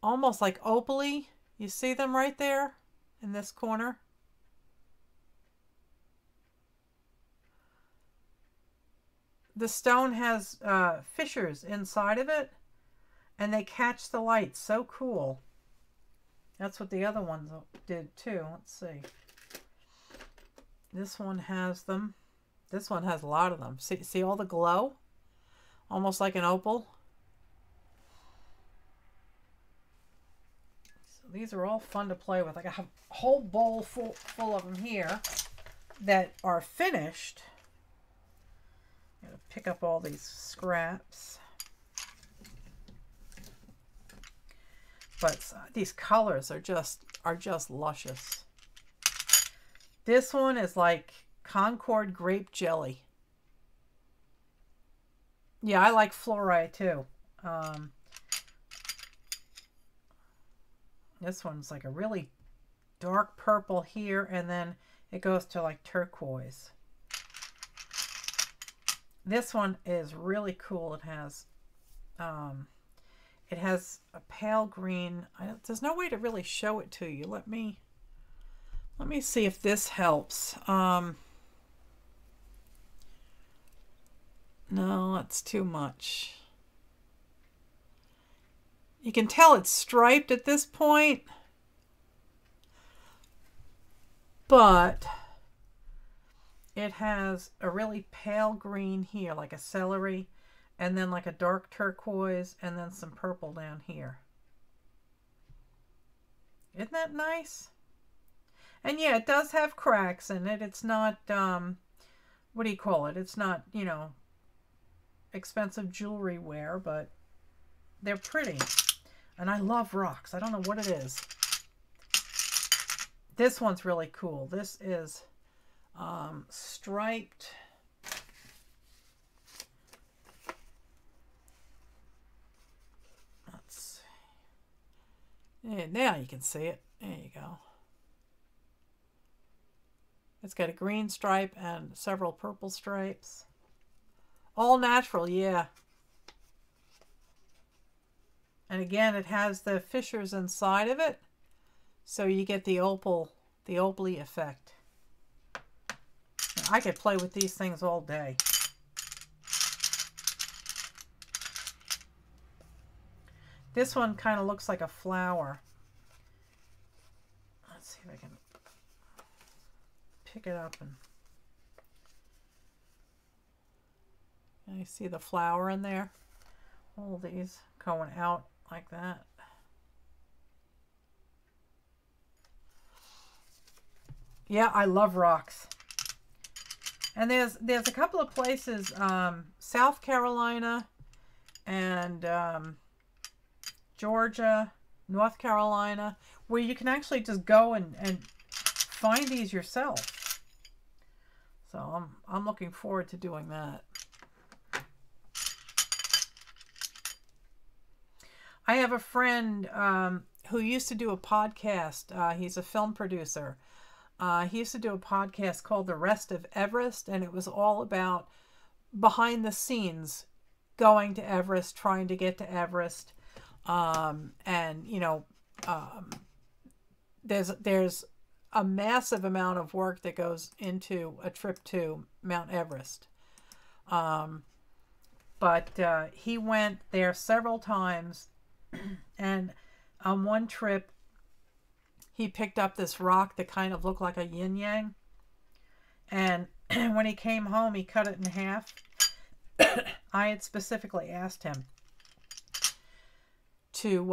Almost like opaly. You see them right there in this corner? The stone has fissures inside of it, and they catch the light. So cool. That's what the other ones did too. Let's see. This one has them. This one has a lot of them. See all the glow? Almost like an opal. So these are all fun to play with. Like I have a whole bowl full of them here that are finished. I'm gonna pick up all these scraps. But these colors are just luscious. This one is like Concord grape jelly. Yeah, I like fluorite too. This one's like a really dark purple here, and then it goes to like turquoise. This one is really cool. It has a pale green. There's no way to really show it to you. Let me see if this helps. No, that's too much. You can tell it's striped at this point, but it has a really pale green here, like a celery, and then like a dark turquoise, and then some purple down here. Isn't that nice? And yeah, it does have cracks in it. It's not, what do you call it? It's not, you know, expensive jewelry wear, but they're pretty. And I love rocks. I don't know what it is. This one's really cool. This is striped. Let's see. Yeah, now you can see it. There you go. It's got a green stripe and several purple stripes. All natural, yeah. And again, it has the fissures inside of it, so you get the opal-y effect. I could play with these things all day. This one kind of looks like a flower. Let's see if I can pick it up and you see the flower in there. All these going out like that. Yeah, I love rocks. And there's a couple of places, South Carolina and Georgia, North Carolina, where you can actually just go and find these yourself. So I'm looking forward to doing that. I have a friend who used to do a podcast. He's a film producer. He used to do a podcast called The Rest of Everest, and it was all about behind the scenes, going to Everest, trying to get to Everest. And, you know, there's a massive amount of work that goes into a trip to Mount Everest. But he went there several times. And on one trip, he picked up this rock that kind of looked like a yin-yang. And when he came home, he cut it in half. I had specifically asked him to,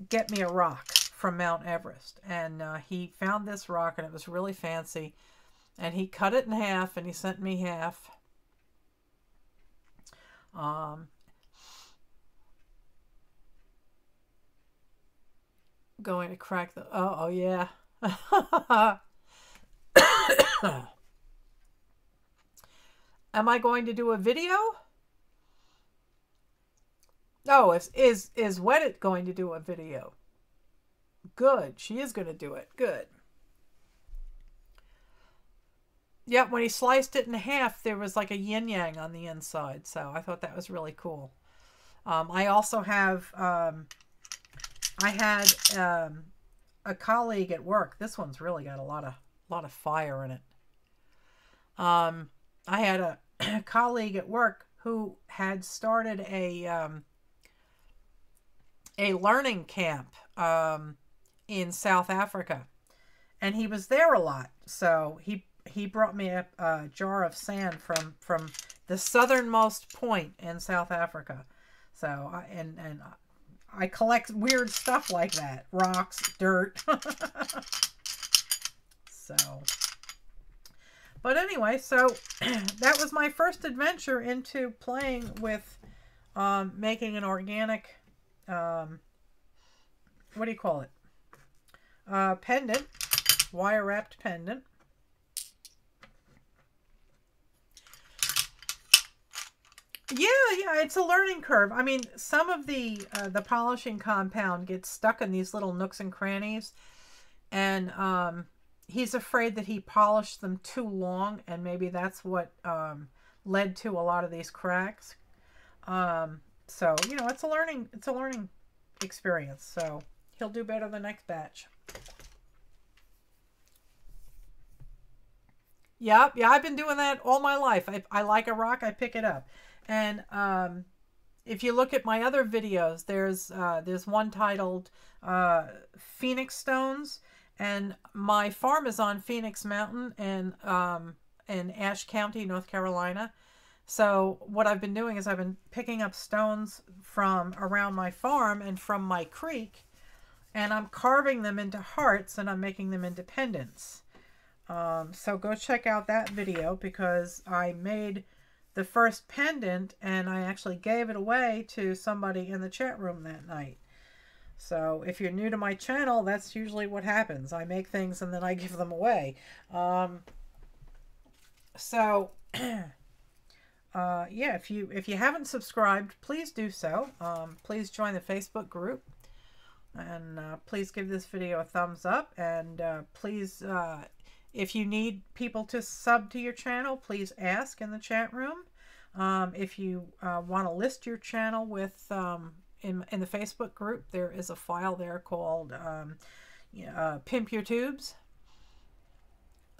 get me a rock from Mount Everest. And he found this rock, and it was really fancy. And he cut it in half, and he sent me half. Going to crack the... Oh yeah. Am I going to do a video? Oh, is Weddit going to do a video? Good. She is going to do it. Good. Yep, when he sliced it in half, there was like a yin-yang on the inside. So I thought that was really cool. I also have... I had a colleague at work. This one's really got a lot of fire in it. I had a colleague at work who had started a learning camp in South Africa, and he was there a lot. So he he brought me a jar of sand from the southernmost point in South Africa. So, I collect weird stuff like that. Rocks, dirt. So, but anyway, so that was my first adventure into playing with making an organic, what do you call it? Pendant, wire wrapped pendant. Yeah, it's a learning curve. I mean, some of the polishing compound gets stuck in these little nooks and crannies, and he's afraid that he polished them too long, and maybe that's what led to a lot of these cracks. So you know, it's a learning experience. So he'll do better the next batch. Yep, yeah, I've been doing that all my life. I like a rock, I pick it up. And if you look at my other videos, there's one titled Phoenix Stones, and my farm is on Phoenix Mountain in Ashe County, North Carolina. So what I've been doing is I've been picking up stones from around my farm and from my creek, and I'm carving them into hearts, and I'm making them into pendants. So go check out that video, because I made the first pendant and I actually gave it away to somebody in the chat room that night. So if you're new to my channel, that's usually what happens. I make things and then I give them away. Yeah, if you haven't subscribed, please do so. Please join the Facebook group, and please give this video a thumbs up, and please, if you need people to sub to your channel, please ask in the chat room. If you want to list your channel with in the Facebook group, there is a file there called Pimp Your Tubes.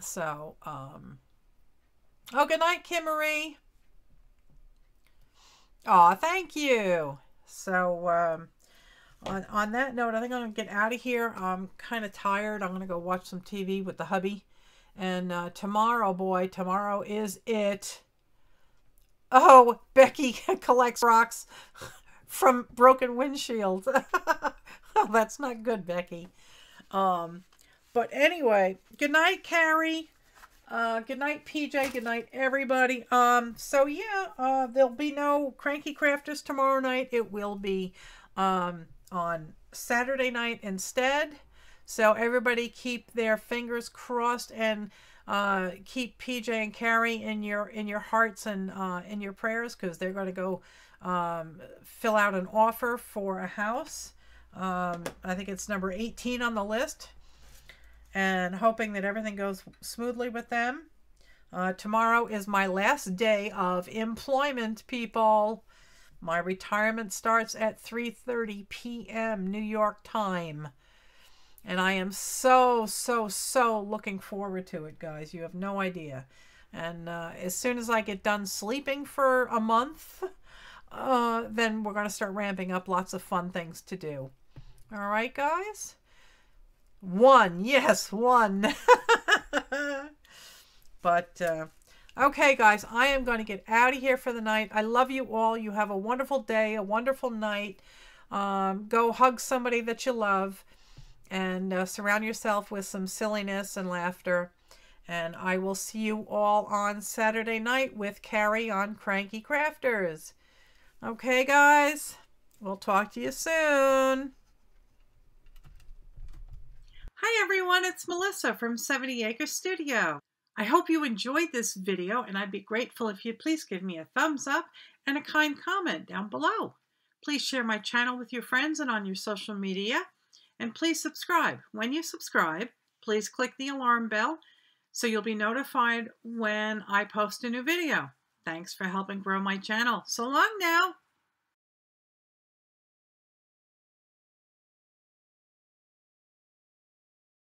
So, oh, good night, Kim Marie. Aw, thank you. So, on that note, I think I'm going to get out of here. I'm kind of tired. I'm going to go watch some TV with the hubby. And tomorrow, boy, tomorrow is it. Oh, Becky collects rocks from broken windshields. Oh, that's not good, Becky. But anyway, good night, Carrie. Good night, PJ. Good night, everybody. So yeah, there'll be no Cranky Crafters tomorrow night. It will be on Saturday night instead. So everybody keep their fingers crossed, and keep PJ and Carrie in your hearts and in your prayers, because they're going to go fill out an offer for a house. I think it's number 18 on the list, and hoping that everything goes smoothly with them. Tomorrow is my last day of employment, people. My retirement starts at 3:30 p.m. New York time. And I am so looking forward to it, guys. You have no idea. And as soon as I get done sleeping for a month, then we're going to start ramping up lots of fun things to do. All right, guys? One. Yes, one. But, okay, guys, I am going to get out of here for the night. I love you all. You have a wonderful day, a wonderful night. Go hug somebody that you love. And surround yourself with some silliness and laughter. And I will see you all on Saturday night with Carrie on Cranky Crafters. Okay, guys? We'll talk to you soon. Hi, everyone. It's Melissa from 70 Acre Studio. I hope you enjoyed this video, and I'd be grateful if you'd please give me a thumbs up and a kind comment down below. Please share my channel with your friends and on your social media. And please subscribe. When you subscribe, please click the alarm bell so you'll be notified when I post a new video. Thanks for helping grow my channel. So long now.